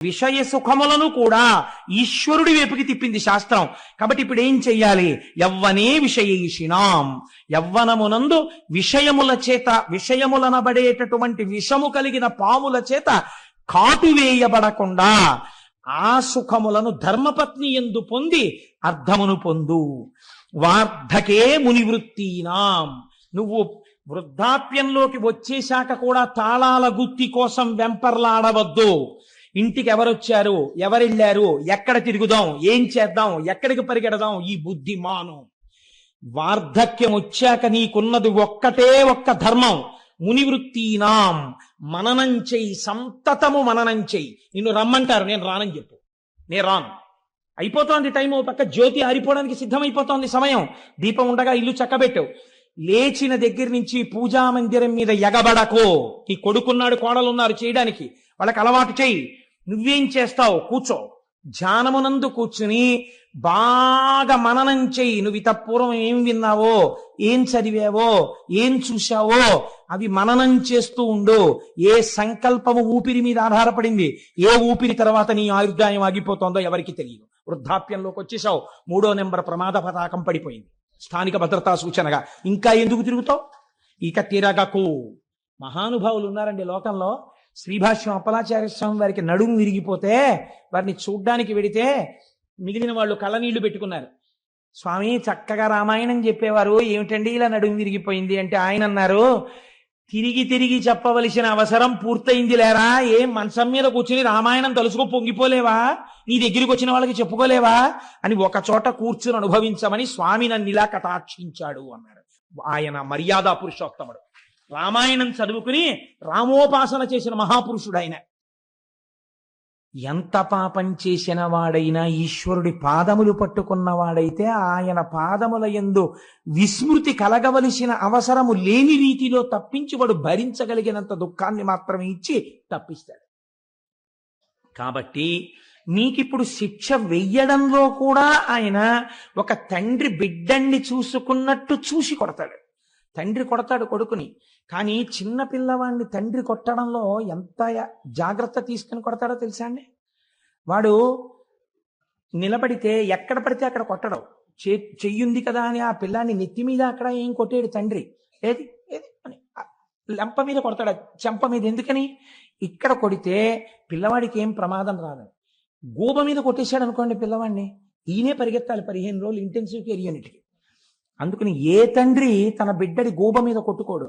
విషయ సుఖములను కూడా ఈశ్వరుడి వైపుకి తిప్పింది శాస్త్రం. కాబట్టి ఇప్పుడు ఏం చెయ్యాలి? యవ్వనే విషయేషిణాం, యవ్వనమునందు విషయముల చేత, విషయములనబడేటటువంటి విషము కలిగిన పాముల చేత కాటువేయబడకుండా ఆ సుఖములను ధర్మపత్ని యందు పొంది అర్థమును పొందు. వార్ధకే మునివృత్తీనాం, నువ్వు వృద్ధాప్యంలోకి వచ్చేశాక కూడా తాళాల గుత్తి కోసం వెంపర్లాడవద్దు. ఇంటికి ఎవరొచ్చారు, ఎవరెళ్ళారు, ఎక్కడ తిరుగుదాం, ఏం చేద్దాం, ఎక్కడికి పరిగెడదాం, ఈ బుద్ధి మాను. వార్ధక్యం వచ్చాక నీకున్నది ఒక్కటే ఒక్క ధర్మం. మునివృత్తీనాం, మననం చెయ్యి, సంతతము మననం చెయ్యి. నిన్ను రమ్మంటారు, నేను రానని చెప్పు. నేను రాను. అయిపోతోంది టైం, ఓ పక్క జ్యోతి ఆరిపోవడానికి సిద్ధమైపోతోంది సమయం. దీపం ఉండగా ఇల్లు చక్కబెట్టు. లేచిన దగ్గర నుంచి పూజా మందిరం మీద ఎగబడకో. నీ కొడుకున్నాడు, కోడలున్నారు చేయడానికి, వాళ్ళకి అలవాటు చెయ్యి. నువ్వేం చేస్తావు? కూర్చో. ధ్యానమునందు కూర్చుని బాగా మననం చెయ్యి. నువ్వు ఇతపూర్వం ఏం విన్నావో, ఏం చదివావో, ఏం చూశావో అవి మననం చేస్తూ ఉండు. ఏ సంకల్పము ఊపిరి మీద ఆధారపడింది, ఏ ఊపిరి తర్వాత నీ ఆయుర్దాయం ఆగిపోతుందో ఎవరికి తెలియదు. వృద్ధాప్యంలోకి వచ్చేసావు, 3వ నెంబర్ ప్రమాద పతాకం పడిపోయింది, స్థానిక భద్రతా సూచనగా. ఇంకా ఎందుకు తిరుగుతావు? ఇక తిరగకు. మహానుభావులు ఉన్నారండి లోకంలో. శ్రీభాష్యం అప్పలాచార్య స్వామి వారికి నడుము విరిగిపోతే వారిని చూడ్డానికి వెడితే మిగిలిన వాళ్ళు కళ్ళనీళ్లు పెట్టుకున్నారు. స్వామి చక్కగా రామాయణం చెప్పేవారు, ఏమిటండి ఇలా నడుము విరిగిపోయింది అంటే ఆయన అన్నారు, తిరిగి తిరిగి చెప్పవలసిన అవసరం పూర్తయింది లేరా? ఏం మంచం మీద కూర్చుని రామాయణం తలుసుకో పొంగిపోలేవా? నీ దగ్గరికి వచ్చిన వాళ్ళకి చెప్పుకోలేవా అని ఒక చోట కూర్చుని అనుభవించమని స్వామి నన్ను ఇలా కటాక్షించాడు అన్నారు. ఆయన మర్యాదా పురుషోత్తముడు. రామాయణం చదువుకుని రామోపాసన చేసిన మహాపురుషుడు ఆయన. ఎంత పాపం చేసిన వాడైనా ఈశ్వరుడి పాదములు పట్టుకున్నవాడైతే ఆయన పాదముల యందు విస్మృతి కలగవలసిన అవసరము లేని రీతిలో తప్పించి వాడు భరించగలిగినంత దుఃఖాన్ని మాత్రమే ఇచ్చి తప్పిస్తాడు. కాబట్టి మీకిప్పుడు శిక్ష వెయ్యడంలో కూడా ఆయన ఒక తండ్రి బిడ్డన్ని చూసుకున్నట్టు చూసి కొడతాడు. తండ్రి కొడతాడు కొడుకుని, కానీ చిన్న పిల్లవాడిని తండ్రి కొట్టడంలో ఎంత జాగ్రత్త తీసుకుని కొడతాడో తెలుసా అండి? వాడు నిలబడితే ఎక్కడ పడితే అక్కడ కొట్టడం. చెయ్యుంది కదా అని ఆ పిల్లాన్ని నెత్తి మీద అక్కడ ఏం కొట్టాడు తండ్రి. ఏది ఏది అని లెంప మీద కొడతాడు, చెంప మీద. ఎందుకని? ఇక్కడ కొడితే పిల్లవాడికి ఏం ప్రమాదం రాదు. గూబ మీద కొట్టేశాడు అనుకోండి పిల్లవాడిని, ఈయనే పరిగెత్తాలి 15 రోజులు ఇంటెన్సివ్ కేర్ యూనిట్కి. అందుకని ఏ తండ్రి తన బిడ్డడి గూబ మీద కొట్టుకోడు.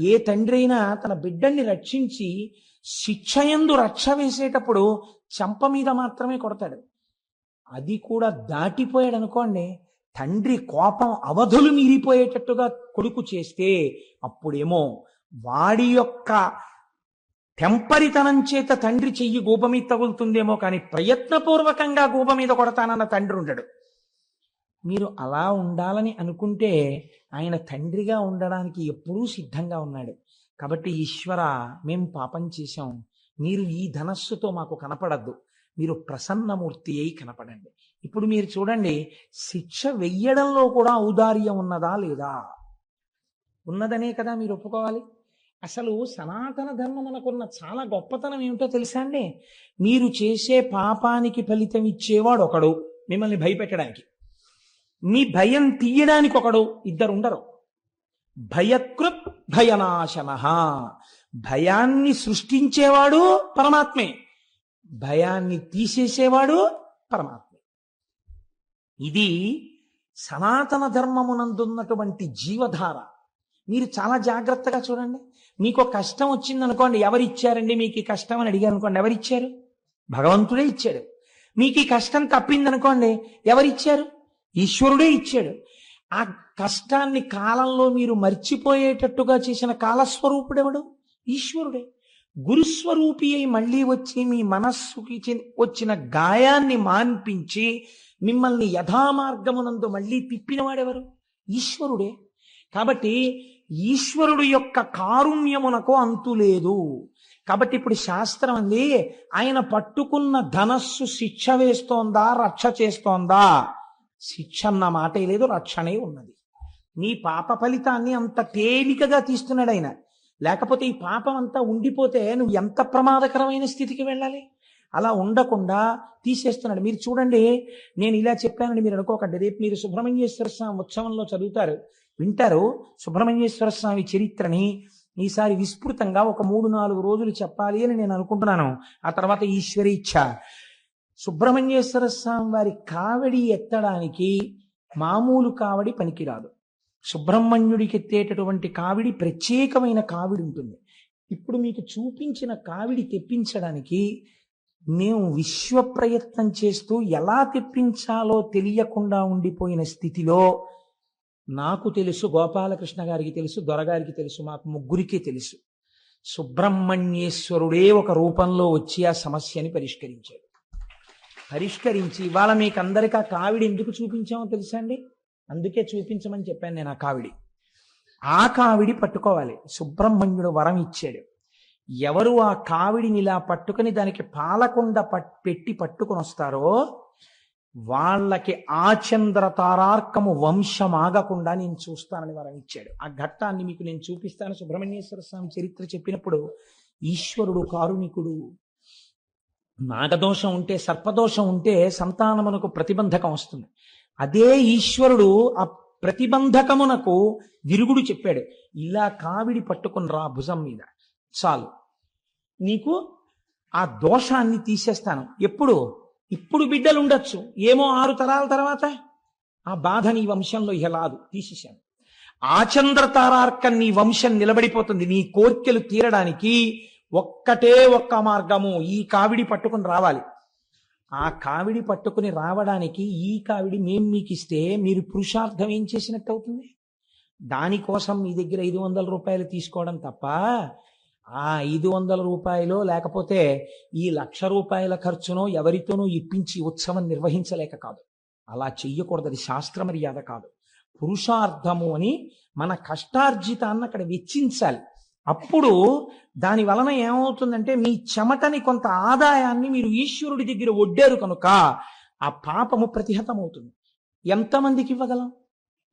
ఏ తండ్రి అయినా తన బిడ్డని రక్షించి శిక్షయందు రక్ష వేసేటప్పుడు చెంప మీద మాత్రమే కొడతాడు. అది కూడా దాటిపోయాడు అనుకోండి, తండ్రి కోపం అవధులు మీరిపోయేటట్టుగా కొడుకు చేస్తే అప్పుడేమో వాడి యొక్క తెంపరితనం చేత తండ్రి చెయ్యి గూబ మీద తగులుతుందేమో, కానీ ప్రయత్నపూర్వకంగా గూబ మీద కొడతానన్న తండ్రి ఉండడు. మీరు అలా ఉండాలని అనుకుంటే ఆయన తండ్రిగా ఉండడానికి ఎప్పుడూ సిద్ధంగా ఉన్నాడు. కాబట్టి ఈశ్వర, మేము పాపం చేశాం, మీరు ఈ ధనస్సుతో మాకు కనపడద్దు, మీరు ప్రసన్నమూర్తి అయి కనపడండి. ఇప్పుడు మీరు చూడండి, శిక్ష వెయ్యడంలో కూడా ఔదార్యం ఉన్నదా లేదా? ఉన్నదనే కదా మీరు ఒప్పుకోవాలి. అసలు సనాతన ధర్మమునకున్న చాలా గొప్పతనం ఏమిటో తెలుసా అండి? మీరు చేసే పాపానికి ఫలితం ఇచ్చేవాడు ఒకడు, మిమ్మల్ని భయపెట్టడానికి. మీ భయం తీయడానికి ఒకడు, ఇద్దరు ఉండరు. భయకృత్ భయనాశన. భయాన్ని సృష్టించేవాడు పరమాత్మే, భయాన్ని తీసేసేవాడు పరమాత్మే. ఇది సనాతన ధర్మమునందున్నటువంటి జీవధార. మీరు చాలా జాగ్రత్తగా చూడండి. మీకు కష్టం వచ్చిందనుకోండి, ఎవరిచ్చారండి మీకు ఈ కష్టం అని అడిగారు అనుకోండి, ఎవరిచ్చారు? భగవంతుడే ఇచ్చాడు. మీకు ఈ కష్టం తప్పిందనుకోండి, ఎవరిచ్చారు? ఈశ్వరుడే ఇచ్చాడు. ఆ కష్టాన్ని కాలంలో మీరు మర్చిపోయేటట్టుగా చేసిన కాలస్వరూపుడెవడు? ఈశ్వరుడే. గురుస్వరూపి అయి మళ్ళీ వచ్చి మీ మనస్సుకి వచ్చిన గాయాన్ని మాన్పించి మిమ్మల్ని యథామార్గమునందు మళ్ళీ తిప్పినవాడెవరు? ఈశ్వరుడే. కాబట్టి ఈశ్వరుడు యొక్క కారుణ్యమునకు అంతులేదు. కాబట్టి ఇప్పుడు శాస్త్రం అంది, ఆయన పట్టుకున్న ధనస్సు శిక్ష వేస్తోందా, రక్ష చేస్తోందా? శిక్ష అన్న మాటే లేదు, రక్షణే ఉన్నది. నీ పాప ఫలితాన్ని అంత తేలికగా తీస్తున్నాడు ఆయన. లేకపోతే ఈ పాపం అంతా ఉండిపోతే నువ్వు ఎంత ప్రమాదకరమైన స్థితికి వెళ్ళాలి? అలా ఉండకుండా తీసేస్తున్నాడు. మీరు చూడండి, నేను ఇలా చెప్పానని మీరు అనుకోకండి. రేపు మీరు సుబ్రహ్మణ్యేశ్వర స్వామి ఉత్సవంలో చదువుతారు, వింటారు సుబ్రహ్మణ్యేశ్వర స్వామి చరిత్రని. ఈసారి విస్తృతంగా ఒక 3-4 రోజులు చెప్పాలి అని నేను అనుకుంటున్నాను. ఆ తర్వాత ఈశ్వరీచ్ఛ. సుబ్రహ్మణ్యేశ్వర స్వామి వారి కావడి ఎత్తడానికి మామూలు కావడి పనికిరాదు. సుబ్రహ్మణ్యుడికి ఎత్తేటటువంటి కావిడి ప్రత్యేకమైన కావిడి ఉంటుంది. ఇప్పుడు మీకు చూపించిన కావిడి తెప్పించడానికి మేము విశ్వ ప్రయత్నం చేస్తూ ఎలా తెప్పించాలో తెలియకుండా ఉండిపోయిన స్థితిలో నాకు తెలుసు, గోపాలకృష్ణ గారికి తెలుసు, దొరగారికి తెలుసు, మాకు ముగ్గురికి తెలుసు. సుబ్రహ్మణ్యేశ్వరుడే ఒక రూపంలో వచ్చి ఆ సమస్యని పరిష్కరించాడు. పరిష్కరించి ఇవాళ మీకు అందరికీ ఆ కావిడి ఎందుకు చూపించామో తెలుసా అండి? అందుకే చూపించమని చెప్పాను నేను. ఆ కావిడి, ఆ కావిడి పట్టుకోవాలి. సుబ్రహ్మణ్యుడు వరం ఇచ్చాడు. ఎవరు ఆ కావిడిని ఇలా పట్టుకుని దానికి పాలకుండ పెట్టి పట్టుకుని వస్తారో వాళ్ళకి ఆచంద్ర తారార్కము వంశమాగకుండా నేను చూస్తానని వరం ఇచ్చాడు. ఆ ఘట్టాన్ని మీకు నేను చూపిస్తాను. సుబ్రహ్మణ్యేశ్వర స్వామి చరిత్ర చెప్పినప్పుడు ఈశ్వరుడు కారుణికుడు. నాగదోషం ఉంటే, సర్పదోషం ఉంటే సంతానమునకు ప్రతిబంధకం వస్తుంది. అదే ఈశ్వరుడు ఆ ప్రతిబంధకమునకు విరుగుడు చెప్పాడు. ఇలా కావిడి పట్టుకుని రా భుజం మీద, చాలు నీకు ఆ దోషాన్ని తీసేస్తాను. ఎప్పుడు? ఇప్పుడు బిడ్డలు ఉండొచ్చు, ఏమో 6 తరాల తర్వాత ఆ బాధ నీ వంశంలో ఎలాదు, తీసేశాను. ఆచంద్ర తారార్కం నీ వంశం నిలబడిపోతుంది. నీ కోర్కెలు తీరడానికి ఒక్కటే ఒక్క మార్గము, ఈ కావిడి పట్టుకుని రావాలి. ఆ కావిడి పట్టుకుని రావడానికి ఈ కావిడి మేం మీకు ఇస్తే మీరు పురుషార్థం ఏం చేసినట్టు అవుతుంది? దానికోసం మీ దగ్గర 500 రూపాయలు తీసుకోవడం తప్ప ఆ 500 రూపాయలు లేకపోతే ఈ 1,00,000 రూపాయల ఖర్చునో ఎవరితోనో ఇప్పించి ఉత్సవం నిర్వహించలేక కాదు. అలా చెయ్యకూడదు. అది శాస్త్ర మర్యాద కాదు. పురుషార్థము అని మన కష్టార్జితాన్ని అక్కడ వెచ్చించాలి. అప్పుడు దాని వలన ఏమవుతుందంటే మీ చెమటని కొంత ఆదాయాన్ని మీరు ఈశ్వరుడి దగ్గర ఒడ్డారు కనుక ఆ పాపము ప్రతిహతమవుతుంది. ఎంతమందికి ఇవ్వగలం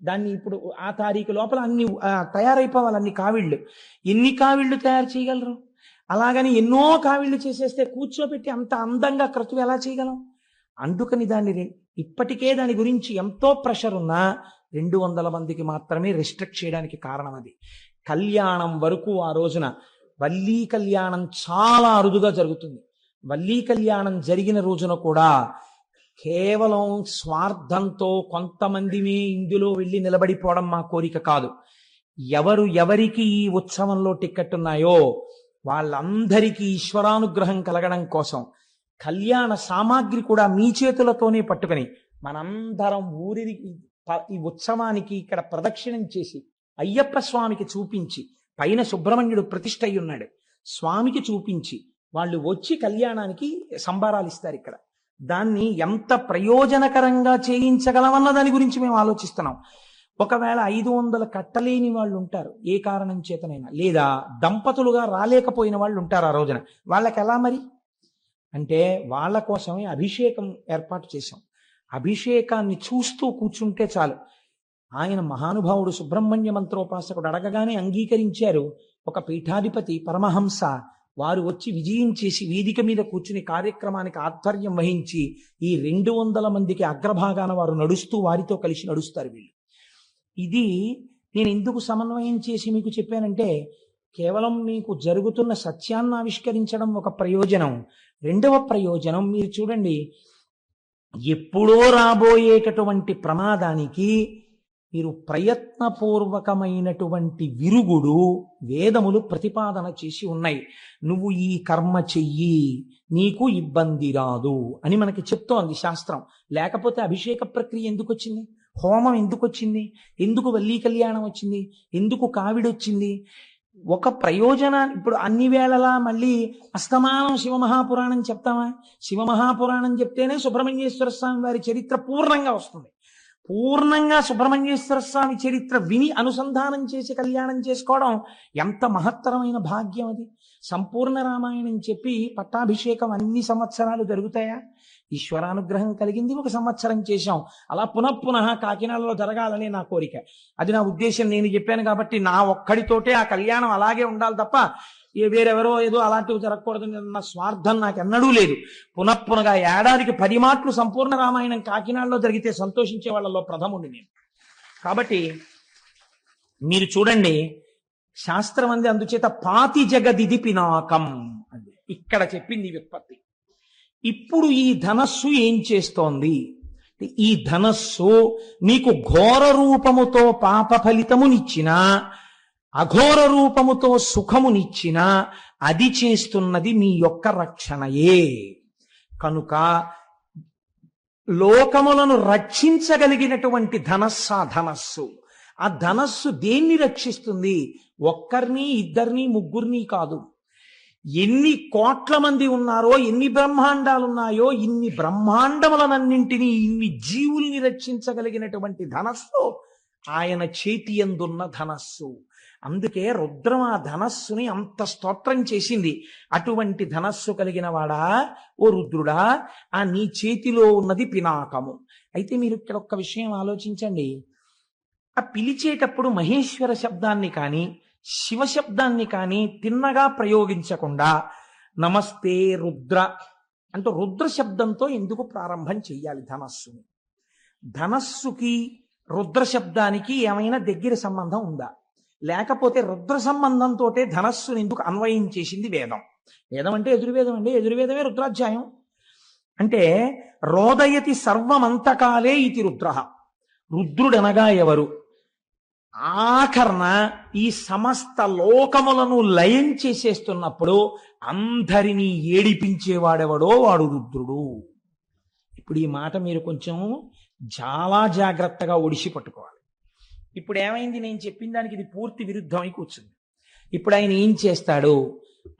దాన్ని? ఇప్పుడు ఆ తారీఖు లోపల అన్ని తయారైపోవాలి, అన్ని కావిళ్ళు. ఎన్ని కావిళ్ళు తయారు చేయగలరు? అలాగని ఎన్నో కావిళ్ళు చేసేస్తే కూర్చోబెట్టి అంత అందంగా క్రతువు ఎలా చేయగలం? అందుకని దాన్ని ఇప్పటికే దాని గురించి ఎంతో ప్రెషర్ ఉన్నా 200 మందికి మాత్రమే రిస్ట్రిక్ట్ చేయడానికి కారణం అది. కళ్యాణం వరకు ఆ రోజున వల్లీ కళ్యాణం చాలా అరుదుగా జరుగుతుంది. వల్లీ కళ్యాణం జరిగిన రోజున కూడా కేవలం స్వార్థంతో కొంతమందిమే ఇందులో వెళ్ళి నిలబడిపోవడం మా కోరిక కాదు. ఎవరికి ఈ ఉత్సవంలో టిక్కెట్ ఉన్నాయో వాళ్ళందరికీ ఈశ్వరానుగ్రహం కలగడం కోసం కళ్యాణ సామాగ్రి కూడా మీ చేతులతోనే పట్టుకుని మనందరం ఈ ఉత్సవానికి ఇక్కడ ప్రదక్షిణం చేసి అయ్యప్ప స్వామికి చూపించి, పైన సుబ్రహ్మణ్యుడు ప్రతిష్ఠ అయి ఉన్నాడు, స్వామికి చూపించి వాళ్ళు వచ్చి కళ్యాణానికి సంబారాలు ఇస్తారు. ఇక్కడ దాన్ని ఎంత ప్రయోజనకరంగా చేయించగలమన్న దాని గురించి మేము ఆలోచిస్తున్నాం. ఒకవేళ 500 కట్టలేని వాళ్ళు ఉంటారు, ఏ కారణం చేతనైనా, లేదా దంపతులుగా రాలేకపోయిన వాళ్ళు ఉంటారు ఆ రోజున. వాళ్ళకి ఎలా మరి అంటే వాళ్ళ కోసమే అభిషేకం ఏర్పాటు చేశాం. అభిషేకాన్ని చూస్తూ కూర్చుంటే చాలు. ఆయన మహానుభావుడు సుబ్రహ్మణ్య మంత్రోపాసకుడు అడగగానే అంగీకరించారు. ఒక పీఠాధిపతి పరమహంస వారు వచ్చి విజయం చేసి వేదిక మీద కూర్చుని కార్యక్రమానికి ఆధ్వర్యం వహించి ఈ 200 మందికి అగ్రభాగాన వారు నడుస్తూ వారితో కలిసి నడుస్తారు వీళ్ళు. ఇది నేను ఎందుకు సమన్వయం చేసి మీకు చెప్పానంటే, కేవలం మీకు జరుగుతున్న సత్యాన్ని ఆవిష్కరించడం ఒక ప్రయోజనం. రెండవ ప్రయోజనం మీరు చూడండి, ఎప్పుడో రాబోయేటటువంటి ప్రమాదానికి మీరు ప్రయత్నపూర్వకమైనటువంటి విరుగుడు వేదములు ప్రతిపాదన చేసి ఉన్నాయి. నువ్వు ఈ కర్మ చెయ్యి, నీకు ఇబ్బంది రాదు అని మనకి చెప్తోంది శాస్త్రం. లేకపోతే అభిషేక ప్రక్రియ ఎందుకు వచ్చింది? హోమం ఎందుకు వచ్చింది? ఎందుకు వల్లీ కళ్యాణం వచ్చింది? ఎందుకు కావిడొచ్చింది? ఒక ప్రయోజనాన్ని ఇప్పుడు అన్ని వేళలా మళ్ళీ అస్తమానం శివమహాపురాణం చెప్తామా? శివమహాపురాణం చెప్తేనే సుబ్రహ్మణ్యేశ్వర స్వామి వారి చరిత్ర పూర్ణంగా వస్తుంది. పూర్ణంగా సుబ్రహ్మణ్యేశ్వర స్వామి చరిత్ర విని అనుసంధానం చేసి కళ్యాణం చేసుకోవడం ఎంత మహత్తరమైన భాగ్యం అది. సంపూర్ణ రామాయణం చెప్పి పట్టాభిషేకం అన్ని సంవత్సరాలు జరుగుతాయా? ఈశ్వరానుగ్రహం కలిగింది, 1 సంవత్సరం చేశాం. అలా పునః కాకినాడలో జరగాలనే నా కోరిక. అది నా ఉద్దేశం. నేను చెప్పాను కాబట్టి నా ఒక్కడితోటే ఆ కళ్యాణం అలాగే ఉండాలి తప్ప వేరెవరో ఏదో అలాంటివి జరగకూడదని అన్న స్వార్థం నాకు ఎన్నడూ లేదు. పునఃపునగా ఏడాదికి 10 మాటలు సంపూర్ణ రామాయణం కాకినాడలో జరిగితే సంతోషించే వాళ్ళలో ప్రథముండి నేను. కాబట్టి మీరు చూడండి, శాస్త్రం అంది అందుచేత పాతి జగదిది పినాకం అంది. ఇక్కడ చెప్పింది వ్యుత్పత్తి. ఇప్పుడు ఈ ధనస్సు ఏం చేస్తోంది? ఈ ధనస్సు నీకు ఘోర రూపముతో పాప ఫలితమునిచ్చినా అఘోర రూపముతో సుఖమునిచ్చినా అది చేస్తున్నది మీ యొక్క రక్షణయే. కనుక లోకములను రక్షించగలిగినటువంటి ధనస్సు. ఆ ధనస్సు దేన్ని రక్షిస్తుంది? ఒక్కరిని, ఇద్దరిని, ముగ్గురిని కాదు. ఎన్ని కోట్ల మంది ఉన్నారో, ఎన్ని బ్రహ్మాండాలున్నాయో, ఇన్ని బ్రహ్మాండములనన్నింటినీ, ఇన్ని జీవుల్ని రక్షించగలిగినటువంటి ధనస్సు ఆయన చేతి యందున్న ధనస్సు. అందుకే రుద్రం ఆ ధనస్సుని అంత స్తోత్రం చేసింది. అటువంటి ధనస్సు కలిగిన వాడా ఓ రుద్రుడా, ఆ నీ చేతిలో ఉన్నది పినాకము. అయితే మీరు ఇక్కడ ఒక్క విషయం ఆలోచించండి. ఆ పిలిచేటప్పుడు మహేశ్వర శబ్దాన్ని కానీ శివ శబ్దాన్ని కానీ తిన్నగా ప్రయోగించకుండా నమస్తే రుద్ర అంటూ రుద్ర శబ్దంతో ఎందుకు ప్రారంభం చెయ్యాలి ధనస్సుని? ధనస్సుకి రుద్ర శబ్దానికి ఏమైనా దగ్గర సంబంధం ఉందా? లేకపోతే రుద్ర సంబంధంతో ధనస్సుని ఎందుకు అన్వయం చేసింది వేదం? వేదం అంటే ఎదుర్వేదం అండి, ఎదుర్వేదమే రుద్రాధ్యాయం. అంటే రోదయతి సర్వమంతకాలే ఇది రుద్ర. రుద్రుడనగా ఎవరు? ఆఖరణ ఈ సమస్త లోకములను లయం చేసేస్తున్నప్పుడు అందరినీ ఏడిపించేవాడెవడో వాడు రుద్రుడు. ఇప్పుడు ఈ మాట మీరు కొంచెం చాలా జాగ్రత్తగా ఒడిసి పట్టుకోవాలి. ఇప్పుడు ఏమైంది? నేను చెప్పిన దానికి ఇది పూర్తి విరుద్ధమై కూర్చుంది. ఇప్పుడు ఆయన ఏం చేస్తాడు?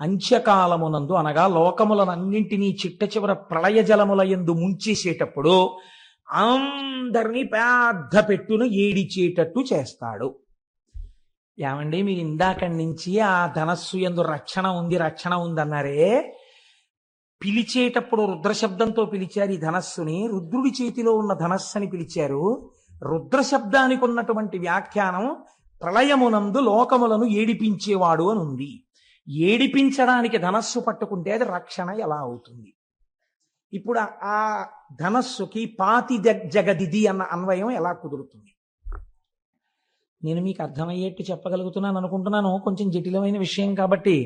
అంత్యకాలమునందు అనగా లోకములనన్నింటినీ చిట్ట చివర ప్రళయ జలముల యందు ముంచేసేటప్పుడు అందరినీ పెద్ద పెట్టును ఏడిచేటట్టు చేస్తాడు. ఏమండి, మీరు ఇందాకడి నుంచి ఆ ధనస్సు యందు రక్షణ ఉంది అన్నారే, పిలిచేటప్పుడు రుద్రశబ్దంతో పిలిచారు ఈ ధనస్సుని. రుద్రుడి చేతిలో ఉన్న ధనస్సు అని పిలిచారు. రుద్రశబ్దానికి ఉన్నటువంటి వ్యాఖ్యానం ప్రళయమునందు లోకములను ఏడిపించేవాడు అని ఉంది. ఏడిపించడానికి ధనస్సు పట్టుకుంటే అది రక్షణ ఎలా అవుతుంది? ఇప్పుడు ఆ ధనస్సుకి పాతి జగదిది అన్న అన్వయం ఎలా కుదురుతుంది? నేను మీకు అర్థమయ్యేట్టు చెప్పగలుగుతున్నాను అనుకుంటున్నాను. కొంచెం జటిలమైన విషయం కాబట్టి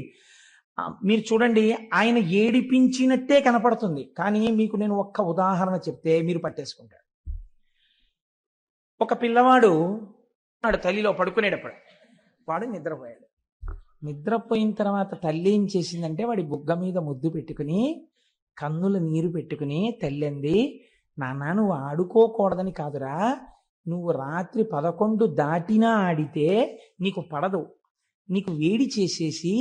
మీరు చూడండి, ఆయన ఏడిపించినట్టే కనపడుతుంది. కానీ మీకు నేను ఒక్క ఉదాహరణ చెప్తే మీరు పట్టేసుకుంటారు. ఒక పిల్లవాడు తల్లిలో పడుకునేటప్పుడు వాడు నిద్రపోయాడు. నిద్రపోయిన తర్వాత తల్లి ఏం చేసిందంటే వాడి బుగ్గ మీద ముద్దు పెట్టుకుని కన్నుల నీరు పెట్టుకుని తల్లి అంది, నాన్న నువ్వు ఆడుకోకూడదని కాదురా, నువ్వు రాత్రి 11 దాటినా ఆడితే నీకు పడదు, నీకు వేడి చేసేసి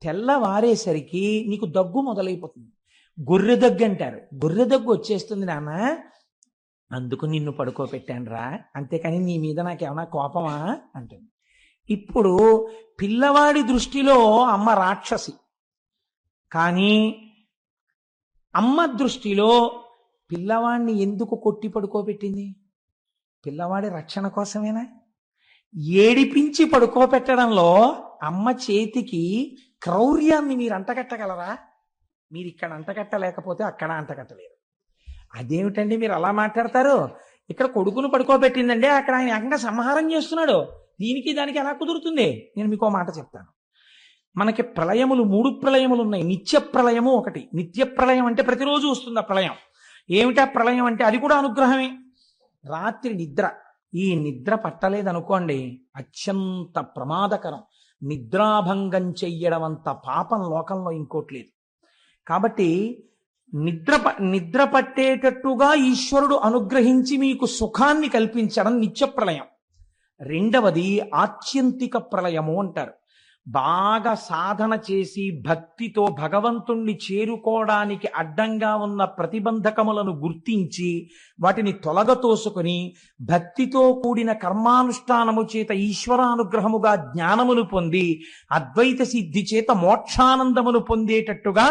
తెల్లవారేసరికి నీకు దగ్గు మొదలైపోతుంది. గొర్రె దగ్గు అంటారు. గొర్రె దగ్గు వచ్చేస్తుంది నాన్న, అందుకు నిన్ను పడుకోబెట్టానురా, అంతేకాని నీ మీద నాకేమన్నా కోపమా అంటుంది. ఇప్పుడు పిల్లవాడి దృష్టిలో అమ్మ రాక్షసి, కానీ అమ్మ దృష్టిలో పిల్లవాడిని ఎందుకు కొట్టి పడుకోబెట్టింది? పిల్లవాడి రక్షణ కోసమేనా? ఏడిపించి పడుకోబెట్టడంలో అమ్మ చేతికి క్రౌర్యాన్ని మీరు అంటగట్టగలరా? మీరు ఇక్కడ అంటగట్టలేకపోతే అక్కడ అంటగట్టలేరు. అదేమిటండి మీరు అలా మాట్లాడతారు? ఇక్కడ కొడుకును పడుకోబెట్టిందండి, అక్కడ ఆయన ఏకంగా సంహారం చేస్తున్నాడు. దీనికి దానికి ఎలా కుదురుతుంది? నేను మీకు మాట చెప్తాను. మనకి ప్రళయములు 3 ప్రళయములు ఉన్నాయి. నిత్య ప్రళయము ఒకటి. నిత్య ప్రళయం అంటే ప్రతిరోజు వస్తుంది ఆ ప్రళయం. ఏమిటా ప్రళయం అంటే అది కూడా అనుగ్రహమే. రాత్రి నిద్ర, ఈ నిద్ర పట్టలేదనుకోండి అత్యంత ప్రమాదకరం. నిద్రాభంగం చెయ్యడం అంత పాపం లోకంలో ఇంకోటి లేదు. కాబట్టి నిద్ర పట్టేటట్టుగా ఈశ్వరుడు అనుగ్రహించి మీకు సుఖాన్ని కల్పించడం నిత్య ప్రళయం. రెండవది ఆత్యంతిక ప్రళయము అంటారు. బాగా సాధన చేసి భక్తితో భగవంతుణ్ణి చేరుకోవడానికి అడ్డంగా ఉన్న ప్రతిబంధకములను గుర్తించి వాటిని తొలగతోసుకుని భక్తితో కూడిన కర్మానుష్ఠానము చేత ఈశ్వరానుగ్రహముగా జ్ఞానమును పొంది అద్వైత సిద్ధి చేత మోక్షానందమును పొందేటట్టుగా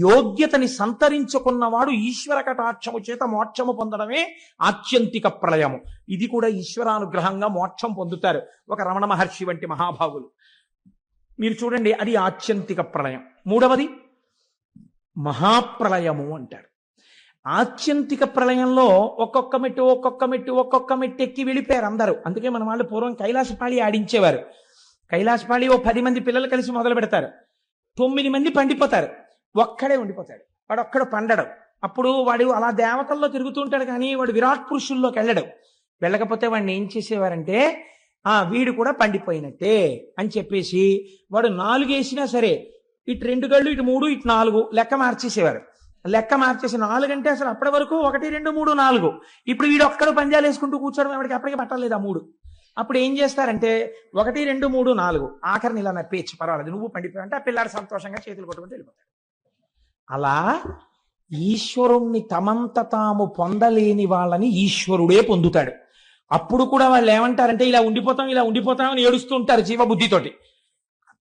యోగ్యతని సంతరించుకున్నవాడు ఈశ్వర కటాక్షము చేత మోక్షము పొందడమే ఆత్యంతిక ప్రళయము. ఇది కూడా ఈశ్వరానుగ్రహంగా మోక్షం పొందుతారు ఒక రమణ మహర్షి వంటి మహాభావులు. మీరు చూడండి, అది ఆత్యంతిక ప్రళయం. మూడవది మహాప్రళయము అంటారు. ఆత్యంతిక ప్రళయంలో ఒక్కొక్క మెట్టు ఎక్కి వెళ్ళిపోయారు అందరూ. అందుకే మన వాళ్ళు పూర్వం కైలాసపాళి ఆడించేవారు. కైలాసపాళి ఓ 10 మంది పిల్లలు కలిసి మొదలు పెడతారు, 9 మంది పండిపోతారు, ఒక్కడే ఉండిపోతాడు, వాడు ఒక్కడు పండడం. అప్పుడు వాడు అలా దేవతల్లో తిరుగుతూ ఉంటాడు, కానీ వాడు విరాట్ పురుషుల్లోకి వెళ్ళడం. వెళ్ళకపోతే వాడిని ఏం చేసేవారంటే, వీడు కూడా పండిపోయినట్టే అని చెప్పేసి వాడు 4 వేసినా సరే ఇటు 2 గళ్ళు, ఇటు 3, ఇటు 4 లెక్క మార్చేసేవారు. లెక్క మార్చేసి 4 అంటే అసలు అప్పటి వరకు 1, 2, 3, 4. ఇప్పుడు వీడు ఒక్కడు పందాలు వేసుకుంటూ కూర్చోవడం, వాడికి అప్పటికి పట్టలేదు ఆ 3. అప్పుడు ఏం చేస్తారంటే 1, 2, 3, 4 ఆఖరిని ఇలా నప్పేచ్చు, పర్వాలేదు నువ్వు పండిపోయావు అంటే ఆ పిల్లాడు సంతోషంగా చేతులు కొట్టుకుంటూ వెళ్ళిపోతాడు. అలా ఈశ్వరుణ్ణి తమంత తాము పొందలేని వాళ్ళని ఈశ్వరుడే పొందుతాడు. అప్పుడు కూడా వాళ్ళు ఏమంటారంటే ఇలా ఉండిపోతాం అని ఏడుస్తూ ఉంటారు జీవబుద్ధితోటి.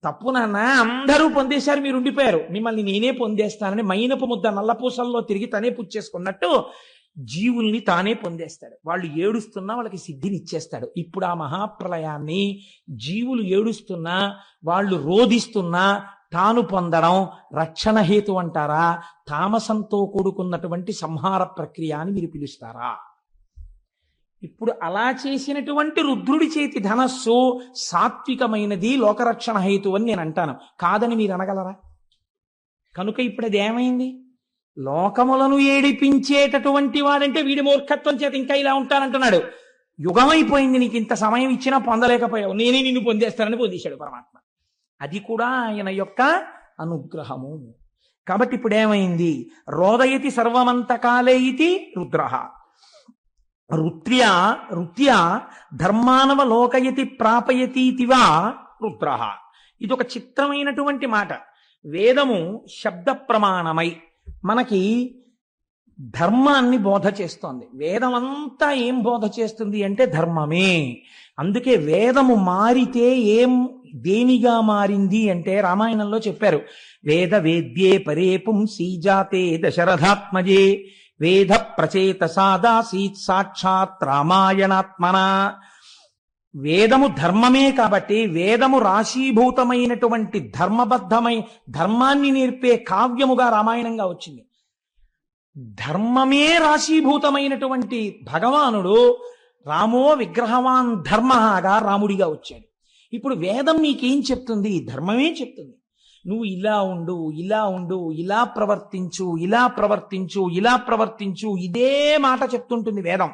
తప్పు నాన్న, అందరూ పొందేశారు, మీరు ఉండిపోయారు, మిమ్మల్ని నేనే పొందేస్తానని మైనపు ముద్ద నల్లపూసల్లో తిరిగి తనే పుచ్చేసుకున్నట్టు జీవుల్ని తానే పొందేస్తాడు. వాళ్ళు ఏడుస్తున్నా వాళ్ళకి సిద్ధిని ఇచ్చేస్తాడు. ఇప్పుడు ఆ మహాప్రళయాన్ని జీవులు ఏడుస్తున్నా, వాళ్ళు రోధిస్తున్నా తాను పొందడం రక్షణ హేతు అంటారా, తామసంతో కూడుకున్నటువంటి సంహార ప్రక్రియ అని మీరు పిలుస్తారా? ఇప్పుడు అలా చేసినటువంటి రుద్రుడి చేతి ధనస్సు సాత్వికమైనది, లోకరక్షణ హేతు అని నేను అంటాను, కాదని మీరు అనగలరా? కనుక ఇప్పుడు అది ఏమైంది? లోకములను ఏడిపించేటటువంటి వాడంటే వీడి మూర్ఖత్వం చేత ఇంకా ఇలా ఉంటానంటున్నాడు. యుగమైపోయింది, నీకు ఇంత సమయం ఇచ్చినా పొందలేకపోయావు, నేనే నిన్ను పొందేస్తానని పొందేశాడు పరమాత్మ. అది కూడా ఆయన యొక్క అనుగ్రహము. కాబట్టి ఇప్పుడు ఏమైంది? రోదయతి సర్వమంతకాలే ఇతి రుద్రః రుత్యా ధర్మానవ లోకయతి ప్రాపయతీతివా రుద్రః. ఇది ఒక చిత్రమైనటువంటి మాట. వేదము శబ్ద ప్రమాణమై మనకి ధర్మాన్ని బోధ చేస్తోంది. వేదం అంతా ఏం బోధ చేస్తుంది అంటే ధర్మమే. అందుకే వేదము మారితే దేనిగా మారింది అంటే రామాయణంలో చెప్పారు, వేద వేద్యే పరే పుంసీ జాతే దశరథాత్మజే వేద ప్రచేత సాదాసీత్ సాక్షాత్ రామాయణాత్మన. వేదము ధర్మమే కాబట్టి వేదము రాశీభూతమైనటువంటి ధర్మాన్ని నేర్పే కావ్యముగా రామాయణంగా వచ్చింది. ధర్మమే రాశీభూతమైనటువంటి భగవానుడు రామో విగ్రహవాన్ ధర్మగా రాముడిగా వచ్చాడు. ఇప్పుడు వేదం నీకేం చెప్తుంది? ధర్మమే చెప్తుంది. నువ్వు ఇలా ఉండు, ఇలా ప్రవర్తించు, ఇదే మాట చెప్తుంటుంది వేదం.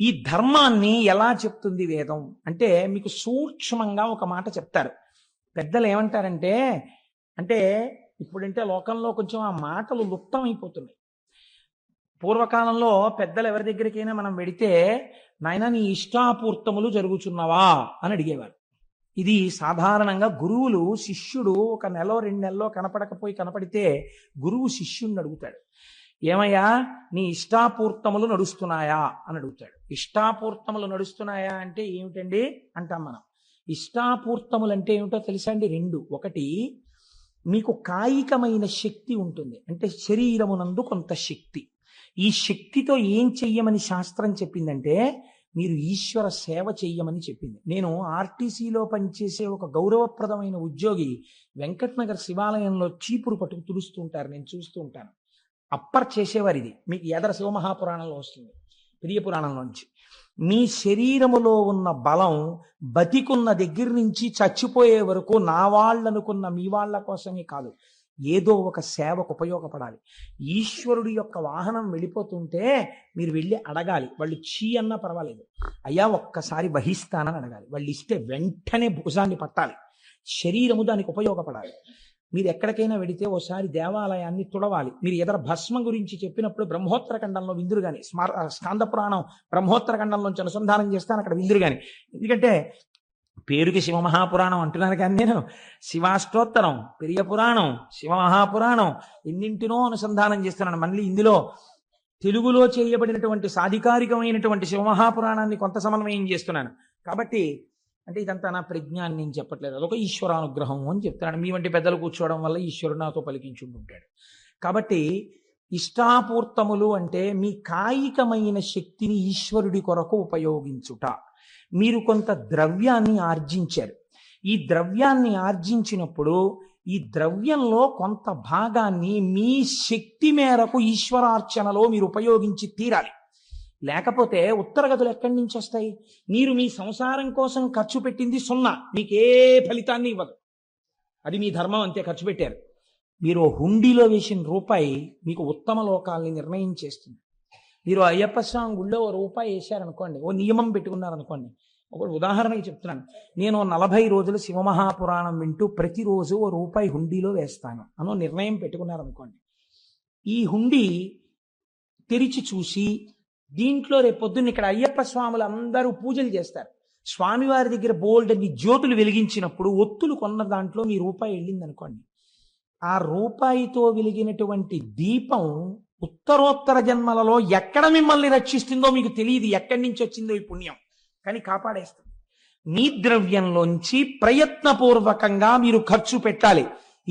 ఈ ధర్మాన్ని ఎలా చెప్తుంది వేదం అంటే మీకు సూక్ష్మంగా ఒక మాట చెప్తారు పెద్దలు. ఏమంటారంటే, అంటే ఇప్పుడంటే లోకంలో కొంచెం ఆ మాటలు లుప్తం అయిపోతున్నాయి. పూర్వకాలంలో పెద్దలు ఎవరి దగ్గరికైనా మనం వెడితే, నాయన నీ ఇష్టాపూర్తములు జరుగుచున్నవా అని అడిగేవారు. ఇది సాధారణంగా గురువులు శిష్యుడు 1 నెల 2 నెలలో కనపడితే గురువు శిష్యుణ్ణి అడుగుతాడు, ఏమయ్యా నీ ఇష్టాపూర్తములు నడుస్తున్నాయా అని అడుగుతాడు. ఇష్టాపూర్తములు నడుస్తున్నాయా అంటే ఏమిటండి అంటాం మనం. ఇష్టాపూర్తములు అంటే ఏమిటో తెలుసా అండి? 2. ఒకటి, మీకు కాయికమైన శక్తి ఉంటుంది, అంటే శరీరమునందు కొంత శక్తి. ఈ శక్తితో ఏం చెయ్యమని శాస్త్రం చెప్పిందంటే, మీరు ఈశ్వర సేవ చెయ్యమని చెప్పింది. నేను ఆర్టీసీలో పనిచేసే ఒక గౌరవప్రదమైన ఉద్యోగి వెంకటనగర్ శివాలయంలో చీపురు పట్టుకు తుడుస్తూ ఉంటారు, నేను చూస్తూ ఉంటాను. అప్పర్ చేసేవారు. ఇది మీకు ఎదర శివమహాపురాణంలో వస్తుంది, ప్రియ పురాణంలోంచి. మీ శరీరములో ఉన్న బలం బతికున్న దగ్గర నుంచి చచ్చిపోయే వరకు నా వాళ్ళనుకున్న మీ వాళ్ళ కోసమే కాదు, ఏదో ఒక సేవకు ఉపయోగపడాలి. ఈశ్వరుడి యొక్క వాహనం వెళ్ళిపోతుంటే మీరు వెళ్ళి అడగాలి. వాళ్ళు చీ అన్నా పర్వాలేదు, అయ్యా ఒక్కసారి వహిస్తానని అడగాలి. వాళ్ళు ఇస్తే వెంటనే భుజాన్ని పట్టాలి. శరీరము దానికి ఉపయోగపడాలి. మీరు ఎక్కడికైనా వెడితే ఓసారి దేవాలయాన్ని తుడవాలి. మీరు ఎదర భస్మ గురించి చెప్పినప్పుడు బ్రహ్మోత్తర ఖండంలో విందురు కానీ, స్కాంద పురాణం బ్రహ్మోత్తర ఖండంలోంచి అనుసంధానం చేస్తాను, అక్కడ విందురు కానీ. ఎందుకంటే పేరుకి శివమహాపురాణం అంటున్నాను కానీ నేను శివాష్టోత్తరం, పెరియ పురాణం, శివమహాపురాణం ఎన్నింటినో అనుసంధానం చేస్తున్నాను. మళ్ళీ ఇందులో తెలుగులో చేయబడినటువంటి సాధికారికమైనటువంటి శివమహాపురాణాన్ని కొంత సమన్వయం చేస్తున్నాను. కాబట్టి అంటే ఇదంతా నా ప్రజ్ఞాన్ని నేను చెప్పట్లేదు, అదొక ఈశ్వరానుగ్రహం అని చెప్తున్నాను. మీ వంటి పెద్దలు కూర్చోవడం వల్ల ఈశ్వరుడు నాతో పలికించుంటుంటాడు. కాబట్టి ఇష్టాపూర్తములు అంటే మీ కాయికమైన శక్తిని ఈశ్వరుడి కొరకు ఉపయోగించుట. మీరు కొంత ద్రవ్యాన్ని ఆర్జించారు, ఈ ద్రవ్యాన్ని ఆర్జించినప్పుడు ఈ ద్రవ్యంలో కొంత భాగాన్ని మీ శక్తి మేరకు ఈశ్వరార్చనలో మీరు ఉపయోగించి తీరాలి. లేకపోతే ఉత్తరగతులు ఎక్కడి నుంచి వస్తాయి? మీరు మీ సంసారం కోసం ఖర్చు పెట్టింది 0, మీకే ఫలితాన్ని ఇవ్వదు. అది మీ ధర్మం, అంతే. ఖర్చు పెట్టారు. మీరు హుండీలో వేసిన రూపాయి మీకు ఉత్తమ లోకాల్ని నిర్ణయం చేస్తుంది. మీరు అయ్యప్ప స్వామి గుళ్ళో ₹1 వేశారనుకోండి, ఓ నియమం పెట్టుకున్నారనుకోండి. ఒక ఉదాహరణకి చెప్తున్నాను. నేను 40 రోజులు శివమహాపురాణం వింటూ ప్రతిరోజు ₹1 హుండీలో వేస్తాను అనో నిర్ణయం పెట్టుకున్నారనుకోండి. ఈ హుండీ తెరిచి చూసి దీంట్లో రేపొద్దున్న ఇక్కడ అయ్యప్ప స్వాములు అందరూ పూజలు చేస్తారు. స్వామివారి దగ్గర బోల్డన్ని జ్యోతులు వెలిగించినప్పుడు ఒత్తులు కొన్న దాంట్లో మీ ₹1 వెళ్ళింది అనుకోండి. ఆ ₹1తో వెలిగినటువంటి దీపం ఉత్తరోత్తర జన్మలలో ఎక్కడ మిమ్మల్ని రక్షిస్తుందో మీకు తెలియదు, ఎక్కడి నుంచి వచ్చిందో ఈ పుణ్యం, కానీ కాపాడేస్తుంది. మీ ద్రవ్యంలోంచి ప్రయత్నపూర్వకంగా మీరు ఖర్చు పెట్టాలి.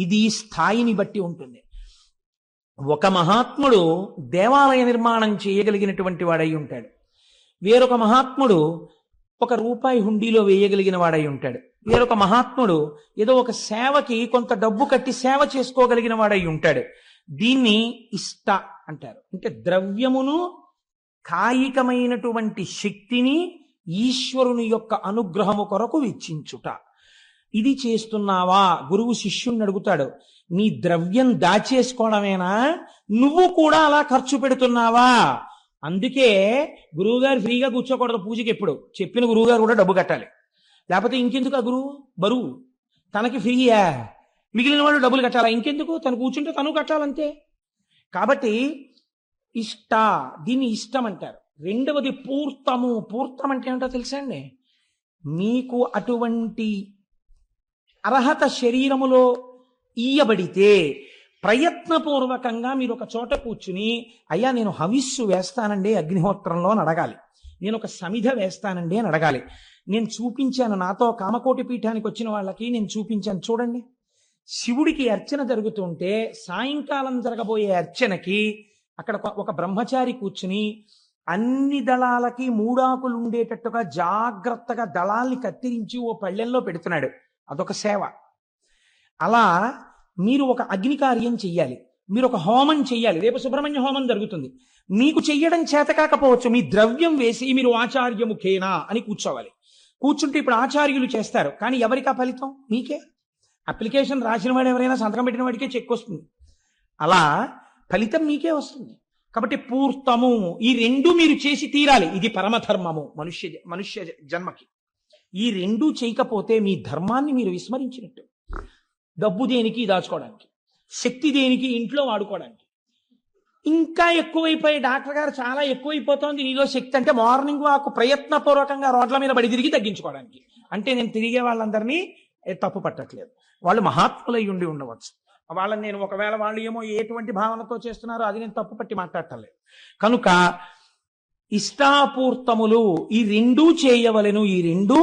ఇది స్థాయిని బట్టి ఉంటుంది. ఒక మహాత్ముడు దేవాలయ నిర్మాణం చేయగలిగినటువంటి వాడై ఉంటాడు. వేరొక మహాత్ముడు ₹1 హుండీలో వేయగలిగిన వాడై ఉంటాడు. వేరొక మహాత్ముడు ఏదో ఒక సేవకి కొంత డబ్బు కట్టి సేవ చేసుకోగలిగిన వాడై ఉంటాడు. దీన్ని ఇష్ట అంటారు. అంటే ద్రవ్యమును, కాయికమైనటువంటి శక్తిని ఈశ్వరుని యొక్క అనుగ్రహము కొరకు వెచ్చించుట. ఇది చేస్తున్నావా? గురువు శిష్యుణ్ణి అడుగుతాడు, నీ ద్రవ్యం దాచేసుకోవడమేనా? నువ్వు కూడా అలా ఖర్చు పెడుతున్నావా? అందుకే గురువుగారు ఫ్రీగా కూర్చోకూడదు పూజకి. ఎప్పుడు చెప్పిన గురువుగారు కూడా డబ్బు కట్టాలి. లేకపోతే ఇంకెందుకు ఆ గురువు బరువు? తనకి ఫ్రీయా, మిగిలిన వాళ్ళు డబ్బులు కట్టాలా? ఇంకెందుకు? తను కూర్చుంటే తను కట్టాలంతే. కాబట్టి ఇష్ట, దీన్ని ఇష్టం అంటారు. రెండవది పూర్తము. పూర్తం అంటే ఏమిటో తెలుసా అండి? మీకు అటువంటి అర్హత శరీరములో ఇయ్యబడితే ప్రయత్నపూర్వకంగా మీరు ఒక చోట కూర్చుని, అయ్యా నేను హవిస్సు వేస్తానండి అగ్నిహోత్రంలో అని అడగాలి, నేను ఒక సమిధ వేస్తానండి అని అడగాలి. నేను చూపించాను, నాతో కామకోటి పీఠానికి వచ్చిన వాళ్ళకి నేను చూపించాను, చూడండి. శివుడికి అర్చన జరుగుతుంటే సాయంకాలం జరగబోయే అర్చనకి అక్కడ ఒక బ్రహ్మచారి కూర్చుని అన్ని దళాలకి 3 ఆకులు ఉండేటట్టుగా జాగ్రత్తగా దళాల్ని కత్తిరించి ఓ పళ్ళెంలో పెడుతున్నాడు. అదొక సేవ. అలా మీరు ఒక అగ్ని కార్యం చెయ్యాలి, మీరు ఒక హోమం చెయ్యాలి. రేపు సుబ్రహ్మణ్య హోమం జరుగుతుంది. మీకు చెయ్యడం చేత కాకపోవచ్చు, మీ ద్రవ్యం వేసి మీరు ఆచార్యముఖేనా అని కూర్చోవాలి. కూర్చుంటే ఇప్పుడు ఆచార్యులు చేస్తారు, కానీ ఎవరికి ఆ ఫలితం? మీకే. అప్లికేషన్ రాసిన వాడు ఎవరైనా సంతకం పెట్టిన వాడికే చెక్ వస్తుంది. అలా ఫలితం మీకే వస్తుంది. కాబట్టి పూర్తము, ఈ 2 మీరు చేసి తీరాలి. ఇది పరమధర్మము మనుష్య జన్మకి. ఈ 2 చేయకపోతే మీ ధర్మాన్ని మీరు విస్మరించినట్టు. డబ్బు దేనికి? దాచుకోవడానికి. శక్తి దేనికి? ఇంట్లో వాడుకోవడానికి. ఇంకా ఎక్కువైపోయి డాక్టర్ గారు చాలా ఎక్కువైపోతోంది నీలో శక్తి అంటే మార్నింగ్ వాక్ ప్రయత్నపూర్వకంగా రోడ్ల మీద బడి తిరిగి తగ్గించుకోవడానికి. అంటే నేను తిరిగే వాళ్ళందరినీ తప్పు పట్టట్లేదు, వాళ్ళు మహాత్ములై ఉండి ఉండవచ్చు. వాళ్ళని నేను ఒకవేళ వాళ్ళు ఏమో ఎటువంటి భావనతో చేస్తున్నారో అది నేను తప్పు పట్టి మాట్లాడటలేదు. కనుక ఇష్టాపూర్తములు ఈ 2 చేయవలెను. ఈ 2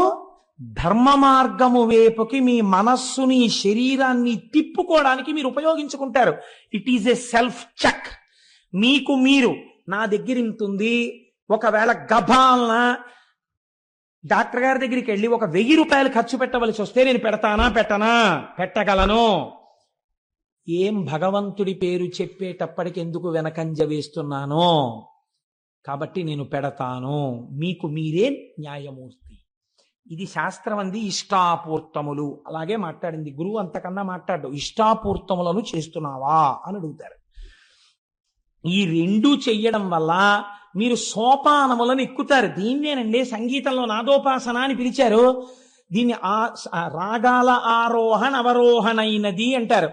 ధర్మ మార్గము వైపుకి మీ మనస్సుని, శరీరాన్ని తిప్పుకోవడానికి మీరు ఉపయోగించుకుంటారు. It is a self check. మీకు మీరు, నా దగ్గర ఇంతుంది, ఒకవేళ గభాలన డాక్టర్ గారి దగ్గరికి వెళ్ళి ఒక ₹1000 ఖర్చు పెట్టవలసి వస్తే నేను పెడతానా? పెట్టగలను. ఏం భగవంతుడి పేరు చెప్పేటప్పటికి ఎందుకు వెనకంజ వేస్తున్నానో, కాబట్టి నేను పెడతాను. మీకు మీరే న్యాయమూర్తి. ఇది శాస్త్రం అంది ఇష్టాపూర్తములు. అలాగే మాట్లాడింది గురువు. అంతకన్నా మాట్లాడు. ఇష్టాపూర్తములను చేస్తున్నావా అని అడుగుతారు. ఈ 2 చెయ్యడం వల్ల మీరు సోపానములను ఎక్కుతారు. దీన్నేనండి సంగీతంలో నాదోపాసన అని పిలిచారు. దీన్ని రాగాల ఆరోహణ అవరోహణైనది అంటారు.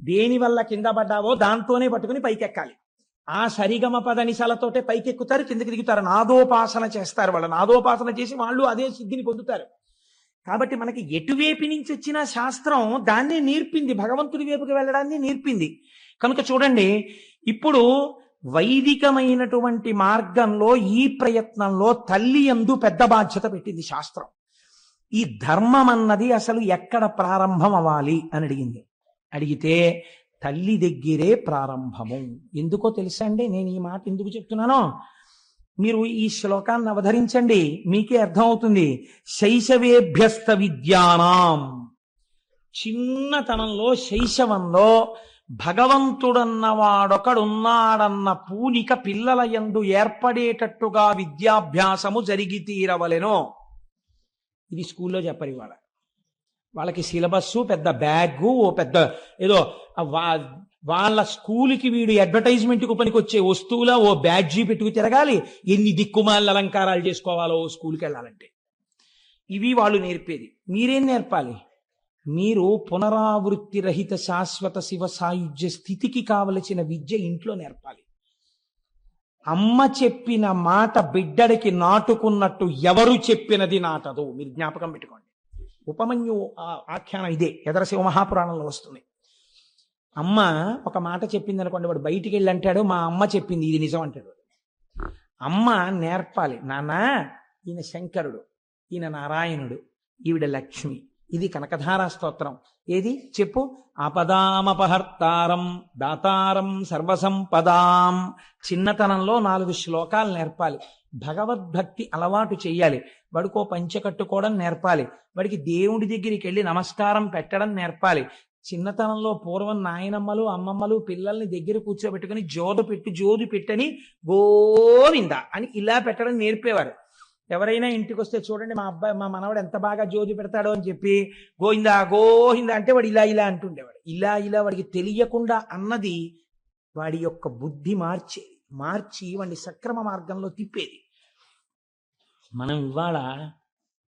దేని వల్ల కింద పడ్డావో దాంతోనే పట్టుకుని పైకెక్కాలి. ఆ సరిగమ పదనిసలతోటే పైకెక్కుతారు, కిందకి దిగుతారు. నాదోపాసన చేస్తారు. వాళ్ళు నాదోపాసన చేసి వాళ్ళు అదే సిద్ధిని పొందుతారు. కాబట్టి మనకి ఎటువైపు నుంచి వచ్చిన శాస్త్రం దాన్నే నేర్పింది, భగవంతుడి వైపుకి వెళ్ళడాన్ని నేర్పింది. కనుక చూడండి, ఇప్పుడు వైదికమైనటువంటి మార్గంలో ఈ ప్రయత్నంలో తల్లి యందు పెద్ద బాధ్యత పెట్టింది శాస్త్రం. ఈ ధర్మం అన్నది అసలు ఎక్కడ ప్రారంభం అవ్వాలి అని అడిగింది. అడిగితే తల్లి దగ్గరే ప్రారంభము. ఎందుకో తెలుసా అండి? నేను ఈ మాట ఎందుకు చెప్తున్నానో మీరు ఈ శ్లోకాన్ని అవధరించండి, మీకే అర్థమవుతుంది. శైశవేభ్యస్త విద్యానాం చిన్నతనంలో శైశవంలో భగవంతుడన్నవాడొకడున్నాడన్న పూనిక పిల్లల యందు ఏర్పడేటట్టుగా విద్యాభ్యాసము జరిగి తీరవలెను. ఇది స్కూల్లో చెప్పరు ఇవాళ. వాళ్ళకి సిలబస్సు, పెద్ద బ్యాగు, ఓ పెద్ద ఏదో వాళ్ళ స్కూల్కి వీడు అడ్వర్టైజ్మెంట్కి పనికొచ్చే వస్తువుల ఓ బ్యాడ్జీ పెట్టుకు తిరగాలి, ఎన్ని దిక్కుమాల అలంకారాలు చేసుకోవాలో స్కూల్కి వెళ్ళాలంటే. ఇవి వాళ్ళు నేర్పేది. మీరేం నేర్పాలి? మీరు పునరావృత్తి రహిత శాశ్వత శివ సాయుధ్య స్థితికి కావలసిన విద్య ఇంట్లో నేర్పాలి. అమ్మ చెప్పిన మాట బిడ్డడికి నాటుకున్నట్టు ఎవరు చెప్పినది నాటదు. మీరు జ్ఞాపకం పెట్టుకోండి. ఉపమన్యు ఆఖ్యానం ఇదే, ఎదర శివ మహాపురాణంలో వస్తుంది. అమ్మ ఒక మాట చెప్పింది అనుకోండి, వాడు బయటికి వెళ్ళి అంటాడు మా అమ్మ చెప్పింది ఇది నిజం అంటాడు. అమ్మ నేర్పాలి, నాన్న ఈయన శంకరుడు, ఈయన నారాయణుడు, ఈవిడ లక్ష్మి, ఇది కనకధారా స్తోత్రం, ఏది చెప్పు, ఆపదామపహర్తారం దాతారం సర్వసంపదాం. చిన్నతనంలో 4 శ్లోకాలు నేర్పాలి. భగవద్భక్తి అలవాటు చెయ్యాలి. వాడికో పంచె కట్టుకోవడం నేర్పాలి. వాడికి దేవుడి దగ్గరికి వెళ్ళి నమస్కారం పెట్టడం నేర్పాలి. చిన్నతనంలో పూర్వం నాయనమ్మలు అమ్మమ్మలు పిల్లల్ని దగ్గర కూర్చోబెట్టుకుని జోదు పెట్టని గోవింద అని ఇలా పెట్టడం నేర్పేవారు. ఎవరైనా ఇంటికి వస్తే చూడండి మా మా మనవాడు ఎంత బాగా జోజు పెడతాడో అని చెప్పి గోవిందా గోవింద అంటే వాడు ఇలా అంటుండేవాడు. ఇలా వాడికి తెలియకుండా అన్నది వాడి యొక్క బుద్ధి మార్చి వాడిని సక్రమ మార్గంలో తిప్పేది. మనం ఇవాళ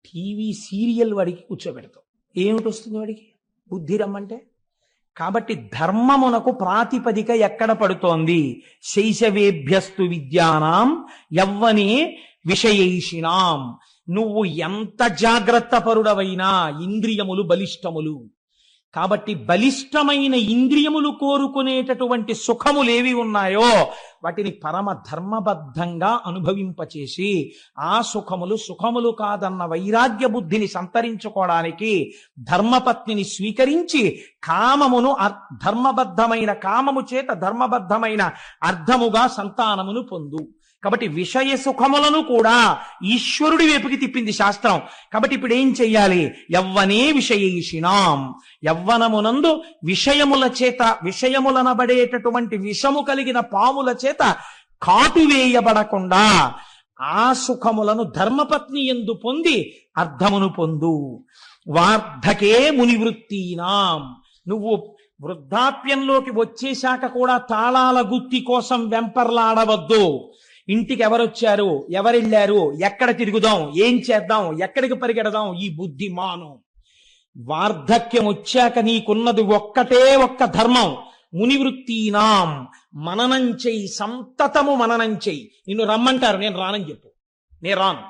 టీవీ సీరియల్ వాడికి కూర్చోబెడతాం. ఏమిటి వస్తుంది వాడికి బుద్ధి రమ్మంటే? కాబట్టి ధర్మమునకు ప్రాతిపదిక ఎక్కడ పడుతోంది? శైశవేభ్యస్తు విద్యానాం యవ్వనే విషయేషిణాం. నువ్వు ఎంత జాగ్రత్త పరుడవైనా ఇంద్రియములు బలిష్టములు. కాబట్టి బలిష్టమైన ఇంద్రియములు కోరుకునేటటువంటి సుఖములేవి ఉన్నాయో వాటిని పరమ ధర్మబద్ధంగా అనుభవింపచేసి ఆ సుఖములు కాదన్న వైరాగ్య బుద్ధిని సంతరించుకోవడానికి ధర్మపత్నిని స్వీకరించి కామమును ధర్మబద్ధమైన కామము చేత ధర్మబద్ధమైన అర్థముగా సంతానమును పొందు. కాబట్టి విషయ సుఖములను కూడా ఈశ్వరుడి వైపుకి తిప్పింది శాస్త్రం. కాబట్టి ఇప్పుడు ఏం చెయ్యాలి? యవ్వనే విషయేషిణాం. యవ్వనమునందు విషయముల చేత విషయములనబడేటటువంటి విషము కలిగిన పాముల చేత కాటువేయబడకుండా ఆ సుఖములను ధర్మపత్ని యందు పొంది అర్థమును పొందు. వార్ధకే మునివృత్తీనాం. నువ్వు వృద్ధాప్యంలోకి వచ్చేశాక కూడా తాళాల గుత్తి కోసం వెంపర్లాడవద్దు. ఇంటికి ఎవరొచ్చారు, ఎవరెళ్ళారు, ఎక్కడ తిరుగుదాం, ఏం చేద్దాం, ఎక్కడికి పరిగెడదాం, ఈ బుద్ధి మాను. వార్ధక్యం వచ్చాక నీకున్నది ఒక్క ధర్మం. మునివృత్తీనాం. మననం చెయ్యి, సంతతము మననం చెయ్యి. నిన్ను రమ్మంటారు, నేను రానని చెప్పు. నేను రాను.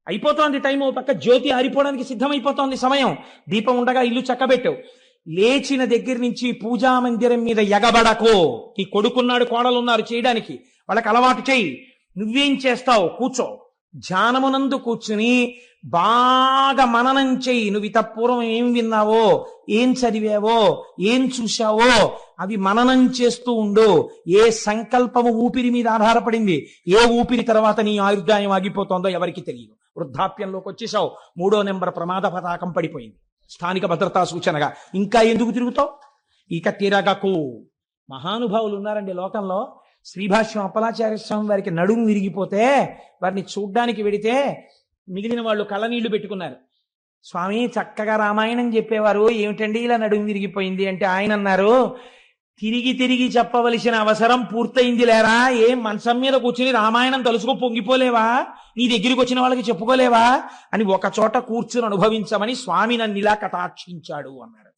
అయిపోతోంది టైం, పక్క జ్యోతి ఆరిపోవడానికి సిద్ధమైపోతోంది సమయం. దీపం ఉండగా ఇల్లు చక్కబెట్టు. లేచిన దగ్గర నుంచి పూజా మందిరం మీద ఎగబడకో. నీ కొడుకున్నాడు, కోడలున్నారు చేయడానికి, వాళ్ళకి అలవాటు చెయ్యి. నువ్వేం చేస్తావు? కూర్చో. ధ్యానమునందు కూర్చుని బాగా మననం చెయ్యి. నువ్వు ఇతపూర్వం ఏం విన్నావో, ఏం చదివావో, ఏం చూశావో అవి మననం చేస్తూ ఉండు. ఏ సంకల్పము ఊపిరి మీద ఆధారపడింది, ఏ ఊపిరి తర్వాత నీ ఆయుర్దాయం ఆగిపోతుందో ఎవరికి తెలియదు. వృద్ధాప్యంలోకి వచ్చేసావు, 3వ నెంబర్ ప్రమాద పతాకం పడిపోయింది, స్థానిక భద్రతా సూచనగా. ఇంకా ఎందుకు తిరుగుతావు? ఇక తిరగకు. మహానుభావులు ఉన్నారండి లోకంలో. శ్రీభాష్యం అప్పలాచార్య స్వామి వారికి నడుము విరిగిపోతే వారిని చూడ్డానికి వెడితే మిగిలిన వాళ్ళు కళ్ళనీళ్లు పెట్టుకున్నారు. స్వామి చక్కగా రామాయణం చెప్పేవారు, ఏమిటండి ఇలా నడుము విరిగిపోయింది అంటే ఆయన అన్నారు, తిరిగి చెప్పవలసిన అవసరం పూర్తయింది లేరా? ఏం మంచం మీద కూర్చుని రామాయణం తలుసుకో పొంగిపోలేవా? నీ దగ్గరికి వచ్చిన వాళ్ళకి చెప్పుకోలేవా అని ఒక చోట కూర్చుని అనుభవించమని స్వామి నన్ను ఇలా కటాక్షించాడు అన్నాడు.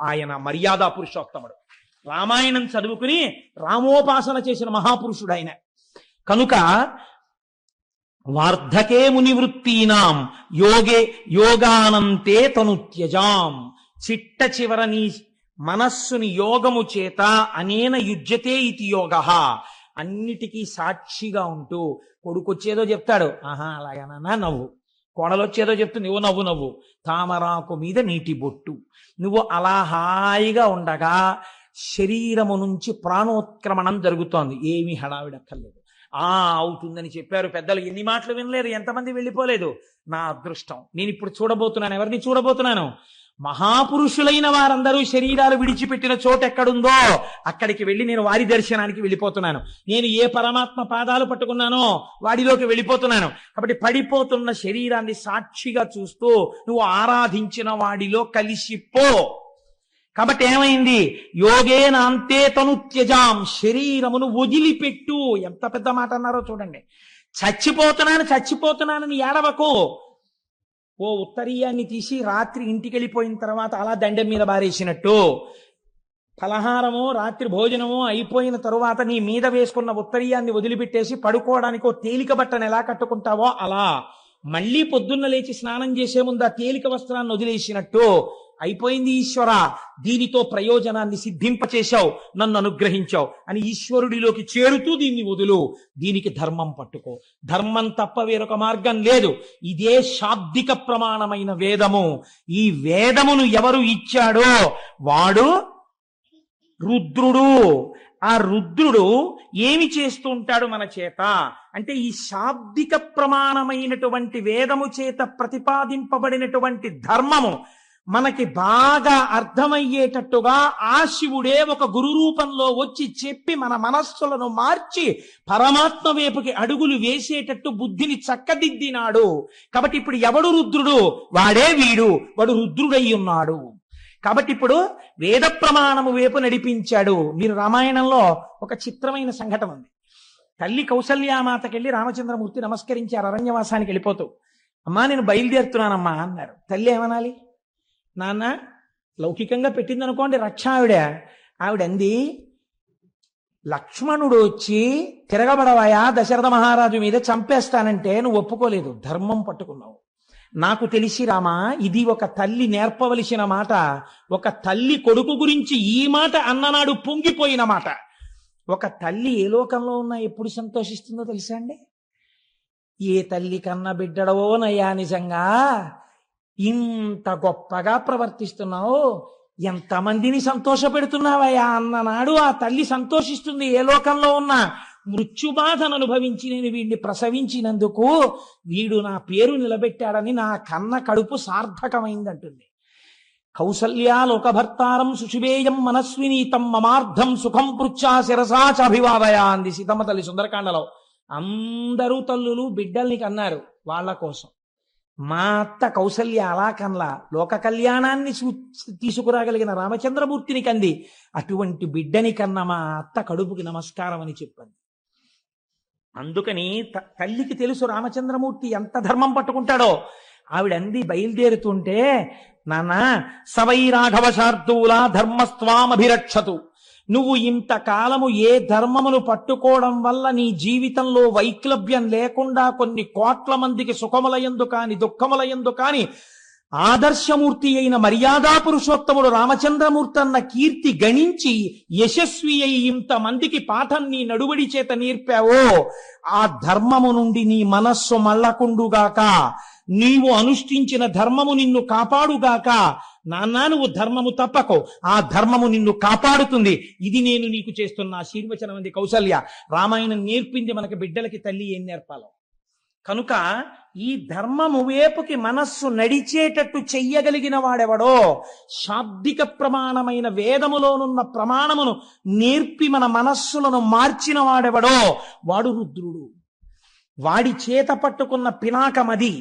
ఆయన మర్యాదా పురుషోత్తముడు. రామాయణం చదువుకుని రామోపాసన చేసిన మహాపురుషుడు ఆయన. కనుక వార్ధకే మునివృత్తీనాం యోగానంతే తను త్యజాం. చిట్ట చివర నీ మనస్సుని యోగము చేత అనేన యుజ్యతే ఇతి యోగ. అన్నిటికీ సాక్షిగా ఉంటూ కొడుకొచ్చేదో చెప్తాడు, ఆహా అలాగేనా నవ్వు. కోడలొచ్చేదో చెప్తుంది, ఓ నవ్వు. తామరాకు మీద నీటి బొట్టు. నువ్వు అలా హాయిగా ఉండగా శరీరము నుంచి ప్రాణోత్క్రమణం జరుగుతోంది. ఏమీ హడావిడక్కర్లేదు. అవుతుందని చెప్పారు పెద్దలు, ఎన్ని మాటలు వినలేరు, ఎంతమంది వెళ్ళిపోలేదు. నా అదృష్టం. నేను ఇప్పుడు చూడబోతున్నాను. ఎవరిని చూడబోతున్నాను? మహాపురుషులైన వారందరూ శరీరాలు విడిచిపెట్టిన చోట ఎక్కడుందో అక్కడికి వెళ్ళి నేను వారి దర్శనానికి వెళ్ళిపోతున్నాను. నేను ఏ పరమాత్మ పాదాలు పట్టుకున్నానో వాడిలోకి వెళ్ళిపోతున్నాను. కాబట్టి పడిపోతున్న శరీరాన్ని సాక్షిగా చూస్తూ నువ్వు ఆరాధించిన వాడిలో కలిసిపో. కాబట్టి ఏమైంది? యోగేనాంతే తను త్యజాం, శరీరమును వదిలిపెట్టు. ఎంత పెద్ద మాట అన్నారో చూడండి. చచ్చిపోతున్నానని ఏడవకు. ఓ ఉత్తరీయాన్ని తీసి రాత్రి ఇంటికి వెళ్ళిపోయిన తర్వాత అలా దండెం మీద బారేసినట్టు, ఫలహారమో రాత్రి భోజనమో అయిపోయిన తరువాత నీ మీద వేసుకున్న ఉత్తరీయాన్ని వదిలిపెట్టేసి పడుకోవడానికి ఓ తేలిక బట్టను ఎలా కట్టుకుంటావో అలా మళ్ళీ పొద్దున్న లేచి స్నానం చేసే ముందు ఆ తేలిక వస్త్రాన్ని వదిలేసినట్టు అయిపోయింది ఈశ్వర, దీనితో ప్రయోజనాన్ని సిద్ధింపచేశావు, నన్ను అనుగ్రహించావు అని ఈశ్వరుడిలోకి చేరుతూ దీన్ని వదులు. దీనికి ధర్మం పట్టుకో. ధర్మం తప్ప వేరొక మార్గం లేదు. ఇదే శాబ్దిక ప్రమాణమైన వేదము. ఈ వేదమును ఎవరు ఇచ్చాడో వాడు రుద్రుడు. ఆ రుద్రుడు ఏమి చేస్తూ ఉంటాడు మన చేత అంటే, ఈ శాబ్దిక ప్రమాణమైనటువంటి వేదము చేత ప్రతిపాదింపబడినటువంటి ధర్మము మనకి బాగా అర్థమయ్యేటట్టుగా ఆ శివుడే ఒక గురు రూపంలో వచ్చి చెప్పి మన మనస్సులను మార్చి పరమాత్మ వైపుకి అడుగులు వేసేటట్టు బుద్ధిని చక్కదిద్దినాడు. కాబట్టి ఇప్పుడు ఎవడు రుద్రుడు? వాడే వీడు. వాడు రుద్రుడై ఉన్నాడు. కాబట్టి ఇప్పుడు వేద ప్రమాణము వైపు నడిపించాడు. మీరు రామాయణంలో ఒక చిత్రమైన సంఘటన ఉంది. తల్లి కౌసల్యామాతకెళ్ళి రామచంద్రమూర్తి నమస్కరించారు అరణ్యవాసానికి వెళ్ళిపోతూ. అమ్మా నేను బయలుదేరుతున్నానమ్మా అన్నారు. తల్లి ఏమనాలి? నాన్న లౌకికంగా పెట్టింది అనుకోండి రక్ష ఆవిడ అంది, లక్ష్మణుడు వచ్చి తిరగబడవాయా దశరథ మహారాజు మీద చంపేస్తానంటే నువ్వు ఒప్పుకోలేదు, ధర్మం పట్టుకున్నావు. నాకు తెలిసి రామా, ఇది ఒక తల్లి నేర్పవలసిన మాట. ఒక తల్లి కొడుకు గురించి ఈ మాట అన్ననాడు పొంగిపోయిన మాట. ఒక తల్లి ఏ లోకంలో ఉన్నా ఎప్పుడు సంతోషిస్తుందో తెలుసా అండి? ఏ తల్లి కన్న బిడ్డడవోనయ్యా, నిజంగా ఇంత గొప్పగా ప్రవర్తిస్తున్నావు, ఎంతమందిని సంతోష పెడుతున్నావయ్యా అన్ననాడు ఆ తల్లి సంతోషిస్తుంది. ఏ లోకంలో ఉన్నా మృత్యుబాధను అనుభవించి నేను వీడిని ప్రసవించినందుకు వీడు నా పేరు నిలబెట్టాడని నా కన్న కడుపు సార్థకమైందంటుంది. కౌసల్యా లోకభర్తారం సుషుభేయం మనస్వినీతం మమార్థం సుఖం పృచ్చా శిరసా చాభివాదయా అంది సీతమ్మ తల్లి సుందరకాండలో. అందరూ తల్లులు బిడ్డల్ని కన్నారు వాళ్ళ కోసం. మా అత్త కౌసల్య అలా కన్లా, లోక కళ్యాణాన్ని తీసుకురాగలిగిన రామచంద్రమూర్తిని కంది. అటువంటి బిడ్డని కన్న మా అత్త కడుపుకి నమస్కారం అని చెప్పింది. అందుకని తల్లికి తెలుసు రామచంద్రమూర్తి ఎంత ధర్మం పట్టుకుంటాడో. ఆవిడంది బయలుదేరుతుంటే, నాన్న సవై రాఘవ శార్దూల ధర్మస్వామభిరక్షతు, నువ్వు ఇంతకాలము ఏ ధర్మమును పట్టుకోవడం వల్ల నీ జీవితంలో వైక్లభ్యం లేకుండా కొన్ని కోట్ల మందికి సుఖములయందు కాని దుఃఖములయందు కాని ఆదర్శమూర్తి అయిన మర్యాదా పురుషోత్తముడు రామచంద్రమూర్తి అన్న కీర్తి గణించి యశస్వి అయి ఇంతమందికి పాఠం నీ నడువడి చేత నేర్పావో, ఆ ధర్మము నుండి నీ మనస్సు మళ్ళకుండుగాక, నీవు అనుష్ఠించిన ధర్మము నిన్ను కాపాడుగాక. నాన్న నువ్వు ధర్మము తప్పకో, ఆ ధర్మము నిన్ను కాపాడుతుంది. ఇది నేను నీకు చేస్తున్న ఆశీర్వచనం అంది కౌసల్య. రామాయణం నేర్పింది మనకి బిడ్డలకి తల్లి ఏం నేర్పాలో. కనుక ఈ ధర్మము వైపుకి మనస్సు నడిచేటట్టు చెయ్యగలిగిన వాడెవడో, శాబ్దిక ప్రమాణమైన వేదములోనున్న ప్రమాణమును నేర్పి మన మనస్సులను మార్చిన వాడెవడో వాడు రుద్రుడు. వాడి చేత పట్టుకున్న పినాకమది,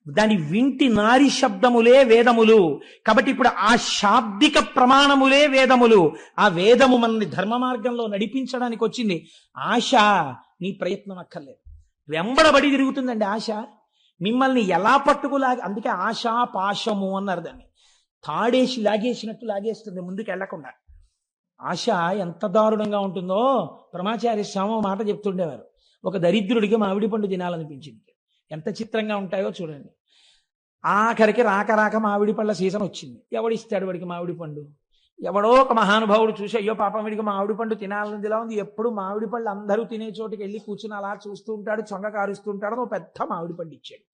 దాని వింటి నారి శబ్దములే వేదములు. కాబట్టి ఇప్పుడు ఆ శాబ్దిక ప్రమాణములే వేదములు. ఆ వేదము మనల్ని ధర్మ మార్గంలో నడిపించడానికి వచ్చింది. ఆశ నీ ప్రయత్నం అక్కర్లేదు, వెంబడబడి తిరుగుతుందండి ఆశ. మిమ్మల్ని ఎలా పట్టుకులాగి, అందుకే ఆశా పాశము అన్నారు దాన్ని. తాడేసి లాగేసినట్టు లాగేస్తుంది ముందుకు వెళ్లకుండా. ఆశ ఎంత దారుణంగా ఉంటుందో పరమాచార్య స్వామి మాట చెప్తుండేవారు. ఒక దరిద్రుడికి మామిడి పండు తినాలనిపించింది. ఎంత చిత్రంగా ఉంటాయో చూడండి. ఆఖరికి రాక మామిడి పళ్ళ సీజన్ వచ్చింది. ఎవడిస్తాడు వాడికి మామిడి పండు? ఎవడో ఒక మహానుభావుడు చూసి, అయ్యో పాపం వీడికి మామిడి పండు తినాలనిదిలా ఉంది, ఎప్పుడు మామిడి పళ్ళు అందరూ తినే చోటుకి వెళ్ళి కూర్చుని అలా చూస్తూ ఉంటాడు, చొంగ కారుస్తూ ఉంటాడు. ఓ పెద్ద మామిడి పండు ఇచ్చాడు.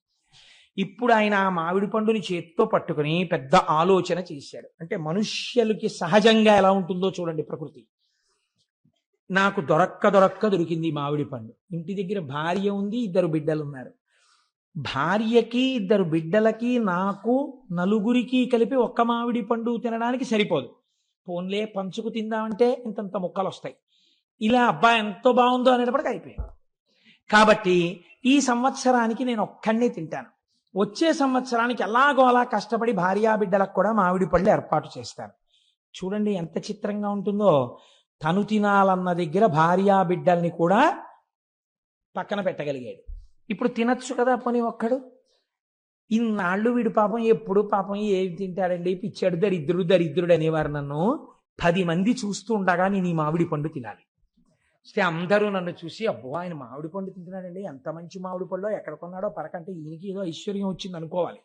ఇప్పుడు ఆయన ఆ మామిడి పండుని చేత్తో పట్టుకుని పెద్ద ఆలోచన చేశాడు. అంటే మనుష్యులకి సహజంగా ఎలా ఉంటుందో చూడండి ప్రకృతి. నాకు దొరక్క దొరికింది మామిడి పండు. ఇంటి దగ్గర భార్య ఉంది, 2 బిడ్డలు ఉన్నారు. భార్యకి 2 బిడ్డలకి నాకు నలుగురికి కలిపి ఒక్క మామిడి పండు తినడానికి సరిపోదు. పోన్లే పంచుకు తిందామంటే ఇంతంత ముక్కలు వస్తాయి. ఇలా అబ్బా ఎంతో బాగుందో అనేటప్పటికి అయిపోయింది. కాబట్టి ఈ సంవత్సరానికి నేను ఒక్కడినే తింటాను. వచ్చే సంవత్సరానికి ఎలాగో అలా కష్టపడి భార్యా బిడ్డలకు కూడా మామిడి పళ్ళు ఏర్పాటు చేస్తాను. చూడండి ఎంత చిత్రంగా ఉంటుందో. తను తినాలన్న దగ్గర భార్యా బిడ్డల్ని కూడా పక్కన పెట్టగలిగాడు. ఇప్పుడు తినచ్చు కదా పోనీ ఒక్కడు. ఇన్నాళ్ళు వీడు పాపం ఎప్పుడు పాపం ఏమి తింటాడండి, పిచ్చాడు, దరిద్రుడు అనేవారు నన్ను. 10 మంది చూస్తూ ఉండగా నేను ఈ మామిడి పండు తినాలి. అందరూ నన్ను చూసి అబ్బో ఆయన మామిడి పండు తింటున్నాడండి, ఎంత మంచి మామిడి పండు, ఎక్కడ కొన్నాడో పరకంటే ఈయనకి ఏదో ఐశ్వర్యం వచ్చింది అనుకోవాలి.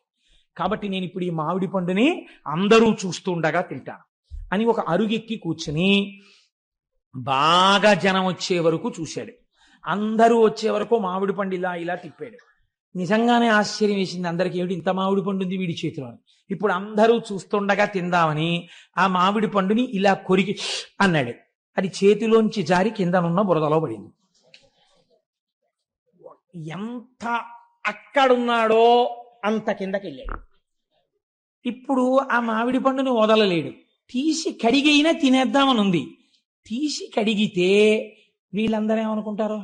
కాబట్టి నేను ఇప్పుడు ఈ మామిడి పండుని అందరూ చూస్తూ ఉండగా తింటాను అని ఒక అరుగెక్కి కూర్చుని బాగా జనం వచ్చే వరకు చూశాడు. అందరూ వచ్చే వరకు మామిడి పండు ఇలా ఇలా తిప్పాడు. నిజంగానే ఆశ్చర్యం వేసింది అందరికీ, ఏమిటి ఇంత మామిడి పండు ఉంది వీడి చేతిలో. ఇప్పుడు అందరూ చూస్తుండగా తిందామని ఆ మామిడి పండుని ఇలా కొరికి అన్నాడు. అది చేతిలోంచి జారి కిందనున్న బురదలో పడింది. ఎంత అక్కడున్నాడో అంత కిందకి వెళ్ళాడు. ఇప్పుడు ఆ మామిడి పండుని వదలలేడు. తీసి కడిగైనా తినేద్దామని ఉంది. తీసి కడిగితే వీళ్ళందరూ ఏమనుకుంటారు?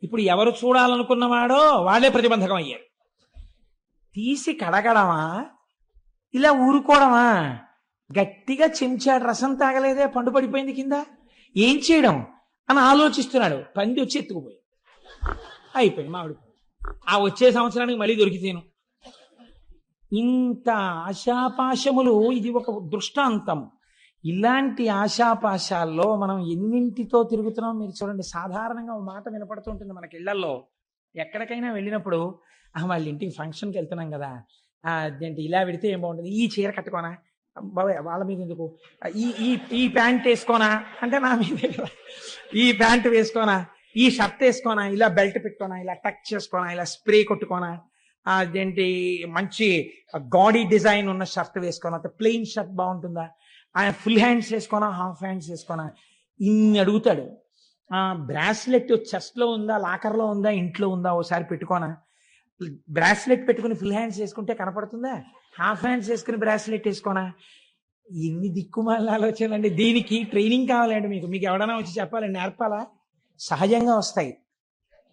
ఇప్పుడు ఎవరు చూడాలనుకున్నవాడో వాళ్ళే ప్రతిబంధకం అయ్యారు. తీసి కడగడమా, ఇలా ఊరుకోవడమా? గట్టిగా చెంచాడు రసం తాగలేదే, పండు పడిపోయింది కింద, ఏం చేయడం అని ఆలోచిస్తున్నాడు. పంది వచ్చి ఎత్తుకుపోయి అయిపోయింది మామిడి పండు. ఆ వచ్చే సంవత్సరానికి మళ్ళీ దొరికితేను. ఇంత ఆశాపాశములు, ఇది ఒక దృష్టాంతం. ఇలాంటి ఆశాపాశాల్లో మనం ఎన్నింటితో తిరుగుతున్నాం మీరు చూడండి. సాధారణంగా ఒక మాట వినపడుతుంటుంది మనకి ఇళ్లల్లో. ఎక్కడికైనా వెళ్ళినప్పుడు వాళ్ళ ఇంటికి ఫంక్షన్కి వెళ్తున్నాం కదా, అదేంటి ఇలా పెడితే ఏం బాగుంటుంది, ఈ చీర కట్టుకోనా బాబాయ్, వాళ్ళ మీద ఎందుకు, ఈ ఈ ఈ ప్యాంట్ వేసుకోనా అంటే నా మీదే కదా, ఈ ప్యాంట్ వేసుకోనా, ఈ షర్ట్ వేసుకోనా, ఇలా బెల్ట్ పెట్టుకోనా, ఇలా టక్ చేసుకోనా, ఇలా స్ప్రే కొట్టుకోనా, అదేంటి మంచి గాడీ డిజైన్ ఉన్న షర్ట్ వేసుకోనా, ప్లెయిన్ షర్ట్ బాగుంటుందా, ఆయన ఫుల్ హ్యాండ్స్ వేసుకోనా, హాఫ్ హ్యాండ్స్ వేసుకోనా, ఇన్ని అడుగుతాడు. బ్రాస్లెట్ చెస్ట్లో ఉందా, లాకర్లో ఉందా, ఇంట్లో ఉందా, ఓసారి పెట్టుకోనా. బ్రాస్లెట్ పెట్టుకుని ఫుల్ హ్యాండ్స్ వేసుకుంటే కనపడుతుందా, హాఫ్ హ్యాండ్స్ వేసుకుని బ్రాస్లెట్ వేసుకోనా. ఎన్ని దిక్కుమాల ఆలోచనండి. దీనికి ట్రైనింగ్ కావాలండి మీకు ఎవడైనా వచ్చి చెప్పాలండి, నేర్పాలా? సహజంగా వస్తాయి.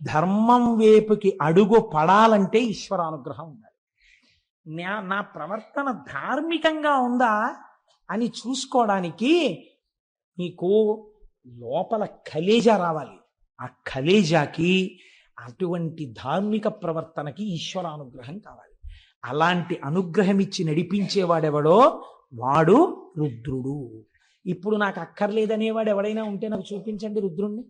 ధర్మం వైపుకి అడుగు పడాలంటే ఈశ్వరానుగ్రహం ఉండాలి. నా ప్రవర్తన ధార్మికంగా ఉందా అని చూసుకోవడానికి మీకు లోపల కలేజా రావాలి. ఆ కలేజాకి, అటువంటి ధార్మిక ప్రవర్తనకి ఈశ్వరానుగ్రహం కావాలి. అలాంటి అనుగ్రహం ఇచ్చి నడిపించేవాడెవడో వాడు రుద్రుడు. ఇప్పుడు నాకు అక్కర్లేదనేవాడు ఎవడైనా ఉంటే నాకు చూపించండి రుద్రుణ్ణి.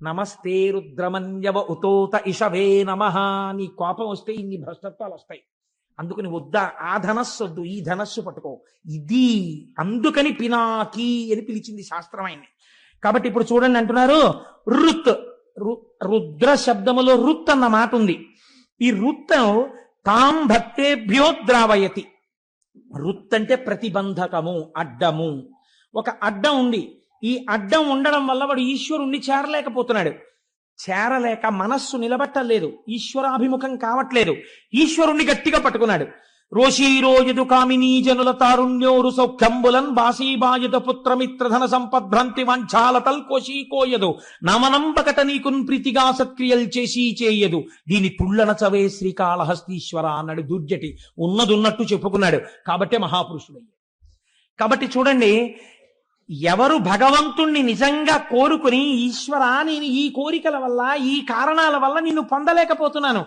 నమస్తే రుద్రమన్యవ ఉతోత ఇషవే నమః. నీ కోపం వస్తే ఇన్ని భ్రష్టత్వాలు వస్తాయి. అందుకని వద్దా, ఆ ధనస్సు వద్దు, ఈ ధనస్సు పట్టుకో, ఇది అందుకని పినాకి అని పిలిచింది శాస్త్రం ఆయన్ని. కాబట్టి ఇప్పుడు చూడండి అంటున్నారు రుత్, రుద్ర శబ్దములో రుత్ అన్న మాట ఉంది. ఈ రుత్ తాం భక్తేభ్యో ద్రావయతి. రుత్ అంటే ప్రతిబంధకము, అడ్డము. ఒక అడ్డం ఉంది. ఈ అడ్డం ఉండడం వల్ల వాడు ఈశ్వరుణ్ణి చేరలేకపోతున్నాడు. చేరలేక మనస్సు నిలబట్టలేదు, ఈశ్వరాభిముఖం కావట్లేదు. ఈశ్వరుణ్ణి గట్టిగా పట్టుకున్నాడు. రోషీరోయదు కామినీ జనుల తారుణ్యోరు సౌఖ్యంబులన్ బాసీబాయద పుత్రమిత్రధన సంపద్భ్రంతి వంచాలతల్ కోశీకోయదు నమనంబకట నీకున్ ప్రీతిగా సత్క్రియలు చేసి చేయదు దీని తుళ్ళన చవే శ్రీకాళహస్తీశ్వర అన్నాడు దుర్జటి. ఉన్నదున్నట్టు చెప్పుకున్నాడు. కాబట్టే మహాపురుషుడయ్యాడు. కాబట్టి చూడండి, ఎవరు భగవంతుణ్ణి నిజంగా కోరుకుని ఈశ్వరా నేను ఈ కోరికల వల్ల, ఈ కారణాల వల్ల నిన్ను పొందలేకపోతున్నాను,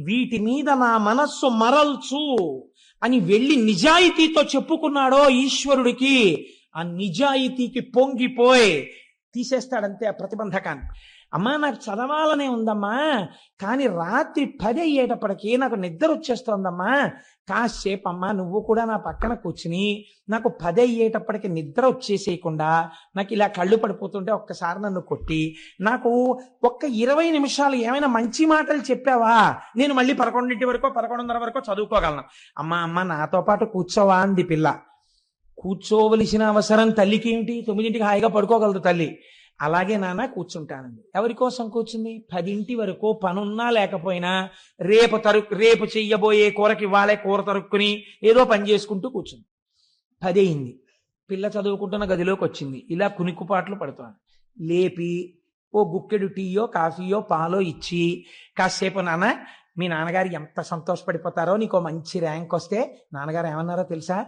వీటి మీద నా మనస్సు మరల్చు అని వెళ్ళి నిజాయితీతో చెప్పుకున్నాడో ఈశ్వరుడికి, ఆ నిజాయితీకి పొంగిపోయి తీసేస్తాడంతే ఆ ప్రతిబంధకాన్ని. అమ్మా నాకు చదవాలనే ఉందమ్మా, కానీ రాత్రి 10 అయ్యేటప్పటికీ నాకు నిద్ర వచ్చేస్తోందమ్మా, కాసేపు అమ్మా నువ్వు కూడా నా పక్కన కూర్చుని నాకు 10 అయ్యేటప్పటికి నిద్ర వచ్చేసేయకుండా నాకు ఇలా కళ్ళు పడిపోతుంటే ఒక్కసారి నన్ను కొట్టి నాకు ఒక్క 20 నిమిషాలు ఏమైనా మంచి మాటలు చెప్పావా, నేను మళ్ళీ 11 వరకు 11:30 వరకు చదువుకోగలను. అమ్మ నాతో పాటు కూర్చోవా అంది పిల్ల. కూర్చోవలసిన అవసరం తల్లికి ఏమిటి? 9ంటికి హాయిగా పడుకోగలదు తల్లి. అలాగే నాన్న కూర్చుంటానండి. ఎవరి కోసం కూర్చుంది? 10 వరకు పనున్నా లేకపోయినా రేపు చెయ్యబోయే కూరకి ఇవ్వాలే కూర తరుక్కుని ఏదో పని చేసుకుంటూ కూర్చుంది. 10 అయింది. పిల్ల చదువుకుంటున్న గదిలోకి వచ్చింది. ఇలా కునిక్కుపాట్లు పడుతోంది. లేపి ఓ గుక్కెడు టీయో కాఫీయో పాలో ఇచ్చి, కాసేపు నాన్న మీ నాన్నగారు ఎంత సంతోషపడిపోతారో, నీకో మంచి ర్యాంక్ వస్తే నాన్నగారు ఏమన్నారో తెలుసా?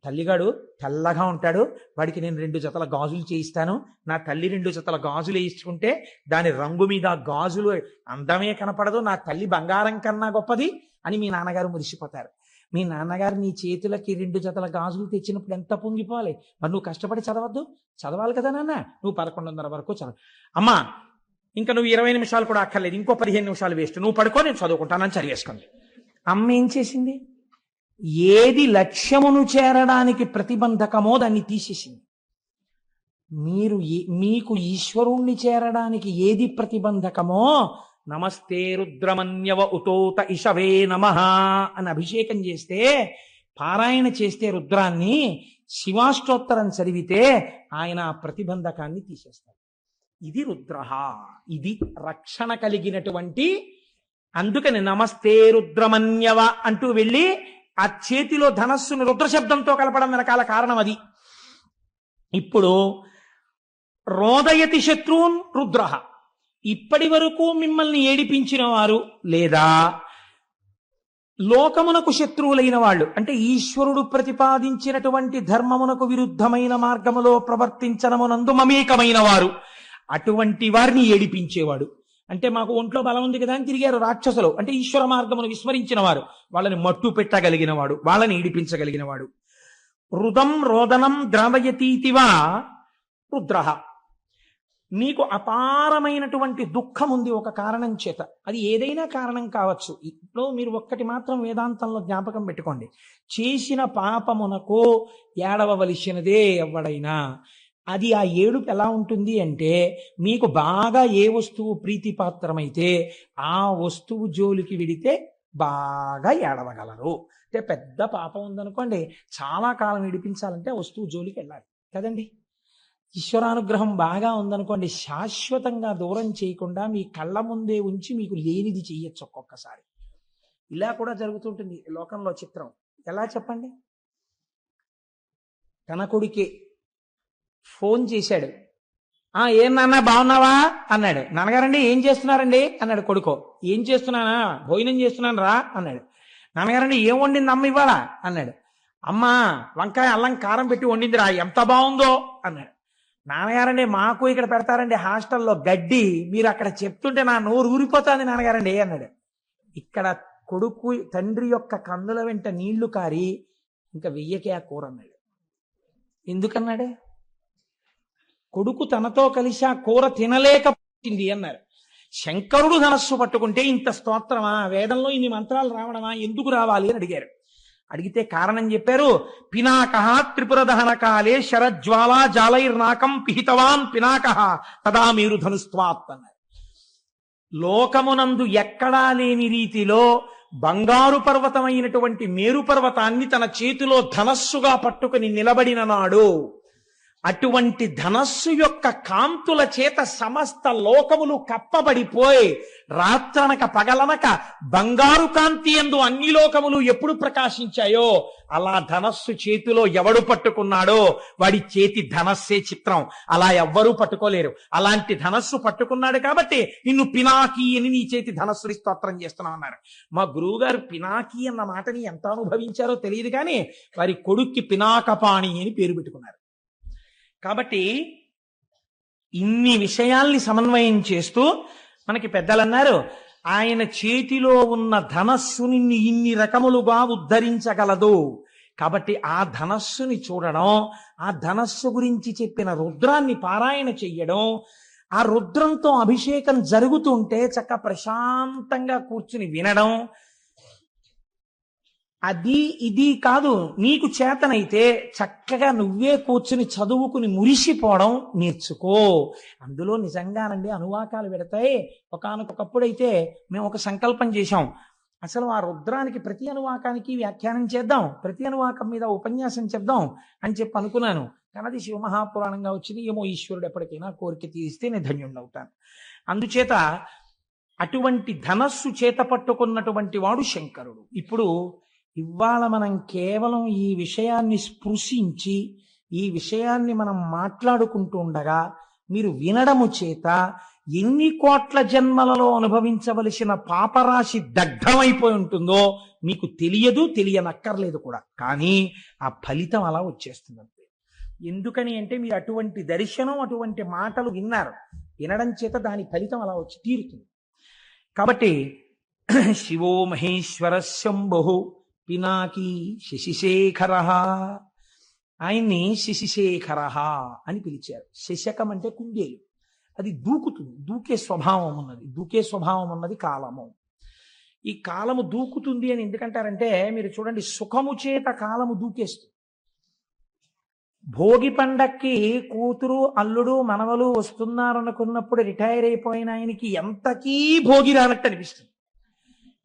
తల్లిగాడు తెల్లగా ఉంటాడు, వాడికి నేను 2 జతల గాజులు చేయిస్తాను, నా తల్లి 2 జతల గాజులు వేయించుకుంటే దాని రంగు మీద గాజులు అందమే కనపడదు, నా తల్లి బంగారం కన్నా గొప్పది అని మీ నాన్నగారు మురిసిపోతారు. మీ నాన్నగారు నీ చేతులకి 2 జతల గాజులు తెచ్చినప్పుడు ఎంత పొంగిపోవాలి. మరి నువ్వు కష్టపడి చదవద్దు? చదవాలి కదా నాన్న. నువ్వు 11:30 వరకు చదవ. అమ్మా ఇంకా నువ్వు 20 నిమిషాలు కూడా అక్కర్లేదు, ఇంకో 15 నిమిషాలు వేస్ట్, నువ్వు పడుకో, నేను చదువుకుంటానని చదివేసుకుంది. అమ్మ ఏం చేసింది? ఏది లక్ష్యమును చేరడానికి ప్రతిబంధకమో దాన్ని తీసేసింది. మీకు ఈశ్వరుణ్ణి చేరడానికి ఏది ప్రతిబంధకమో, నమస్తే రుద్రమన్యవ ఉతోత ఇషవే నమః అని అభిషేకం చేస్తే, పారాయణ చేస్తే రుద్రాన్ని, శివాష్టోత్తరం చదివితే ఆయన ఆ ప్రతిబంధకాన్ని తీసేస్తారు. ఇది రుద్రః, ఇది రక్షణ కలిగినటువంటి. అందుకని నమస్తే రుద్రమన్యవ అంటూ వెళ్ళి ఆ చేతిలో ధనస్సును రుద్రశబ్దంతో కలపడం వెనకాల కారణం అది. ఇప్పుడు రోదయతి శత్రువున్ రుద్రః, ఇప్పటి వరకు మిమ్మల్ని ఏడిపించిన వారు లేదా లోకమునకు శత్రువులైన వాళ్ళు, అంటే ఈశ్వరుడు ప్రతిపాదించినటువంటి ధర్మమునకు విరుద్ధమైన మార్గములో ప్రవర్తించడమునందు మమేకమైన వారు, అటువంటి వారిని ఏడిపించేవాడు. అంటే మాకు ఒంట్లో బలం ఉంది కదా అని తిరిగారు రాక్షసులు, అంటే ఈశ్వర మార్గమును విస్మరించిన వారు, వాళ్ళని మట్టు పెట్టగలిగిన వాడు, వాళ్ళని ఏడిపించగలిగిన వాడు. రుదం రోదనం ద్రావయతీతివా రుద్రః. నీకు అపారమైనటువంటి దుఃఖం ఉంది ఒక కారణం చేత, అది ఏదైనా కారణం కావచ్చు. ఇప్పుడు మీరు ఒక్కటి మాత్రం వేదాంతంలో జ్ఞాపకం పెట్టుకోండి, చేసిన పాపమునకు ఏడవవలసినదే ఎవడైనా. అది ఆ ఏడుపు ఎలా ఉంటుంది అంటే, మీకు బాగా ఏ వస్తువు ప్రీతిపాత్రమైతే ఆ వస్తువు జోలికి విడితే బాగా ఏడవగలరు. అంటే పెద్ద పాపం ఉందనుకోండి, చాలా కాలం ఏడిపించాలంటే వస్తువు జోలికి వెళ్ళాలి కదండి. ఈశ్వరానుగ్రహం బాగా ఉందనుకోండి, శాశ్వతంగా దూరం చేయకుండా మీ కళ్ళ ముందే ఉంచి మీకు లేనిది చెయ్యొచ్చు ఒక్కొక్కసారి. ఇలా కూడా జరుగుతుంటుంది లోకంలో. చిత్రం ఎలా చెప్పండి? తన కొడుకే ఫోన్ చేశాడు. ఏం నాన్న బాగున్నావా అన్నాడు. నాన్నగారండి ఏం చేస్తున్నారండి అన్నాడు కొడుకో. ఏం చేస్తున్నానా? భోజనం చేస్తున్నాను రా అన్నాడు. నాన్నగారండి ఏం వండింది అమ్మ ఇవాళ అన్నాడు. అమ్మ వంకాయ అల్లం కారం పెట్టి వండింది రా, ఎంత బాగుందో అన్నాడు. నాన్నగారండి మాకు ఇక్కడ పెడతారండి హాస్టల్లో గడ్డి, మీరు అక్కడ చెప్తుంటే నా నోరు ఊరిపోతుంది నాన్నగారండి అన్నాడు. ఇక్కడ కొడుకు తండ్రి యొక్క కన్నుల వెంట నీళ్లు కారి ఇంకా వెయ్యకే ఆ కూర అన్నాడు. ఎందుకన్నాడు? కొడుకు తనతో కలిసి ఆ కూర తినలేకపోయింది అన్నారు. శంకరుడు ధనస్సు పట్టుకుంటే ఇంత స్తోత్రమా, వేదంలో ఇన్ని మంత్రాలు రావడమా, ఎందుకు రావాలి అని అడిగారు. అడిగితే కారణం చెప్పారు. పినాకః త్రిపుర దహన కాలే శరజ్వాలా జాలైర్నాకం పిహితవాన్ పినాకః తదా మీరు ధనుస్త్వాత్ అన్నారు. లోకమునందు ఎక్కడా లేని రీతిలో బంగారు పర్వతమైనటువంటి మేరు పర్వతాన్ని తన చేతిలో ధనస్సుగా పట్టుకుని నిలబడిన నాడు, అటువంటి ధనస్సు యొక్క కాంతుల చేత సమస్త లోకములు కప్పబడిపోయి రాత్రనక పగలనక బంగారు కాంతి యందు అన్ని లోకములు ఎప్పుడు ప్రకాశించాయో, అలా ధనస్సు చేతిలో ఎవడు పట్టుకున్నాడో వాడి చేతి ధనస్సే చిత్రం. అలా ఎవ్వరూ పట్టుకోలేరు. అలాంటి ధనస్సు పట్టుకున్నాడు కాబట్టి నిన్ను పినాకి అని నీ చేతి ధనస్సుని స్తోత్రం చేస్తున్నావు అన్నారు. మా గురువు గారు పినాకి అన్న మాటని ఎంత అనుభవించారో తెలియదు కానీ వారి కొడుక్కి పినాకపాణి అని పేరు పెట్టుకున్నారు. కాబట్టి ఇన్ని విషయాల్ని సమన్వయం చేస్తూ మనకి పెద్దలు అన్నారు, ఆయన చేతిలో ఉన్న ధనస్సుని ఇన్ని రకములుగా ఉద్ధరించగలదు. కాబట్టి ఆ ధనస్సుని చూడడం, ఆ ధనస్సు గురించి చెప్పిన రుద్రాన్ని పారాయణ చెయ్యడం, ఆ రుద్రంతో అభిషేకం జరుగుతుంటే చక్క ప్రశాంతంగా కూర్చుని వినడం, అది ఇది కాదు. నీకు చేతనైతే చక్కగా నువ్వే కూర్చుని చదువుకుని మురిసిపోవడం నేర్చుకో. అందులో నిజంగానండి అనువాకాలు పెడతాయి. ఒకానొకప్పుడైతే మేము ఒక సంకల్పం చేశాం, అసలు ఆ రుద్రానికి ప్రతి అనువాకానికి వ్యాఖ్యానం చేద్దాం, ప్రతి అనువాకం మీద ఉపన్యాసం చెప్దాం అని చెప్పి అనుకున్నాను. కానీ అది శివమహాపురాణంగా వచ్చింది. ఏమో ఈశ్వరుడు ఎప్పటికైనా కోరిక తీరిస్తే నేను ధన్యుణ్ణవుతాను. అందుచేత అటువంటి ధనస్సు చేత పట్టుకున్నటువంటి వాడు శంకరుడు. ఇప్పుడు ఇవాళ మనం కేవలం ఈ విషయాన్ని స్పృశించి ఈ విషయాన్ని మనం మాట్లాడుకుంటూ ఉండగా మీరు వినడము చేత ఎన్ని కోట్ల జన్మలలో అనుభవించవలసిన పాపరాశి దగ్ధమైపోయి ఉంటుందో మీకు తెలియదు, తెలియనక్కర్లేదు కూడా. కానీ ఆ ఫలితం అలా వచ్చేస్తుంది అంతే. ఎందుకని అంటే మీరు అటువంటి దర్శనం, అటువంటి మాటలు విన్నారు. వినడం చేత దాని ఫలితం అలా వచ్చి తీరుతుంది. కాబట్టి శివో మహేశ్వర శంభు పినాకి శశిశేఖర, ఆయన్ని శశిశేఖర అని పిలిచారు. శశకం అంటే కుందేలు, అది దూకుతుంది, దూకే స్వభావం ఉన్నది. దూకే స్వభావం ఉన్నది కాలము. ఈ కాలము దూకుతుంది అని ఎందుకంటారంటే మీరు చూడండి, సుఖము చేత కాలము దూకేస్తుంది. భోగి పండక్కి కూతురు అల్లుడు మనవలు వస్తున్నారనుకున్నప్పుడు రిటైర్ అయిపోయిన ఆయనకి ఎంతకీ భోగి రానట్టు అనిపిస్తుంది.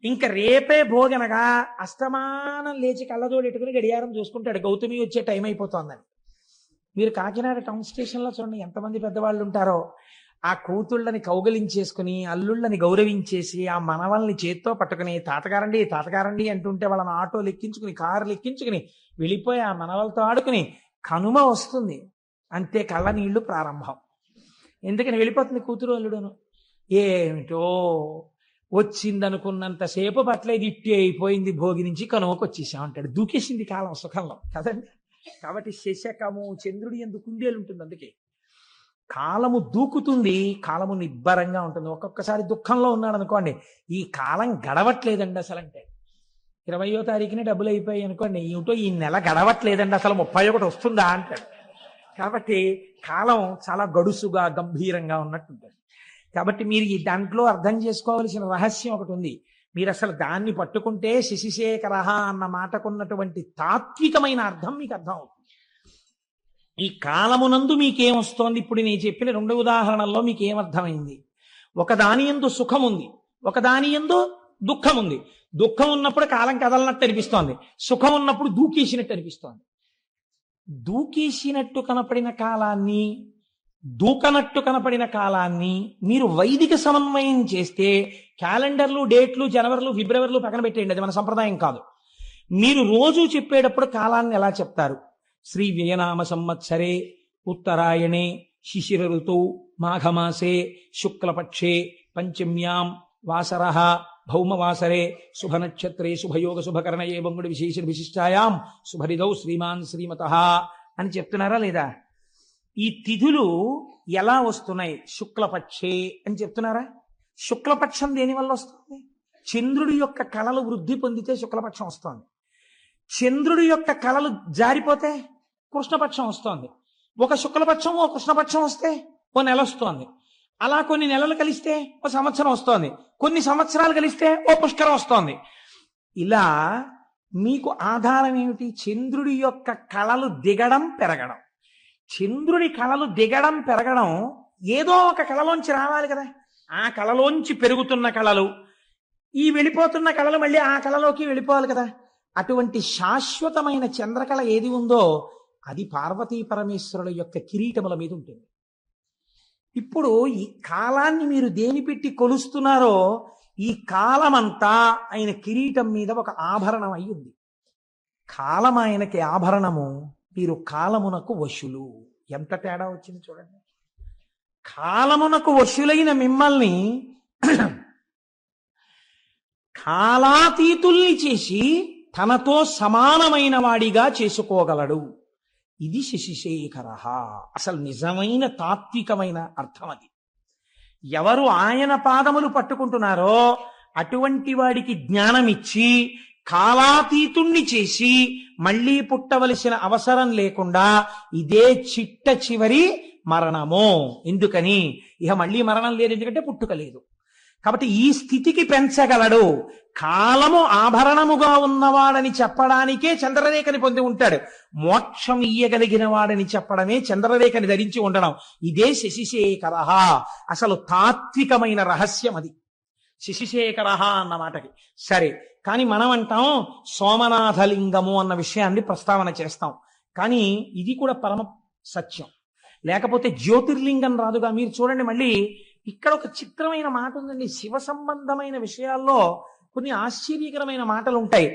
ఇంకా రేపే భోగనగా అస్తమానం లేచి కళ్ళజోడు ఎట్టుకుని గడియారం చూసుకుంటాడు, గౌతమి వచ్చే టైం అయిపోతుందని. మీరు కాకినాడ టౌన్ స్టేషన్లో చూడండి ఎంతమంది పెద్దవాళ్ళు ఉంటారో. ఆ కూతుళ్ళని కౌగలించేసుకుని అల్లుళ్ళని గౌరవించేసి ఆ మనవల్ని చేత్తో పట్టుకుని తాతగారండి తాతగారండి అంటుంటే వాళ్ళని ఆటోలు ఎక్కించుకుని కారులు ఎక్కించుకుని వెళ్ళిపోయి ఆ మనవలతో ఆడుకుని కనుమ వస్తుంది అంతే, కళ్ళ నీళ్లు ప్రారంభం. ఎందుకని వెళ్ళిపోతుంది కూతురు అల్లుడును. ఏమిటో వచ్చిందనుకున్నంతసేపు పట్లేదు, ఇట్టి అయిపోయింది, భోగి నుంచి కనుమకు వచ్చేసామంటాడు. దూకేసింది కాలం సుఖంలో కదండి. కాబట్టి శశకము చంద్రుడి యందు కుందేలు ఉంటుంది. అందుకే కాలము దూకుతుంది, కాలము నిబ్బరంగా ఉంటుంది. ఒక్కొక్కసారి దుఃఖంలో ఉన్నాడు అనుకోండి, ఈ కాలం గడవట్లేదండి అసలు అంటే 20వ తారీఖునే డబ్బులు అయిపోయాయి అనుకోండి, ఏమిటో ఈ నెల గడవట్లేదండి అసలు 31 వస్తుందా అంటాడు. కాబట్టి కాలం చాలా గడుసుగా గంభీరంగా ఉన్నట్టుంటుంది. కాబట్టి మీరు ఈ దాంట్లో అర్థం చేసుకోవలసిన రహస్యం ఒకటి ఉంది. మీరు అసలు దాన్ని పట్టుకుంటే శశిశేఖర అన్న మాటకున్నటువంటి తాత్వికమైన అర్థం మీకు అర్థం అవుతుంది. ఈ కాలమునందు మీకేమొస్తోంది? ఇప్పుడు నేను చెప్పిన 2 ఉదాహరణల్లో మీకేమర్థమైంది? ఒకదాని యందు సుఖం ఉంది, ఒకదాని యందు దుఃఖం ఉంది. దుఃఖం ఉన్నప్పుడు కాలం కదలనట్టు అనిపిస్తోంది, సుఖం ఉన్నప్పుడు దూకేసినట్టు అనిపిస్తోంది. దూకేసినట్టు కనపడిన కాలాన్ని, దూకనట్టు కనపడిన కాలాన్ని మీరు వైదిక సమన్వయం చేస్తే క్యాలెండర్లు, డేట్లు, జనవరిలు, ఫిబ్రవరిలు పక్కన పెట్టేయండి, అది మన సంప్రదాయం కాదు. మీరు రోజు చెప్పేటప్పుడు కాలాన్ని ఎలా చెప్తారు? శ్రీ వ్యయనామ సంవత్సరే ఉత్తరాయణే శిశిర ఋతౌ మాఘమాసే శుక్లపక్షే పంచమ్యాం వాసరః భౌమవాసరే శుభనక్షత్రే శుభయోగ శుభకరణయే బంగుడు విశేష విశిష్టాయాం శుభరిదౌ శ్రీమాన్ శ్రీమతః అని చెప్తున్నారా లేదా? ఈ తిథులు ఎలా వస్తున్నాయి? శుక్లపక్షే అని చెప్తున్నారా? శుక్లపక్షం దేనివల్ల వస్తుంది? చంద్రుడి యొక్క కళలు వృద్ధి పొందితే శుక్లపక్షం వస్తుంది. చంద్రుడి యొక్క కళలు జారిపోతే కృష్ణపక్షం వస్తోంది. ఒక శుక్లపక్షం ఓ కృష్ణపక్షం వస్తే ఓ నెల వస్తోంది. అలా కొన్ని నెలలు కలిస్తే ఓ సంవత్సరం వస్తోంది, కొన్ని సంవత్సరాలు కలిస్తే ఓ పుష్కరం వస్తోంది. ఇలా మీకు ఆధారం ఏమిటి? చంద్రుడి యొక్క కళలు దిగడం పెరగడం. చంద్రుడి కళలు దిగడం పెరగడం ఏదో ఒక కళలోంచి రావాలి కదా. ఆ కళలోంచి పెరుగుతున్న కళలు, ఈ వెళ్ళిపోతున్న కళలు మళ్ళీ ఆ కళలోకి వెళ్ళిపోవాలి కదా. అటువంటి శాశ్వతమైన చంద్రకళ ఏది ఉందో అది పార్వతీ పరమేశ్వరుల యొక్క కిరీటముల మీద ఉంటుంది. ఇప్పుడు ఈ కాలాన్ని మీరు దేని పెట్టి కొలుస్తున్నారో ఈ కాలమంతా ఆయన కిరీటం మీద ఒక ఆభరణం అయి ఉంది. కాలం ఆయనకి ఆభరణము, మీరు కాలమునకు వశులు. ఎంత తేడా వచ్చింది చూడండి. కాలమునకు వశులైన మిమ్మల్ని కాలాతీతుల్ని చేసి తనతో సమానమైన వాడిగా చేసుకోగలడు. ఇది శశిశేఖర. అసలు నిజమైన తాత్వికమైన అర్థం అది. ఎవరు ఆయన పాదములు పట్టుకుంటున్నారో అటువంటి వాడికి జ్ఞానం ఇచ్చి కాలాతీతుణ్ణి చేసి మళ్ళీ పుట్టవలసిన అవసరం లేకుండా ఇదే చిట్ట చివరి మరణము. ఎందుకని? ఇక మళ్ళీ మరణం లేదు, ఎందుకంటే పుట్టుక లేదు. కాబట్టి ఈ స్థితికి పెంచగలడు. కాలము ఆభరణముగా ఉన్నవాడని చెప్పడానికే చంద్రరేఖని పొంది ఉంటాడు. మోక్షం ఇయ్యగలిగిన వాడని చెప్పడమే చంద్రరేఖని ధరించి ఉండడం. ఇదే శశిశేఖర. అసలు తాత్వికమైన రహస్యం అది, శశిశేఖర అన్న మాటకి. సరే, కానీ మనం అంటాం సోమనాథలింగము అన్న విషయాన్ని ప్రస్తావన చేస్తాం. కానీ ఇది కూడా పరమ సత్యం. లేకపోతే జ్యోతిర్లింగం రాదుగా. మీరు చూడండి, మళ్ళీ ఇక్కడ ఒక చిత్రమైన మాట ఉందండి. శివ సంబంధమైన విషయాల్లో కొన్ని ఆశ్చర్యకరమైన మాటలు ఉంటాయి.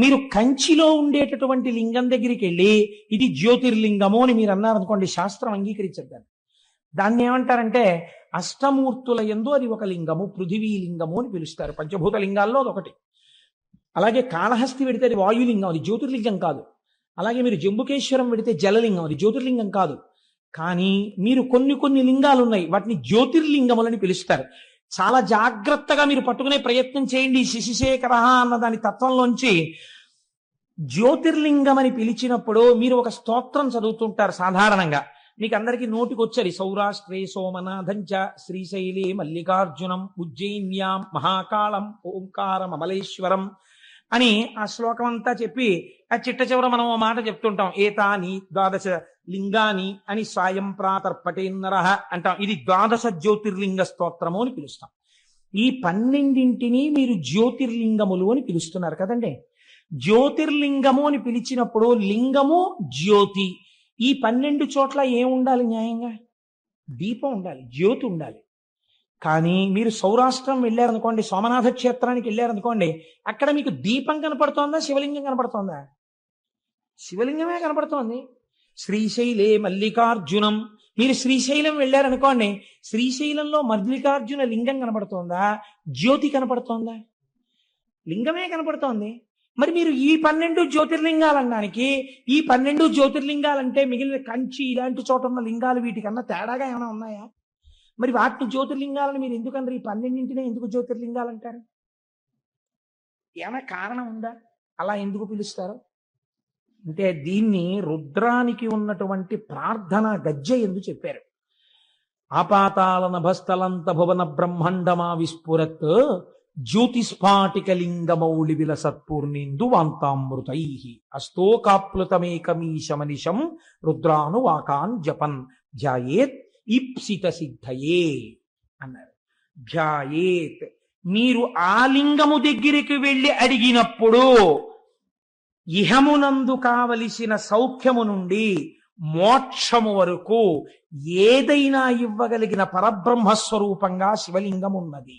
మీరు కంచిలో ఉండేటటువంటి లింగం దగ్గరికి వెళ్ళి ఇది జ్యోతిర్లింగము అని మీరు అన్నారనుకోండి, శాస్త్రం అంగీకరించద్దు. దాన్ని ఏమంటారంటే అష్టమూర్తుల యందు అది ఒక లింగము, పృథివీ లింగము అని పిలుస్తారు. పంచభూత లింగాల్లో అదొకటి. అలాగే కాళహస్తి పెడితే అది వాయులింగం, అది జ్యోతిర్లింగం కాదు. అలాగే మీరు జంబుకేశ్వరం పెడితే జలలింగం, అది జ్యోతిర్లింగం కాదు. కానీ మీరు కొన్ని లింగాలు ఉన్నాయి, వాటిని జ్యోతిర్లింగములని పిలుస్తారు. చాలా జాగ్రత్తగా మీరు పట్టుకునే ప్రయత్నం చేయండి. శశిశేఖర అన్న దాని తత్వంలోంచి జ్యోతిర్లింగం అని పిలిచినప్పుడు మీరు ఒక స్తోత్రం చదువుతుంటారు సాధారణంగా. మీకు అందరికీ నోటికొచ్చరి సౌరాష్ట్రే సోమనాథంచ శ్రీశైలే మల్లికార్జునం ఉజ్జయిన్యాం మహాకాళం ఓంకారం అమలేశ్వరం అని ఆ శ్లోకం అంతా చెప్పి ఆ చిట్ట చివర మనం ఓ మాట చెప్తుంటాం, ఏతాని ద్వాదశ లింగాని అని సాయం ప్రాతర్పటేన్నర అంటాం. ఇది ద్వాదశ జ్యోతిర్లింగ స్తోత్రము అని పిలుస్తాం. ఈ 12 మీరు జ్యోతిర్లింగములు అని పిలుస్తున్నారు కదండి. జ్యోతిర్లింగము అని పిలిచినప్పుడు లింగము జ్యోతి, ఈ 12 చోట్ల ఏం ఉండాలి? న్యాయంగా దీపం ఉండాలి, జ్యోతి ఉండాలి. కానీ మీరు సౌరాష్ట్రం వెళ్ళారనుకోండి, సోమనాథ క్షేత్రానికి వెళ్ళారనుకోండి, అక్కడ మీకు దీపం కనపడుతోందా, శివలింగం కనపడుతోందా? శివలింగమే కనపడుతోంది. శ్రీశైలే మల్లికార్జునం, మీరు శ్రీశైలం వెళ్ళారనుకోండి, శ్రీశైలంలో మల్లికార్జున లింగం కనపడుతోందా, జ్యోతి కనపడుతోందా? లింగమే కనపడుతోంది. మరి మీరు ఈ 12 జ్యోతిర్లింగాలు అనడానికి, ఈ 12 జ్యోతిర్లింగాలంటే మిగిలిన కంచి ఇలాంటి చోట ఉన్న లింగాలు వీటికన్నా తేడాగా ఏమైనా ఉన్నాయా? మరి వాటిని జ్యోతిర్లింగాలను మీరు ఎందుకన్నారు? ఈ 12 ఎందుకు జ్యోతిర్లింగాలు అంటారు? ఏమైనా కారణం ఉందా? అలా ఎందుకు పిలుస్తారు అంటే దీన్ని రుద్రానికి ఉన్నటువంటి ప్రార్థన గజ్జె ఎందు చెప్పారు. ఆపాతాల నభస్థలంత భువన బ్రహ్మాండమా విస్ఫురత్ జ్యోతిస్ఫాటిక లింగమౌళి విలసత్పూర్ణిందు వాంతామృతై అస్తోకాప్లుతమేకమీశమనిశం రుద్రాను వాకాన్ జపన్ ధ్యాయేత్ ఈప్సిత సిద్ధయే అన్నారు. ధ్యాయేత్, మీరు ఆ లింగము దగ్గరికి వెళ్ళి అడిగినప్పుడు ఇహమునందు కావలసిన సౌఖ్యము నుండి మోక్షము వరకు ఏదైనా ఇవ్వగలిగిన పరబ్రహ్మస్వరూపంగా శివలింగం ఉన్నది.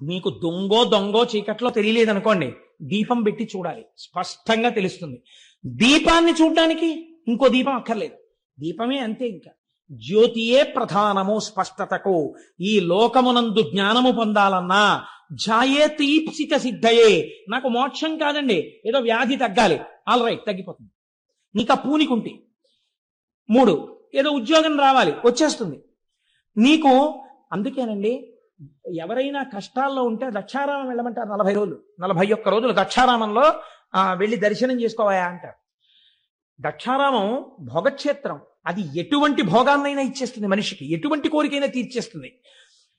మీకు దొంగో చీకట్లో తెలియలేదనుకోండి, దీపం పెట్టి చూడాలి, స్పష్టంగా తెలుస్తుంది. దీపాన్ని చూడడానికి ఇంకో దీపం అక్కర్లేదు, దీపమే అంతే. ఇంకా జ్యోతియే ప్రధానము స్పష్టతకు. ఈ లోకమునందు జ్ఞానము పొందాలన్నా ఝాయేత్ ఈప్సిత సిద్ధయే. నాకు మోక్షం కాదండి, ఏదో వ్యాధి తగ్గాలి, ఆల్ రైట్ తగ్గిపోతుంది. నీకు ఆ పూనికుంటే 3 ఏదో ఉద్యోగం రావాలి, వచ్చేస్తుంది నీకు. అందుకేనండి ఎవరైనా కష్టాల్లో ఉంటే దక్షారామం వెళ్ళమంటారు. 40 రోజులు 41 రోజులు దక్షారామంలో వెళ్ళి దర్శనం చేసుకోవాయా అంటారు. దక్షారామం భోగక్షేత్రం, అది ఎటువంటి భోగాన్నైనా ఇచ్చేస్తుంది మనిషికి, ఎటువంటి కోరికైనా తీర్చేస్తుంది.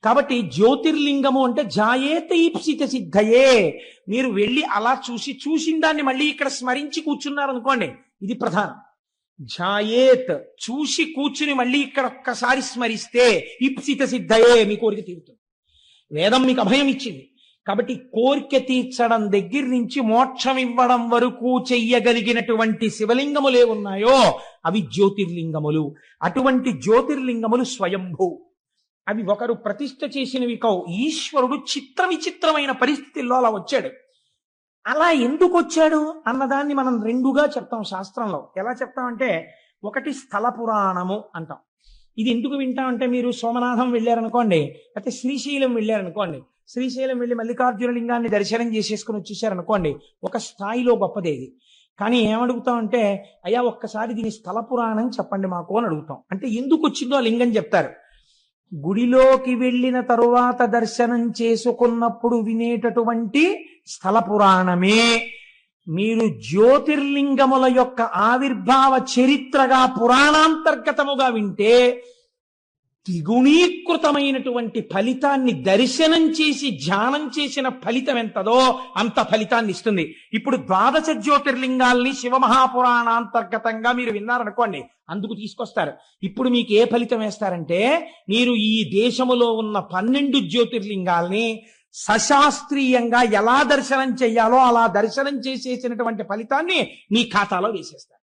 కాబట్టి జ్యోతిర్లింగము అంటే జాయేత ఈప్సిత సిద్ధయే. మీరు వెళ్ళి అలా చూసిన దాన్ని మళ్ళీ ఇక్కడ స్మరించి కూర్చున్నారనుకోండి, ఇది ప్రధానం. జాయేత్, చూసి కూర్చుని మళ్ళీ ఇక్కడ ఒక్కసారి స్మరిస్తే ఈప్సిత సిద్ధయే, మీ కోరిక తీరుతుంది. వేదం మీకు అభయం ఇచ్చింది. కాబట్టి కోరిక తీర్చడం దగ్గర నుంచి మోక్షం ఇవ్వడం వరకు చెయ్యగలిగినటువంటి శివలింగములు ఏమున్నాయో అవి జ్యోతిర్లింగములు. అటువంటి జ్యోతిర్లింగములు స్వయంభూ, అవి ఒకరు ప్రతిష్ఠ చేసినవి కావు. ఈశ్వరుడు విచిత్రమైన పరిస్థితుల్లో అలా వచ్చాడు. అలా ఎందుకు వచ్చాడు అన్నదాన్ని మనం 2గా చెప్తాం శాస్త్రంలో. ఎలా చెప్తామంటే, ఒకటి స్థల పురాణము అంటాం. ఇది ఎందుకు వింటామంటే, మీరు సోమనాథం వెళ్ళారనుకోండి, అయితే శ్రీశైలం వెళ్ళారనుకోండి, శ్రీశైలం వెళ్ళి మల్లికార్జున లింగాన్ని దర్శనం చేసేసుకుని వచ్చేసారనుకోండి, ఒక స్థాయిలో గొప్పదేది. కానీ ఏమడుగుతామంటే, అయ్యా ఒక్కసారి దీని స్థల పురాణం చెప్పండి మాకు అని అడుగుతాం. అంటే ఎందుకు వచ్చిందో ఆ లింగం చెప్తారు. గుడిలోకి వెళ్ళిన తరువాత దర్శనం చేసుకున్నప్పుడు వినేటటువంటి స్థల పురాణమే మీరు జ్యోతిర్లింగముల యొక్క ఆవిర్భావ చరిత్రగా పురాణాంతర్గతముగా వింటే ద్విగుణీకృతమైనటువంటి ఫలితాన్ని, దర్శనం చేసి ధ్యానం చేసిన ఫలితం ఎంతదో అంత ఫలితాన్ని ఇస్తుంది. ఇప్పుడు 12 జ్యోతిర్లింగాల్ని శివమహాపురాణాంతర్గతంగా మీరు విన్నారనుకోండి, అందుకు తీసుకొస్తారు. ఇప్పుడు మీకు ఏ ఫలితం వేస్తారంటే, మీరు ఈ దేశములో ఉన్న 12 జ్యోతిర్లింగాల్ని సశాస్త్రీయంగా ఎలా దర్శనం చెయ్యాలో అలా దర్శనం చేసేసినటువంటి ఫలితాన్ని మీ ఖాతాలో వేసేస్తారు.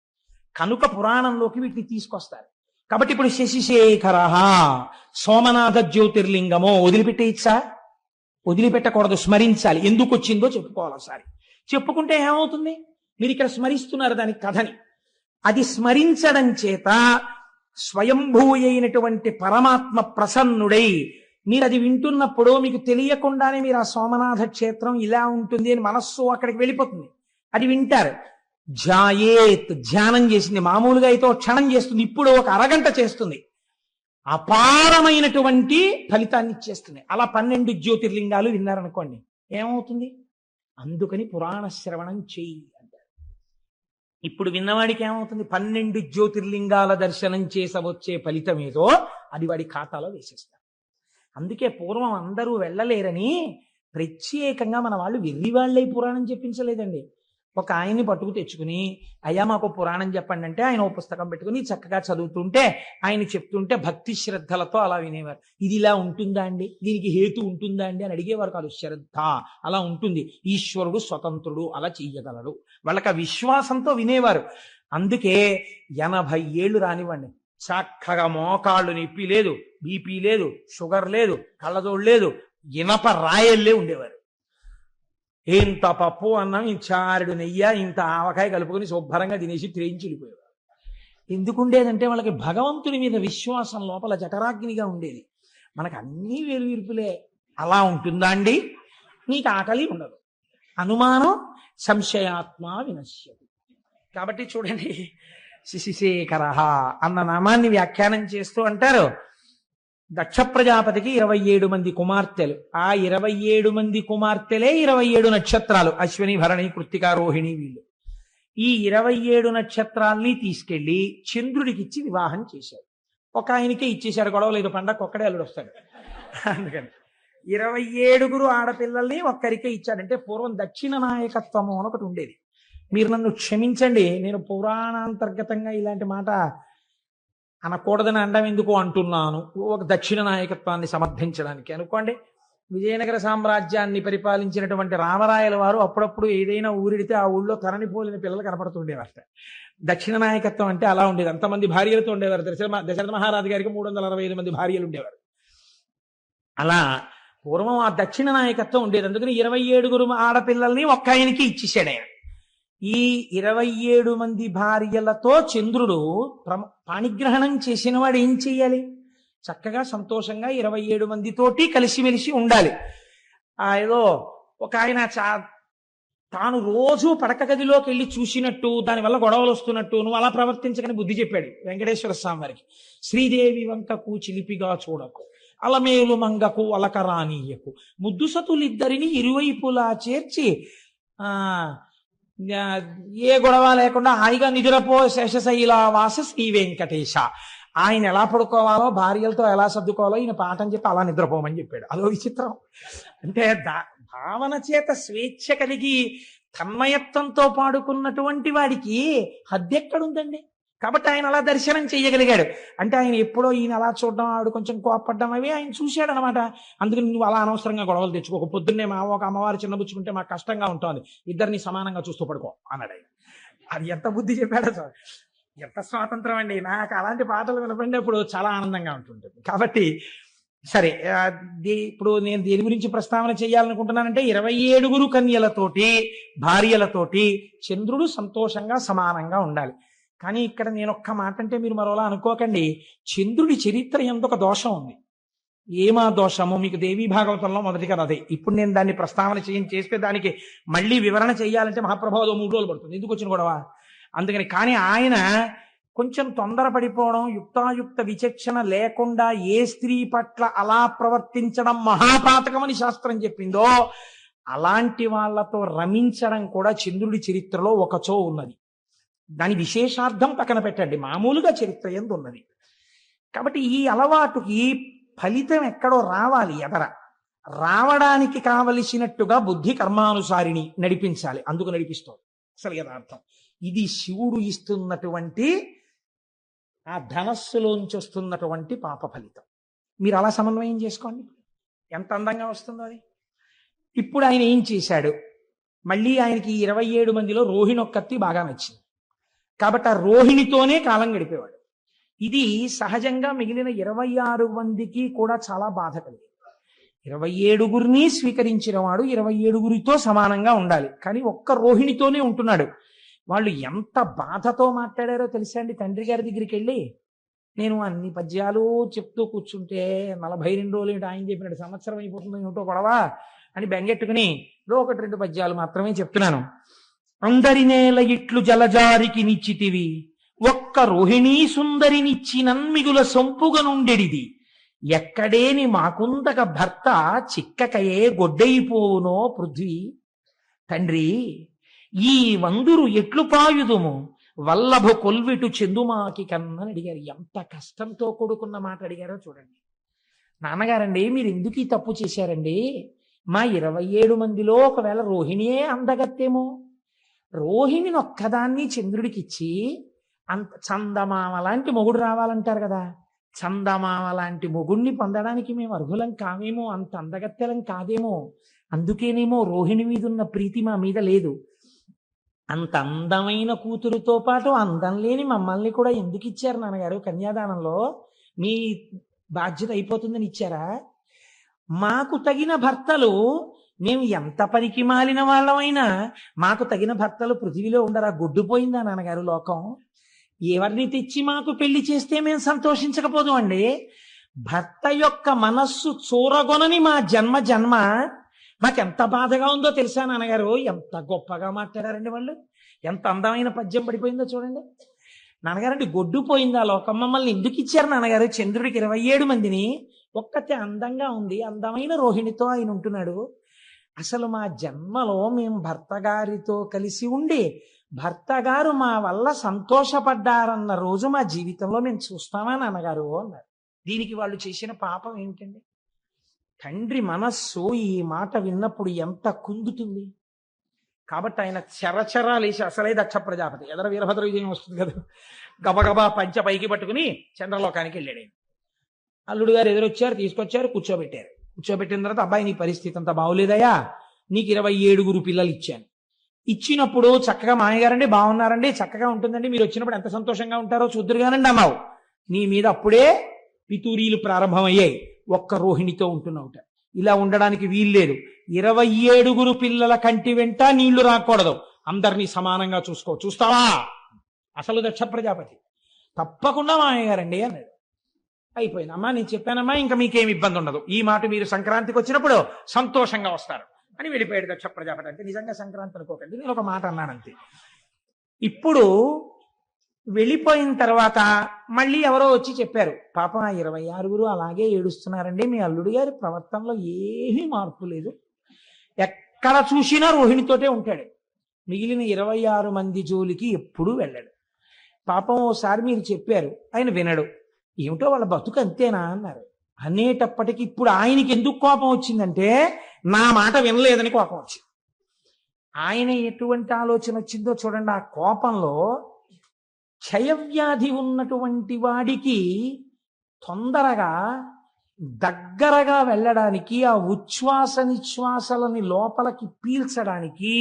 కనుక పురాణంలోకి వీటిని తీసుకొస్తారు. కాబట్టి ఇప్పుడు శశిశేఖర సోమనాథ జ్యోతిర్లింగమో వదిలిపెట్టేయచ్చా? వదిలిపెట్టకూడదు, స్మరించాలి. ఎందుకు వచ్చిందో చెప్పుకోవాలి ఒకసారి. చెప్పుకుంటే ఏమవుతుంది? మీరు ఇక్కడ స్మరిస్తున్నారు దాని కథని. అది స్మరించడం చేత స్వయంభూ అయినటువంటి పరమాత్మ ప్రసన్నుడై మీరు అది వింటున్నప్పుడు మీకు తెలియకుండానే మీరు ఆ సోమనాథ క్షేత్రం ఇలా ఉంటుంది అని మనస్సు అక్కడికి వెళ్ళిపోతుంది. అది వింటారు. ధ్యాయేత్, ధ్యానం చేసింది. మామూలుగా అయితే ఒక క్షణం చేస్తుంది, ఇప్పుడు ఒక అరగంట చేస్తుంది. అపారమైనటువంటి ఫలితాన్ని ఇచ్చేస్తుంది. అలా 12 జ్యోతిర్లింగాలు విన్నారనుకోండి, ఏమవుతుంది? అందుకని పురాణ శ్రవణం చెయ్యి అంటారు. ఇప్పుడు విన్నవాడికి ఏమవుతుంది? 12 జ్యోతిర్లింగాల దర్శనం చేసవచ్చే ఫలితం ఏదో అది వాడి ఖాతాలో వేసేస్తారు. అందుకే పూర్వం అందరూ వెళ్ళలేరని ప్రత్యేకంగా మన వాళ్ళు వెర్రివాళ్ళై పురాణం చెప్పించలేదండి. ఒక ఆయన్ని పట్టుకు తెచ్చుకుని, అయ్యా మాకు పురాణం చెప్పండి అంటే ఆయన ఓ పుస్తకం పెట్టుకుని చక్కగా చదువుతుంటే ఆయన చెప్తుంటే భక్తి శ్రద్ధలతో అలా వినేవారు. ఇది ఇలా ఉంటుందా అండి, దీనికి హేతు ఉంటుందా అండి అని అడిగేవారు కాదు. శ్రద్ధ అలా ఉంటుంది, ఈశ్వరుడు స్వతంత్రుడు, అలా చెయ్యగలడు, వాళ్ళకి ఆ విశ్వాసంతో వినేవారు. అందుకే 80 ఏళ్ళు రానివ్వండి, చక్కగా మోకాళ్ళు నొప్పి లేదు, బీపీ లేదు, షుగర్ లేదు, కళ్ళజోడు లేదు, ఇనప రాయల్లే ఉండేవారు. ఇంత పప్పు అన్నం, ఇంత చారుడు నెయ్యి, ఇంత ఆవకాయ కలుపుకొని శుభ్రంగా తినేసి ట్రేయించి వెళ్ళిపోయేవారు. ఎందుకుండేదంటే వాళ్ళకి భగవంతుని మీద విశ్వాసం లోపల జఠరాగ్నిగా ఉండేది. మనకు అన్నీ వేరువిరుపులే. అలా ఉంటుందా అండి? నీకు ఆకలి ఉండదు, అనుమానం సంశయాత్మ వినశ్యతి. కాబట్టి చూడండి, శశిశేఖర అన్న నామాన్ని వ్యాఖ్యానం చేస్తూ అంటారు, దక్ష ప్రజాపతికి 27 మంది కుమార్తెలు. ఆ 27 మంది కుమార్తెలే 27 నక్షత్రాలు, అశ్విని, భరణి, కృత్తిక, రోహిణి. వీళ్ళు ఈ 27 నక్షత్రాల్ని తీసుకెళ్లి చంద్రుడికిచ్చి వివాహం చేశారు. ఒక ఆయనకే ఇచ్చేశారు, గొడవ లేదు, పండగ ఒక్కడే అల్లుడు వస్తాడు. అందుకని 27 ఆడపిల్లల్ని ఒక్కరికే ఇచ్చాడంటే పూర్వం దక్షిణ నాయకత్వము అని ఒకటి ఉండేది. మీరు నన్ను క్షమించండి, నేను పురాణాంతర్గతంగా ఇలాంటి మాట అనకూడదని అండం ఎందుకు అంటున్నాను, ఒక దక్షిణ నాయకత్వాన్ని సమర్థించడానికి. అనుకోండి, విజయనగర సామ్రాజ్యాన్ని పరిపాలించినటువంటి రామరాయల వారు అప్పుడప్పుడు ఏదైనా ఊరిడితే ఆ ఊళ్ళో తరణిపోలిన పిల్లలు కనపడుతుండేవారట. దక్షిణ నాయకత్వం అంటే అలా ఉండేది. అంతమంది భార్యలతో ఉండేవారు. దశరథ మహారాజు గారికి 365 మంది భార్యలు ఉండేవారు. అలా పూర్వం ఆ దక్షిణ నాయకత్వం ఉండేది. అందుకని 27 ఆడపిల్లల్ని ఒక్క ఆయనకి ఇచ్చేసాడు ఆయన. ఈ 27 మంది భార్యలతో చంద్రుడు పాణిగ్రహణం చేసిన వాడు ఏం చెయ్యాలి? చక్కగా సంతోషంగా 27 మందితోటి కలిసిమెలిసి ఉండాలి. ఏదో ఒక ఆయన తాను రోజు పడక గదిలోకి వెళ్ళి చూసినట్టు, దానివల్ల గొడవలు వస్తున్నట్టు నువ్వు అలా ప్రవర్తించకని బుద్ధి చెప్పాడు వెంకటేశ్వర స్వామి వారికి. శ్రీదేవి వంకకు చిలిపిగా చూడకు, అలమేలు మంగకు అలకరానీయకు, ముద్దు సతులిద్దరిని ఇరువైపులా చేర్చి ఏ గొడవ లేకుండా హాయిగా నిదురపో శేషశైలావాస శ్రీ వెంకటేశ. ఆయన ఎలా పడుకోవాలో, భార్యలతో ఎలా సర్దుకోవాలో ఈయన పాఠం చెప్పి అలా నిద్రపోమని చెప్పాడు. అదో విచిత్రం. అంటే భావన చేత స్వేచ్ఛ కలిగి తన్మయత్వంతో పాడుకున్నటువంటి వాడికి హద్దెక్కడుందండి? కాబట్టి ఆయన అలా దర్శనం చేయగలిగాడు. అంటే ఆయన ఎప్పుడో ఈయన అలా చూడడం, ఆవిడ కొంచెం కోపడ్డం అవి ఆయన చూశాడు అనమాట. అందుకని నువ్వు అలా అనవసరంగా గొడవలు తెచ్చుకోక, పొద్దున్నే ఒక అమ్మవారు చిన్నబుచ్చుకుంటే మాకు కష్టంగా ఉంటుంది, ఇద్దరిని సమానంగా చూస్తూ పడుకో అన్నాడు ఆయన. అది ఎంత బుద్ధి చెప్పాడో, ఎంత స్వాతంత్రం అండి. నాకు అలాంటి పాటలు వినపడినప్పుడు చాలా ఆనందంగా ఉంటుంటుంది. కాబట్టి సరే, ఇప్పుడు నేను దేని గురించి ప్రస్తావన చేయాలనుకుంటున్నానంటే 27 కన్యలతోటి భార్యలతోటి చంద్రుడు సంతోషంగా సమానంగా ఉండాలి. కానీ ఇక్కడ నేను ఒక్క మాట అంటే మీరు మరోలా అనుకోకండి. చంద్రుడి చరిత్ర ఎందొక దోషం ఉంది. ఏమా దోషము? మీకు దేవీ భాగవతంలో మొదటిగా అదే. ఇప్పుడు నేను దాన్ని ప్రస్తావన చేస్తే దానికి మళ్ళీ వివరణ చేయాలంటే మహాప్రభావం 3 రోజులు పడుతుంది. ఎందుకు వచ్చిన గొడవ? అందుకని. కానీ ఆయన కొంచెం తొందరపడిపోవడం, యుక్తాయుక్త విచక్షణ లేకుండా ఏ స్త్రీ పట్ల అలా ప్రవర్తించడం మహాపాతకమని శాస్త్రం చెప్పిందో అలాంటి వాళ్లతో రమించడం కూడా చంద్రుడి చరిత్రలో ఒకచో ఉన్నది. దాని విశేషార్థం పక్కన పెట్టండి, మామూలుగా చరిత్ర ఎందు ఉన్నది. కాబట్టి ఈ అలవాటుకి ఫలితం ఎక్కడో రావాలి, ఎదర రావడానికి కావలసినట్టుగా బుద్ధి కర్మానుసారిని నడిపించాలి. అందుకు నడిపిస్తోంది అసలు యథార్థం. ఇది శివుడు ఇస్తున్నటువంటి ఆ ధనస్సులోంచి వస్తున్నటువంటి పాప ఫలితం. మీరు అలా సమన్వయం చేసుకోండి, ఎంత అందంగా వస్తుందో అది. ఇప్పుడు ఆయన ఏం చేశాడు? మళ్ళీ ఆయనకి 27 మందిలో రోహిణొక్కత్తి బాగా నచ్చింది. కాబట్టి ఆ రోహిణితోనే కాలం గడిపేవాడు. ఇది సహజంగా మిగిలిన 26 మందికి కూడా చాలా బాధ కలిగింది. 27 స్వీకరించిన వాడు 27 సమానంగా ఉండాలి, కానీ ఒక్క రోహిణితోనే ఉంటున్నాడు. వాళ్ళు ఎంత బాధతో మాట్లాడారో తెలుసా అండి. తండ్రి గారి దగ్గరికి వెళ్ళి, నేను అన్ని పద్యాలు చెప్తూ కూర్చుంటే 42 రోజులు ఏంటి, ఆయన చెప్పినట్టు సంవత్సరం అయిపోతుంది ఏమిటో గొడవ అని బెంగెట్టుకుని 1-2 పద్యాలు మాత్రమే చెప్తున్నాను. అందరి నేల ఇట్లు జలజారికి నిచ్చితివి, ఒక్క రోహిణీ సుందరినిచ్చినన్ మిగుల సొంపుగా నుండెడిది, ఎక్కడేని మాకుందక భర్త చిక్కకయే గొడ్డైపోవునో పృథ్వీ. తండ్రి, ఈ వందురు ఎట్లు పాయుదుము, వల్లభ కొల్విటు చెందుమాకి కన్నని అడిగారు. ఎంత కష్టంతో కూడుకున్న మాట అడిగారో చూడండి. నాన్నగారండి, మీరు ఎందుకు ఈ తప్పు చేశారండి? మా 27 మందిలో ఒకవేళ రోహిణియే అందగత్తేమో, రోహిణిని ఒక్కదాన్ని చంద్రుడికిచ్చి అంత చందమామ లాంటి మొగుడు రావాలంటారు కదా, చందమామ లాంటి మొగుడిని పొందడానికి మేము అర్హులం కావేమో, అంత అందగత్తెలం కాదేమో, అందుకేనేమో రోహిణి మీద ఉన్న ప్రీతి మా మీద లేదు. అంత అందమైన కూతురుతో పాటు అందం లేని మమ్మల్ని కూడా ఎందుకు ఇచ్చారు నాన్నగారు? కన్యాదానంలో మీ బాధ్యత అయిపోతుందని ఇచ్చారా? మాకు తగిన భర్తలు, మేము ఎంత పనికి మాలిన వాళ్ళమైనా మాకు తగిన భర్తలు పృథివీలో ఉండరా? గొడ్డుపోయిందా నాన్నగారు లోకం? ఎవరిని తెచ్చి మాకు పెళ్లి చేస్తే మేము సంతోషించకపోదు అండి. భర్త యొక్క మనస్సు చూరగొనని మా జన్మ మాకెంత బాధగా ఉందో తెలుసా నాన్నగారు? ఎంత గొప్పగా మాట్లాడారండి వాళ్ళు, ఎంత అందమైన పద్యం పడిపోయిందో చూడండి. నాన్నగారండి, గొడ్డుపోయిందా లోకం? మమ్మల్ని ఎందుకు ఇచ్చారు నాన్నగారు? చంద్రుడికి 27 మందిని, ఒక్కతే అందంగా ఉంది, అందమైన రోహిణితో ఆయన ఉంటున్నాడు. అసలు మా జన్మలో మేము భర్త గారితో కలిసి ఉండి భర్త గారు మా వల్ల సంతోషపడ్డారన్న రోజు మా జీవితంలో మేము చూస్తామా నాన్నగారు అన్నారు. దీనికి వాళ్ళు చేసిన పాపం ఏమిటండి? తండ్రి మనస్సు ఈ మాట విన్నప్పుడు ఎంత కుందుతుంది. కాబట్టి ఆయన చరచరాలేసి, అసలే దక్ష ప్రజాపతి, ఎదర వీరభద్ర విజయం వస్తుంది కదా, గబగబా పంచ పైకి పట్టుకుని చంద్రలోకానికి వెళ్ళాడు. అల్లుడు గారు ఎదురొచ్చారు, తీసుకొచ్చారు, కూర్చోబెట్టారు. కూర్చోబెట్టిన తర్వాత, అబ్బాయి నీ పరిస్థితి అంతా బాగోలేదయ్యా, నీకు 27 పిల్లలు ఇచ్చాను. ఇచ్చినప్పుడు చక్కగా మామయ్యగారండి బాగున్నారండి, చక్కగా ఉంటుందండి, మీరు వచ్చినప్పుడు ఎంత సంతోషంగా ఉంటారో చూద్దురుగానండి అన్నావు. నీ మీద అప్పుడే పితూరీలు ప్రారంభమయ్యాయి. ఒక్క రోహిణితో ఉంటున్నావుట. ఇలా ఉండడానికి వీల్లేదు. 27 పిల్లల కంటి వెంట నీళ్లు రాకూడదు, అందరినీ సమానంగా చూసుకో. చూస్తావా? అసలు దక్ష ప్రజాపతి. తప్పకుండా మామయ్యగారండి అన్నాడు. అయిపోయింది. అమ్మా నేను చెప్పానమ్మా, ఇంకా మీకేం ఇబ్బంది ఉండదు, ఈ మాట మీరు సంక్రాంతికి వచ్చినప్పుడు సంతోషంగా వస్తారు అని వెళ్ళిపోయాడు దక్ష ప్రజాపతి. అంటే నిజంగా సంక్రాంతి అనుకోకండి, నేను ఒక మాట అన్నానంతే. ఇప్పుడు వెళ్ళిపోయిన తర్వాత మళ్ళీ ఎవరో వచ్చి చెప్పారు, పాపం 26 అలాగే ఏడుస్తున్నారండి, మీ అల్లుడు గారి ప్రవర్తనలో ఏమీ మార్పు లేదు, ఎక్కడ చూసినా రోహిణితోటే ఉంటాడు, మిగిలిన 26 మంది జోలికి ఎప్పుడూ వెళ్ళాడు. పాపం ఓసారి మీరు చెప్పారు, ఆయన వినడు, ఏమిటో వాళ్ళ బతుకు అంతేనా అన్నారు. అనేటప్పటికీ ఇప్పుడు ఆయనకి ఎందుకు కోపం వచ్చిందంటే, నా మాట వినలేదని కోపం వచ్చింది. ఆయన ఎటువంటి ఆలోచన వచ్చిందో చూడండి. ఆ కోపంలో క్షయవ్యాధి ఉన్నటువంటి వాడికి తొందరగా దగ్గరగా వెళ్ళడానికి, ఆ ఉచ్ఛ్వాస నిశ్వాసలని లోపలికి పీల్చడానికి,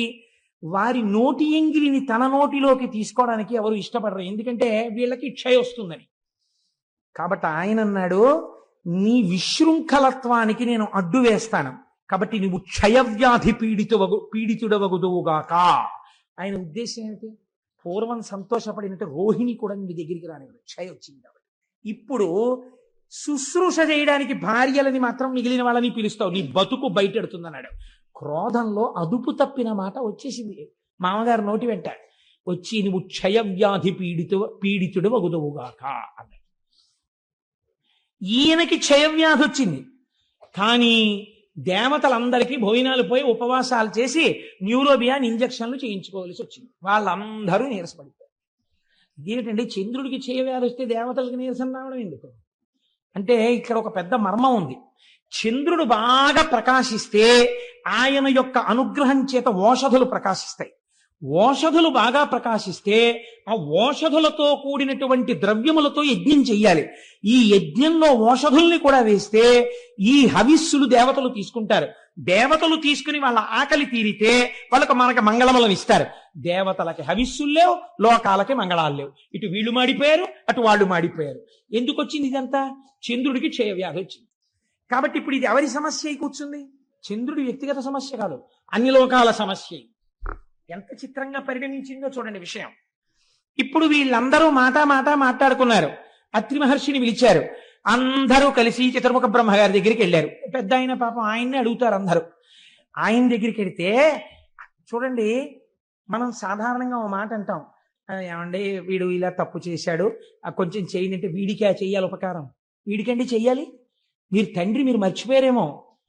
వారి నోటి ఎంగిలిని తన నోటిలోకి తీసుకోవడానికి ఎవరు ఇష్టపడరు, ఎందుకంటే వీళ్ళకి క్షయ వస్తుందని. కాబట్టి ఆయన అన్నాడు, నీ విశృంఖలత్వానికి నేను అడ్డు వేస్తాను, కాబట్టి నువ్వు క్షయవ్యాధి పీడితుడవగుదువుగాక. ఆయన ఉద్దేశం ఏమిటి? పూర్వం సంతోషపడినట్టు రోహిణి కూడా నీ దగ్గరికి రానివ్వదు, క్షయ వచ్చింది కాబట్టి. ఇప్పుడు శుశ్రూష చేయడానికి భార్యలని మాత్రం మిగిలిన వాళ్ళని పిలుస్తావు, నీ బతుకు బయటెడుతుందన్నాడు. క్రోధంలో అదుపు తప్పిన మాట వచ్చేసింది మామగారు నోటి వెంట. వచ్చి నువ్వు క్షయవ్యాధి పీడితుడు వగుదువుగాక అన్నాడు. ఈయనకి క్షయవ్యాధి వచ్చింది, కానీ దేవతలందరికీ భోజనాలు పోయి ఉపవాసాలు చేసి న్యూరోబియాన్ ఇంజక్షన్లు చేయించుకోవాల్సి వచ్చింది. వాళ్ళందరూ నీరసపడిపోయారు. ఇదేంటండి, చంద్రుడికి క్షయవ్యాధి వస్తే దేవతలకి నీరసం రావడం ఎందుకు అంటే, ఇక్కడ ఒక పెద్ద మర్మం ఉంది. చంద్రుడు బాగా ప్రకాశిస్తే ఆయన యొక్క అనుగ్రహం చేత ఓషధులు ప్రకాశిస్తాయి. ఓషధులు బాగా ప్రకాశిస్తే ఆ ఓషధులతో కూడినటువంటి ద్రవ్యములతో యజ్ఞం చెయ్యాలి. ఈ యజ్ఞంలో ఓషధుల్ని కూడా వేస్తే ఈ హవిస్సులు దేవతలు తీసుకుంటారు. దేవతలు తీసుకుని వాళ్ళ ఆకలి తీరితే వాళ్ళకు మనకు మంగళములను ఇస్తారు. దేవతలకి హవిస్సులు లేవు, లోకాలకి మంగళాలు లేవు. ఇటు వీళ్ళు మాడిపోయారు, అటు వాళ్ళు మాడిపోయారు. ఎందుకు వచ్చింది ఇదంతా? చంద్రుడికి క్షయ వ్యాధి వచ్చింది. కాబట్టి ఇప్పుడు ఇది ఎవరి సమస్య అయి కూర్చుంది? చంద్రుడి వ్యక్తిగత సమస్య కాదు, అన్ని లోకాల సమస్య. ఎంత చిత్రంగా పరిగణించిందో చూడండి విషయం. ఇప్పుడు వీళ్ళందరూ మాట్లాడుకున్నారు. అత్రి మహర్షిని పిలిచారు. అందరూ కలిసి చతుర్ముఖ బ్రహ్మగారి దగ్గరికి వెళ్ళారు. పెద్ద ఆయన పాపం ఆయన్ని అడుగుతారు అందరూ. ఆయన దగ్గరికి వెళితే చూడండి, మనం సాధారణంగా ఓ మాట అంటాం, ఏమండి వీడు ఇలా తప్పు చేశాడు, కొంచెం చేయండి అంటే, వీడికి చెయ్యాలి ఉపకారం? వీడికండి చెయ్యాలి? మీరు తండ్రి, మీరు మర్చిపోయారేమో,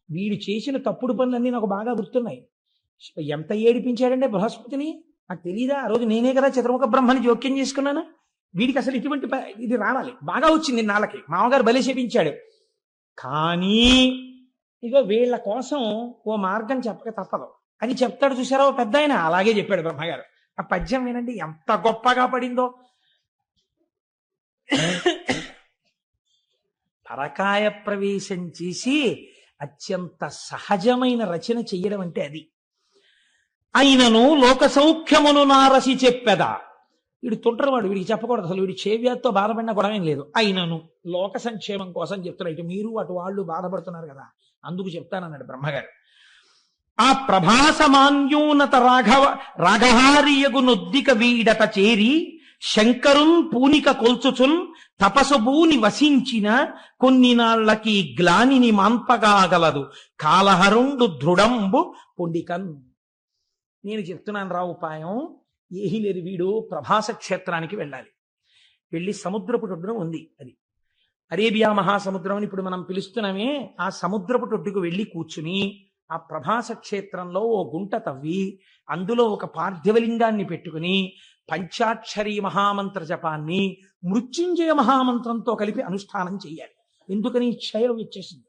వీడు చేసిన తప్పుడు పనులన్నీ నాకు బాగా గుర్తున్నాయి. ఎంత ఏడిపించాడంటే బృహస్పతిని, నాకు తెలియదా? ఆ రోజు నేనే కదా చతుర్ముఖ బ్రహ్మని జోక్యం చేసుకున్నాను. వీడికి అసలు ఇటువంటి ఇది రావాలి, బాగా వచ్చింది నాళ్ళకి, మామగారు బలి చేపించాడు. కానీ ఇగో వీళ్ళ కోసం ఓ మార్గం చెప్పక తప్పదు అని చెప్తాడు. చూసారా ఓ పెద్ద ఆయన, అలాగే చెప్పాడు బ్రహ్మగారు. ఆ పద్యం వినండి ఎంత గొప్పగా పడిందో. పరకాయ ప్రవేశం చేసి అత్యంత సహజమైన రచన చెయ్యడం అంటే అది. అయినను లోక సౌఖ్యమును నారసి చెప్పెదా. వీడు తుంటరవాడు, వీడికి చెప్పకూడదు అసలు, వీడి చేవ్యాధితో బాధపడిన గొడవేం లేదు. అయినను లోక సంక్షేమం కోసం చెప్తున్నా, ఇటు మీరు అటు వాళ్ళు బాధపడుతున్నారు కదా, అందుకు చెప్తానన్నాడు బ్రహ్మగారు. ఆ ప్రభాసమాన్యూనత రాఘహారియగు నొద్దిక వీడత చేరి శంకరున్ పూనిక కొల్చుచున్ తపసుభూని వసించిన కొన్ని నాళ్లకి గ్లానిని మాన్పగాగలదు కాలహరుండు దృఢంబు పొండికన్. నేను చెప్తున్నాను రా ఉపాయం. ఏహి లేదు, వీడు ప్రభాస క్షేత్రానికి వెళ్ళాలి. వెళ్ళి సముద్రపు ఒడ్డున ఉంది, అది అరేబియా మహాసముద్రం అని ఇప్పుడు మనం పిలుస్తున్నామే, ఆ సముద్రపు ఒడ్డుకు వెళ్ళి కూర్చుని ఆ ప్రభాస క్షేత్రంలో ఓ గుంట తవ్వి అందులో ఒక పార్థివలింగాన్ని పెట్టుకుని పంచాక్షరీ మహామంత్ర జపాన్ని మృత్యుంజయ మహామంత్రంతో కలిపి అనుష్ఠానం చేయాలి. ఎందుకని? క్షయం వచ్చేసింది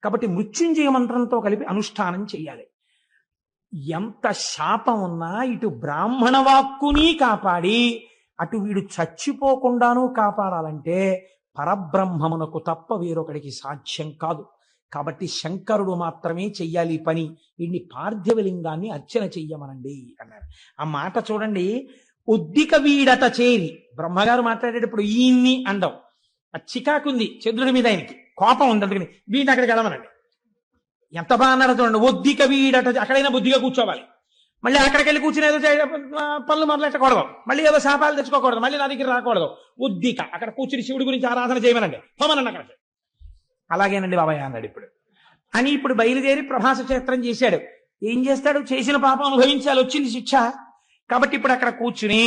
కాబట్టి మృత్యుంజయ మంత్రంతో కలిపి అనుష్ఠానం చేయాలి. ఎంత శాపం ఉన్నా ఇటు బ్రాహ్మణ వాక్కుని కాపాడి అటు వీడు చచ్చిపోకుండానూ కాపాడాలంటే పరబ్రహ్మమునకు తప్ప వేరొకడికి సాధ్యం కాదు. కాబట్టి శంకరుడు మాత్రమే చెయ్యాలి పని. వీడిని పార్థివలింగాన్ని అర్చన చెయ్యమనండి అన్నారు. ఆ మాట చూడండి, ఉద్దిక వీడత చేరి. బ్రహ్మగారు మాట్లాడేటప్పుడు ఈయన్ని అండం, ఆ చికాకుంది చంద్రుడి మీద, ఆయనకి కోపం ఉంది, అందుకని వీడిని అక్కడికి వెళ్ళమనండి. ఎంత బాగా అన్నాడు చూడండి, ఒద్దిక వీడట. అక్కడైనా బుద్ధిగా కూర్చోవాలి, మళ్ళీ అక్కడికి వెళ్ళి కూర్చుని ఏదో పనులు మొదలెట్టకూడదు, మళ్ళీ ఏదో శాపాలు తెచ్చుకోకూడదు, మళ్ళీ నా దగ్గర రాకూడదు. ఉద్దిక అక్కడ కూర్చుని శివుడి గురించి ఆరాధన చేయమనండి, పోమనండి అక్కడికి. అలాగేనండి బాబాయ్ అన్నాడు ఇప్పుడు అని. ఇప్పుడు బయలుదేరి ప్రభాస క్షేత్రం చేశాడు. ఏం చేస్తాడు? చేసిన పాపం అనుభవించాలి, వచ్చింది శిక్ష. కాబట్టి ఇప్పుడు అక్కడ కూర్చుని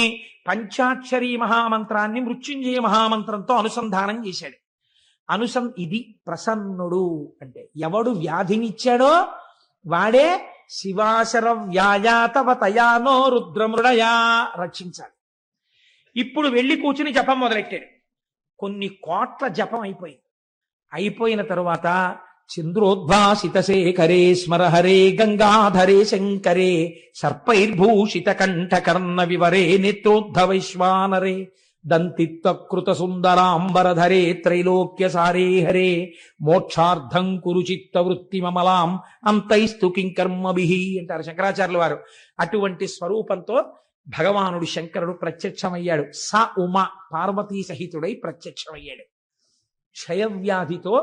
పంచాక్షరీ మహామంత్రాన్ని మృత్యుంజయ మహామంత్రంతో అనుసంధానం చేశాడు. ఇది ప్రసన్నుడు అంటే ఎవడు వ్యాధినిచ్చాడో వాడే శివాశర వ్యాయాతవ తయానో రుద్రమృడయా రక్షించాలి. ఇప్పుడు వెళ్ళి కూర్చుని జపం మొదలెట్టాడు. కొన్ని కోట్ల జపం అయిపోయిన తరువాత చంద్రోద్భాసిత శేఖరే స్మరహరే గంగాధరే శంకరే సర్పైర్భూషిత కంఠకర్ణ వివరే నేత్రోద్ధవైశ్వానరే దంతిత్వకృత సుందరాంబరధరే త్రైలోక్య సారే హరే మోక్షార్థం కురు చిత్త వృత్తి మమలాం అంతైస్తు కింకర్మభిః అంటారు శంకరాచార్యుల వారు. అటువంటి స్వరూపంతో భగవానుడు శంకరుడు ప్రత్యక్షమయ్యాడు. స ఉమ పార్వతీ సహితుడై ప్రత్యక్షమయ్యాడు. క్షయవ్యాధితో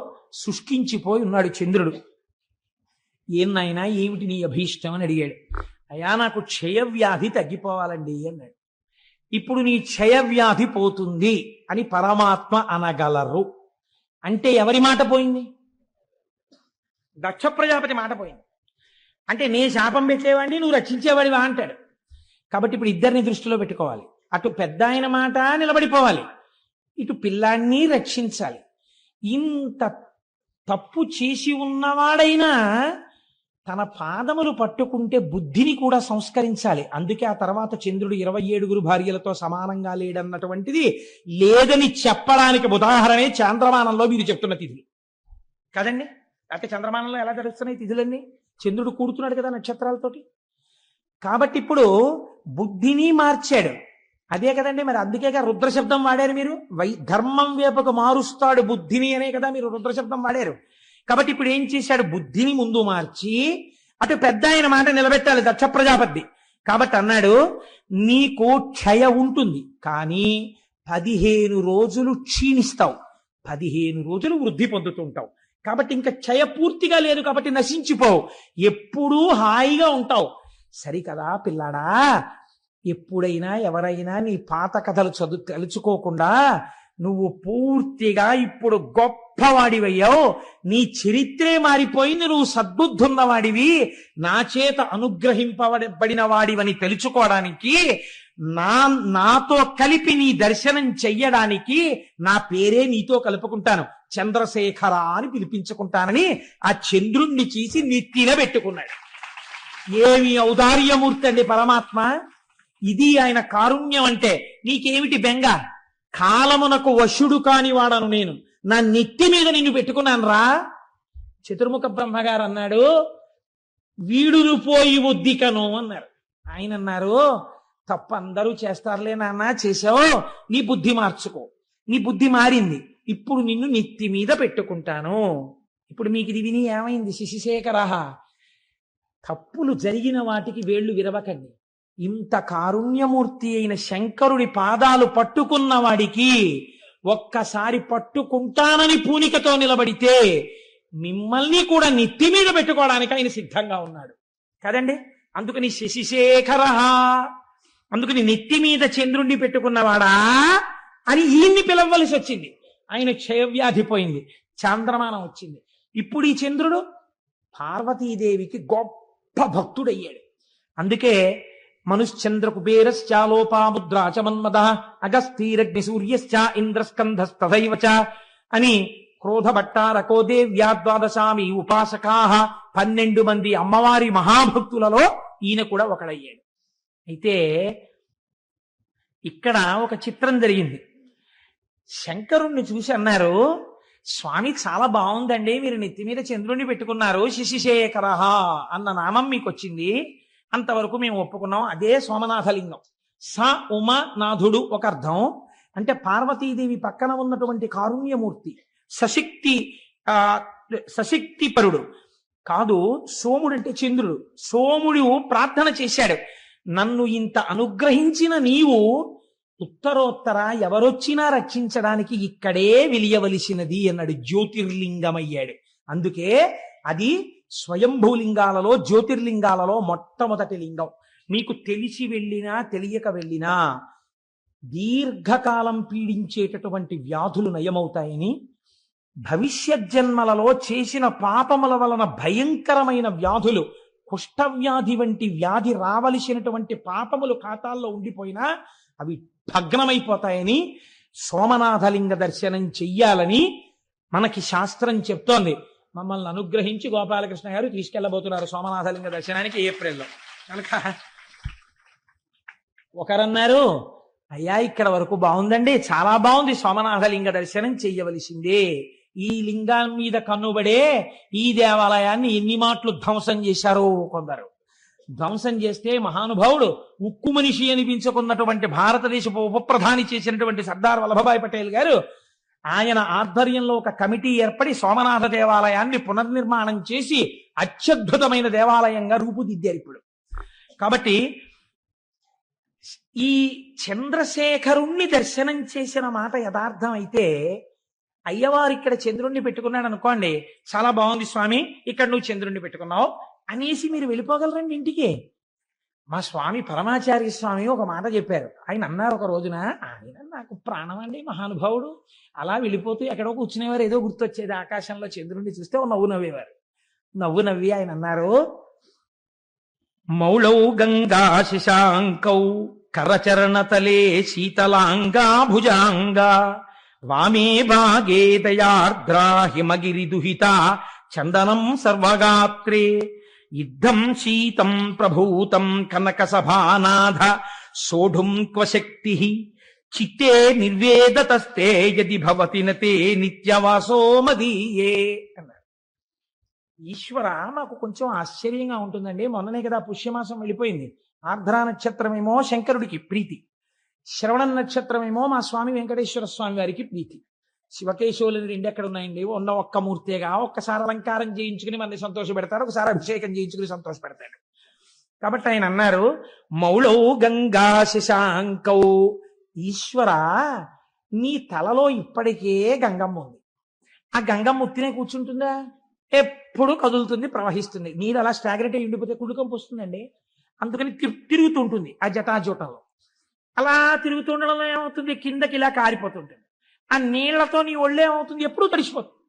శుష్కించిపోయి ఉన్నాడు చంద్రుడు. ఏనాయనా ఏమిటి నీ అభీష్టం అని అడిగాడు. అయ్యా నాకు క్షయవ్యాధి తగ్గిపోవాలండి అన్నాడు. ఇప్పుడు నీ క్షయవ్యాధి పోతుంది అని పరమాత్మ అనగలరు అంటే ఎవరి మాట పోయింది? దక్ష ప్రజాపతి మాట పోయింది. అంటే నే శాపం పెట్టేవాడిని, నువ్వు రక్షించేవాడివా అంటాడు. కాబట్టి ఇప్పుడు ఇద్దరిని దృష్టిలో పెట్టుకోవాలి. అటు పెద్ద ఆయన మాట నిలబడిపోవాలి, ఇటు పిల్లాన్ని రక్షించాలి. ఇంత తప్పు చేసి ఉన్నవాడైనా తన పాదములు పట్టుకుంటే బుద్ధిని కూడా సంస్కరించాలి. అందుకే ఆ తర్వాత చంద్రుడు 27 భార్యలతో సమానంగా లేడన్నటువంటిది లేదని చెప్పడానికి ఉదాహరణే చంద్రమానంలో మీరు చెప్తున్న తిథులు కదండి. అంటే చంద్రమానంలో ఎలా జరుగుతున్నాయి తిథులన్నీ? చంద్రుడు కూడుతున్నాడు కదా నక్షత్రాలతోటి. కాబట్టి ఇప్పుడు బుద్ధిని మార్చాడు. అదే కదండి, మరి అందుకేగా రుద్రశబ్దం వాడారు మీరు. ధర్మం వైపుకు మారుస్తాడు బుద్ధిని అనే కదా మీరు రుద్రశబ్దం వాడారు. కాబట్టి ఇప్పుడు ఏం చేశాడు? బుద్ధిని ముందు మార్చి అటు పెద్ద ఆయన మాట నిలబెట్టాలి దక్ష ప్రజాపతి. కాబట్టి అన్నాడు, నీకు క్షయ ఉంటుంది కానీ 15 రోజులు క్షీణిస్తావు, 15 రోజులు వృద్ధి పొందుతుంటావు. కాబట్టి ఇంకా క్షయ పూర్తిగా లేదు కాబట్టి నశించిపోవు, ఎప్పుడూ హాయిగా ఉంటావు. సరికదా పిల్లాడా, ఎప్పుడైనా ఎవరైనా నీ పాత కథలు తలుచుకోకుండా నువ్వు పూర్తిగా ఇప్పుడు గొప్పవాడివయ్యావు, నీ చరిత్రే మారిపోయింది, నువ్వు సద్బుద్ధున్నవాడివి, నా చేత అనుగ్రహింపబడిన వాడివని తెలుసుకోవడానికి, నాతో కలిపి నీ దర్శనం చెయ్యడానికి నా పేరే నీతో కలుపుకుంటాను, చంద్రశేఖర అని పిలిపించుకుంటానని ఆ చంద్రుణ్ణి చేసి నెత్తిన పెట్టుకున్నాడు. ఏమి ఔదార్యమూర్తి అండి పరమాత్మ! ఇది ఆయన కారుణ్యం అంటే. నీకేమిటి బెంగ? కాలమునకు వశుడు కాని వాడను నేను, నా నెత్తి మీద నిన్ను పెట్టుకున్నాను రా. చతుర్ముఖ బ్రహ్మగారు అన్నాడు, వీడును పోయి ఉద్దికను అన్నారు. ఆయన అన్నారు, తప్ప అందరూ చేస్తారులే నాన్న, చేసావు, నీ బుద్ధి మార్చుకో. నీ బుద్ధి మారింది, ఇప్పుడు నిన్ను నెత్తి మీద పెట్టుకుంటాను. ఇప్పుడు మీకు ఇది విని ఏమైంది? శశిశేఖర, తప్పులు జరిగిన వాటికి వేళ్లు విరవకండి. ఇంత కారుణ్యమూర్తి అయిన శంకరుడి పాదాలు పట్టుకున్న వాడికి ఒక్కసారి పట్టుకుంటానని పూనికతో నిలబడితే మిమ్మల్ని కూడా నెత్తి మీద పెట్టుకోవడానికి ఆయన సిద్ధంగా ఉన్నాడు కదండి. అందుకని శశిశేఖర, అందుకని నెత్తి మీద చంద్రుణ్ణి పెట్టుకున్నవాడా అని ఈయన్ని పిలవలసి వచ్చింది. ఆయన క్షయవ్యాధి పోయింది, చాంద్రమానం వచ్చింది. ఇప్పుడు ఈ చంద్రుడు పార్వతీదేవికి గొప్ప భక్తుడయ్యాడు. అందుకే మనుశ్చంద్ర కుబేరశ్చాలోపాముద్రాచ మన్మద అగస్తీరగ్ని సూర్యశ్చ ఇంద్రస్కంధస్తథైవ చ అని క్రోధభట్టారకో దేవ్యా ద్వాదశామి ఉపాసకా 12 మంది అమ్మవారి మహాభక్తులలో ఈయన కూడా ఒకడయ్యాడు. అయితే ఇక్కడ ఒక చిత్రం జరిగింది. శంకరుణ్ణి చూసి అన్నారు, స్వామి చాలా బాగుందండి, మీరు నెత్తి మీద చంద్రుణ్ణి పెట్టుకున్నారు, శశిశేఖర అన్న నామం మీకు వచ్చింది, అంతవరకు మేము ఒప్పుకున్నాం. అదే సోమనాథలింగం. స ఉమనాథుడు ఒక అర్థం, అంటే పార్వతీదేవి పక్కన ఉన్నటువంటి కారుణ్యమూర్తి, సశక్తిపరుడు కాదు. సోముడు అంటే చంద్రుడు. సోముడు ప్రార్థన చేశాడు, నన్ను ఇంత అనుగ్రహించిన నీవు ఉత్తరోత్తర ఎవరొచ్చినా రక్షించడానికి ఇక్కడే వెలియవలసినది అన్నాడు. జ్యోతిర్లింగమయ్యాడు. అందుకే అది స్వయంభూలింగాలలో జ్యోతిర్లింగాలలో మొట్టమొదటి లింగం. మీకు తెలిసి వెళ్ళినా తెలియక వెళ్ళినా దీర్ఘకాలం పీడించేటటువంటి వ్యాధులు నయమవుతాయని, భవిష్యత్ జన్మలలో చేసిన పాపముల వలన భయంకరమైన వ్యాధులు, కుష్ఠవ్యాధి వంటి వ్యాధి రావలసినటువంటి పాపములు ఖాతాల్లో ఉండిపోయినా అవి భగ్నమైపోతాయని, సోమనాథలింగ దర్శనం చెయ్యాలని మనకి శాస్త్రం చెప్తోంది. మమ్మల్ని అనుగ్రహించి గోపాలకృష్ణ గారు తీసుకెళ్లబోతున్నారు సోమనాథలింగ దర్శనానికి ఏప్రిల్లో. కనుక ఒకరన్నారు, అయ్యా ఇక్కడ వరకు బాగుందండి, చాలా బాగుంది, సోమనాథలింగ దర్శనం చెయ్యవలసిందే. ఈ లింగం మీద కన్నుబడే ఈ దేవాలయాన్ని ఎన్ని మాటలు ధ్వంసం చేశారో కొందరు. ధ్వంసం చేస్తే మహానుభావుడు, ఉక్కు మనిషి అనిపించుకున్నటువంటి భారతదేశపు ఉప ప్రధాని చేసినటువంటి సర్దార్ వల్లభభాయ్ పటేల్ గారు, ఆయన ఆధ్వర్యంలో ఒక కమిటీ ఏర్పడి సోమనాథ దేవాలయాన్ని పునర్నిర్మాణం చేసి అత్యద్భుతమైన దేవాలయంగా రూపుదిద్దారు ఇప్పుడు. కాబట్టి ఈ చంద్రశేఖరుణ్ణి దర్శనం చేసిన మాట యథార్థం అయితే, అయ్యవారు ఇక్కడ చంద్రుణ్ణి పెట్టుకున్నాడు అనుకోండి, చాలా బాగుంది స్వామి, ఇక్కడ నువ్వు చంద్రుణ్ణి పెట్టుకున్నావు అనేసి మీరు వెళ్ళిపోగలరండి ఇంటికి. మా స్వామి పరమాచార్య స్వామి ఒక మాట చెప్పారు. ఆయన అన్నారు ఒక రోజున, ఆయన నాకు ప్రాణం అండి మహానుభావుడు, అలా వెళ్ళిపోతూ ఎక్కడో కూర్చునేవారు, ఏదో గుర్తొచ్చేది, ఆకాశంలో చంద్రుణ్ణి చూస్తే ఓ నవ్వు నవ్వేవారు. నవ్వు నవ్వి ఆయన అన్నారు, మౌళౌ గంగా శశాంకౌ కరచరణతలే శీతలాంగా భుజాంగా వామే భాగే దయార్ద్రా హిమగిరి దుహిత చందనం సర్వగాత్రే యుద్ధం శీతం ప్రభూతం కనక సభానాథ సోఢుం క్వశక్తి చిత్తే నిర్వేదతస్తే యది భవతి నతే నిత్యవాసో మదీయే అన్నారు. ఈశ్వర, నాకు కొంచెం ఆశ్చర్యంగా ఉంటుందండి. మొన్ననే కదా పుష్యమాసం వెళ్ళిపోయింది. ఆర్ద్రా నక్షత్రమేమో శంకరుడికి ప్రీతి, శ్రవణ నక్షత్రమేమో మా స్వామి వెంకటేశ్వర స్వామి వారికి ప్రీతి. శివకేశవులు రెండు ఎక్కడ ఉన్నాయండి? ఉన్న ఒక్క మూర్తేగా. ఒక్కసారి అలంకారం చేయించుకుని మనల్ని సంతోష పెడతారు, ఒకసారి అభిషేకం చేయించుకుని సంతోష పెడతాడు. కాబట్టి ఆయన అన్నారు, మౌళౌ గంగా శశాంకౌ. ఈశ్వర, నీ తలలో ఇప్పటికే గంగమ్మ ఉంది. ఆ గంగమ్మ ఉత్తినే కూర్చుంటుందా? ఎప్పుడు కదులుతుంది, ప్రవహిస్తుంది. నీరు అలా స్టాగ్నెట్ అయి ఉండిపోతే కుళ్ళుకంపు వస్తుందండి. అందుకని తిరుగుతుంటుంది ఆ జటాజూటంలో. అలా తిరుగుతుండడంలో ఏమవుతుంది, కిందకి ఇలా కారిపోతుంటుంది. ఆ నీళ్లతో నీ ఒళ్ళే ఏమవుతుంది, ఎప్పుడూ తడిసిపోతుంది.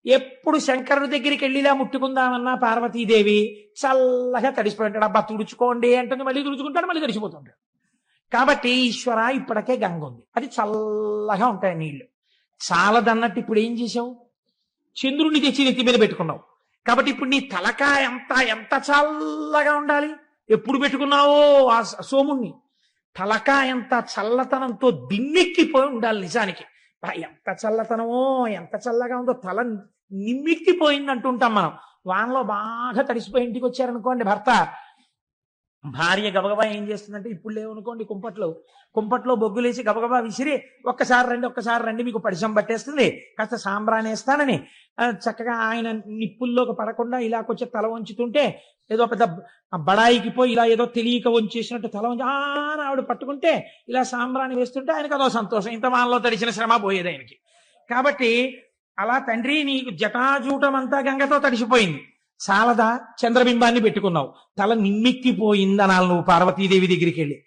ఎప్పుడు శంకరుడి దగ్గరికి వెళ్ళి ఇలా ముట్టుకుందామన్నా పార్వతీదేవి చల్లగా తడిసిపోయి ఉంటాడు. అబ్బా తుడుచుకోండి అంటే మళ్ళీ తుడుచుకుంటాడు, మళ్ళీ తడిసిపోతుంటాడు. కాబట్టి ఈశ్వర, ఇప్పటికే గంగ ఉంది, అది చల్లగా ఉంటాయి నీళ్లు. చాలదన్నట్టు ఇప్పుడు ఏం చేసావు, చంద్రుడిని తెచ్చి నెత్తి మీద పెట్టుకున్నావు. కాబట్టి ఇప్పుడు నీ తలకాయ ఎంత చల్లగా ఉండాలి. ఎప్పుడు పెట్టుకున్నావో ఆ సోముణ్ణి, తలకాయ ఎంత చల్లతనంతో దిమ్మెక్కిపోయి ఉండాలి. నిజానికి ఎంత చల్లతనమో, ఎంత చల్లగా ఉందో, తల నిమ్మెక్కిపోయింది అంటుంటాం మనం. వానలో బాగా తడిసిపోయి ఇంటికి వచ్చారనుకోండి భర్త, భార్య గబగబా ఏం చేస్తుందంటే, ఇప్పుడు లేవనుకోండి కుంపట్లో బొగ్గులేసి గబగబా విసిరి ఒక్కసారి రండి మీకు పరిచయం పట్టేస్తుంది, కాస్త సాంబ్రాన్ని వేస్తానని చక్కగా ఆయన నిప్పుల్లోకి పడకుండా ఇలా కొంచెం తల వంచుతుంటే, ఏదో పెద్ద బడాయికి పోయి ఇలా ఏదో తెలియక వంచేసినట్టు తల వంచి ఆవిడ పట్టుకుంటే ఇలా సాంబ్రాన్ని వేస్తుంటే ఆయనకు అదో సంతోషం. ఇంత వానలో తడిచిన శ్రమ పోయేది ఆయనకి. కాబట్టి అలా తండ్రి, నీకు జటాజూటం అంతా గంగతో తడిసిపోయింది, చాలదా? చంద్రబింబాన్ని పెట్టుకున్నావు, తల నిమ్మెక్కిపోయిందనాలి నువ్వు పార్వతీదేవి దగ్గరికి వెళ్ళి.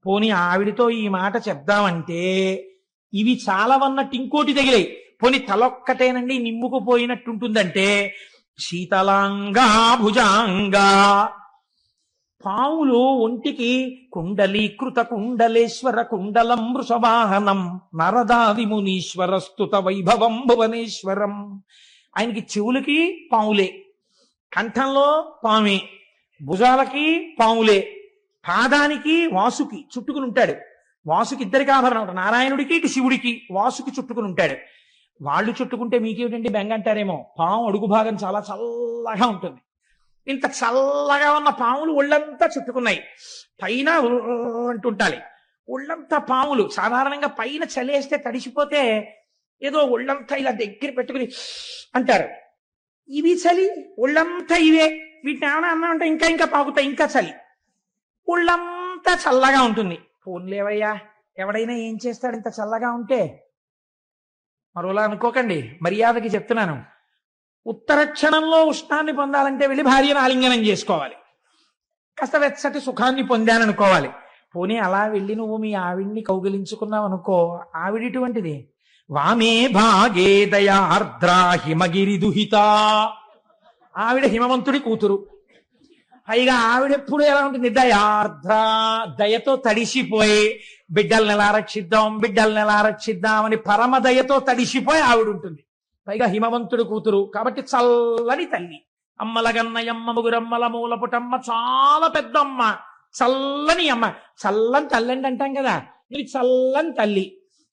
పోనీ ఆవిడితో ఈ మాట చెప్దామంటే ఇవి చాలవన్నట్టు ఇంకోటి తగిలాయి. పోనీ తలొక్కటేనండి నిమ్ముకుపోయినట్టుంటుందంటే, శీతలాంగా భుజాంగా. పావులు ఒంటికి కుండలీకృత కుండలేశ్వర కుండలం వృషవాహనం నరదాది మునీశ్వర స్తుత వైభవం భువనేశ్వరం. ఆయనకి చెవులకి పావులే, కంఠంలో పామే, భుజాలకి పాములే, పాదానికి వాసుకి చుట్టుకుని ఉంటాడు. వాసుకి ఇద్దరికి ఆభరణం, నారాయణుడికి ఇటు శివుడికి వాసుకి చుట్టుకుని ఉంటాడు. వాళ్ళు చుట్టుకుంటే మీకేమిటండి బెంగ అంటారేమో. పాము అడుగు భాగం చాలా చల్లగా ఉంటుంది. ఇంత చల్లగా ఉన్న పాములు ఒళ్ళంతా చుట్టుకున్నాయి. పైన అంటుంటాలి, ఒళ్ళంతా పాములు. సాధారణంగా పైన చలేస్తే తడిసిపోతే ఏదో ఒళ్ళంతా ఇలా దగ్గర పెట్టుకుని అంటారు. ఇవి చలి, ఒళ్ళంతా ఇవే. వీటిని ఏమైనా అన్నా అంటే ఇంకా పాకుతాయి, ఇంకా చలి. ఒళ్ళంతా చల్లగా ఉంటుంది. పోన్లేవయ్యా, ఎవడైనా ఏం చేస్తాడు ఇంత చల్లగా ఉంటే? మరోలా అనుకోకండి, మర్యాదకి చెప్తున్నాను. ఉత్తర క్షణంలో ఉష్ణాన్ని పొందాలంటే వెళ్ళి భార్యను ఆలింగనం చేసుకోవాలి, కాస్త వెచ్చటి సుఖాన్ని పొందాననుకోవాలి. పోనీ అలా వెళ్ళి నువ్వు మీ ఆవిడ్ని కౌగిలించుకున్నావు అనుకో, ఆవిడిటువంటిది. వామే భాగే దయార్ద్రా హిమగిరి దుహిత. ఆవిడ హిమవంతుడి కూతురు. పైగా ఆవిడెప్పుడు ఎలా ఉంటుంది, దయార్ద్ర, దయతో తడిసిపోయి బిడ్డల్ని ఎలా రక్షిద్దాం అని పరమ దయతో తడిసిపోయి ఆవిడ ఉంటుంది. పైగా హిమవంతుడి కూతురు కాబట్టి చల్లని తల్లి. అమ్మలగన్నయమ్మ ముగురమ్మల మూలపుటమ్మ, చాలా పెద్ద అమ్మ, చల్లని అమ్మ. చల్లని తల్లండి అంటాం కదా, ఇది చల్లని తల్లి.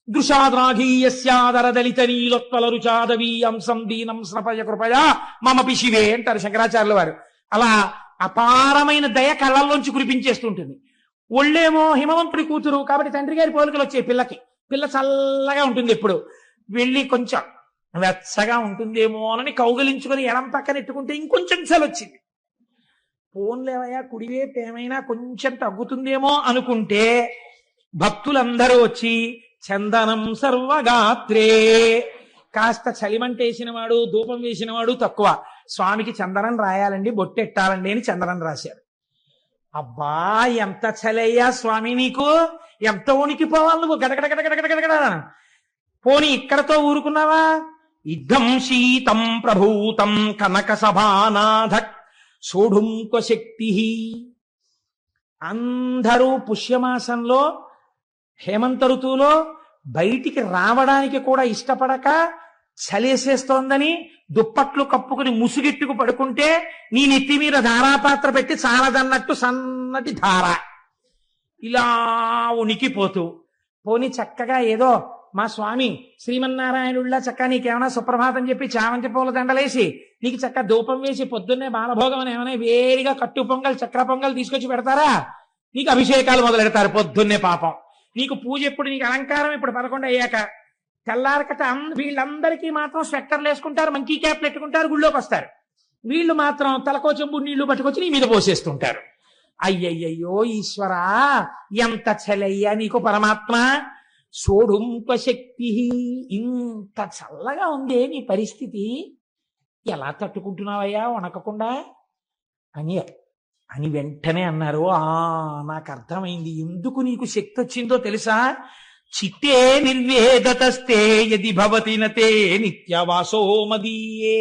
దృశాద్రాఘీయస్యాదర దళిత నీలోత్పల రుచాదవీయం సందీనం స్నపయ కృపయా మమ పిశివే అంటారు శంకరాచార్యుల వారు. అలా అపారమైన దయ కళ్ళల్లోంచి కురిపించేస్తుంటుంది. ఒళ్ళేమో హిమవంతుడి కూతురు కాబట్టి తండ్రి గారి పోలికలు వచ్చాయి పిల్లకి. పిల్ల చల్లగా ఉంటుంది, ఎప్పుడు వెళ్ళి కొంచెం వెచ్చగా ఉంటుందేమో అని కౌగిలించుకొని ఎడం పక్కన ఎట్టుకుంటే ఇంకొంచెం చలొచ్చింది. పోన్లేవయ్యా, కుడివైపు ఏమైనా కొంచెం తగ్గుతుందేమో అనుకుంటే భక్తులందరూ వచ్చి చందనం సర్వగాత్రే, కాస్త చలిమంటేసిన వాడు ధూపం వేసిన వాడు తక్కువ, స్వామికి చందనం రాయాలండి బొట్టెట్టాలండి అని చందనం రాశారు. అబ్బా ఎంత చలయ్యా స్వామి, నీకు ఎంత వణికిపోవాలి నువ్వు, గడగడగడగడగడగడ. పోనీ ఇక్కడతో ఊరుకున్నావా? ఇద్దం శీతం ప్రభూతం కనక సభానాథ సోఢుంక శక్తి. అందరూ పుష్యమాసంలో హేమంత ఋతువులో బయటికి రావడానికి కూడా ఇష్టపడక చలేసేస్తోందని దుప్పట్లు కప్పుకుని ముసుగెట్టుకు పడుకుంటే నీ నెత్తి మీద ధారాపాత్ర పెట్టి చాలదన్నట్టు సన్నటి ధార ఇలా ఉనికిపోతూ, పోని చక్కగా ఏదో మా స్వామి శ్రీమన్నారాయణుళ్ళ చక్క నీకేమైనా సుప్రభాతం చెప్పి చామంతి పూల దండలేసి నీకు చక్క ధూపం వేసి పొద్దున్నే బాలభోగం అని ఏమైనా వేడిగా కట్టు పొంగల్ చక్ర పొంగల్ తీసుకొచ్చి పెడతారా? నీకు అభిషేకాలు మొదలెడతారు పొద్దున్నే. పాపం నీకు పూజ ఎప్పుడు, నీకు అలంకారం ఇప్పుడు 11 అయ్యాక. తెల్లారకట వీళ్ళందరికీ మాత్రం స్వెట్టర్లు వేసుకుంటారు, మంకీ క్యాప్లు పెట్టుకుంటారు, గుళ్ళోకి వస్తారు. వీళ్ళు మాత్రం తలకో చెంబు నీళ్లు పట్టుకొచ్చి నీ మీద పోసేస్తుంటారు. అయ్యయ్యో ఈశ్వరా, ఎంత చలయ్యా నీకు పరమాత్మ, సోడుంప శక్తి, ఇంత చల్లగా ఉందే నీ పరిస్థితి, ఎలా తట్టుకుంటున్నావయ్యా వణకకుండా అని అని వెంటనే అన్నారు. నాకు అర్థమైంది ఎందుకు నీకు శక్తి వచ్చిందో తెలుసా. చిత్తే నిర్వేదతస్తే యది భవతి నతే నిత్యవాసో మదీయే.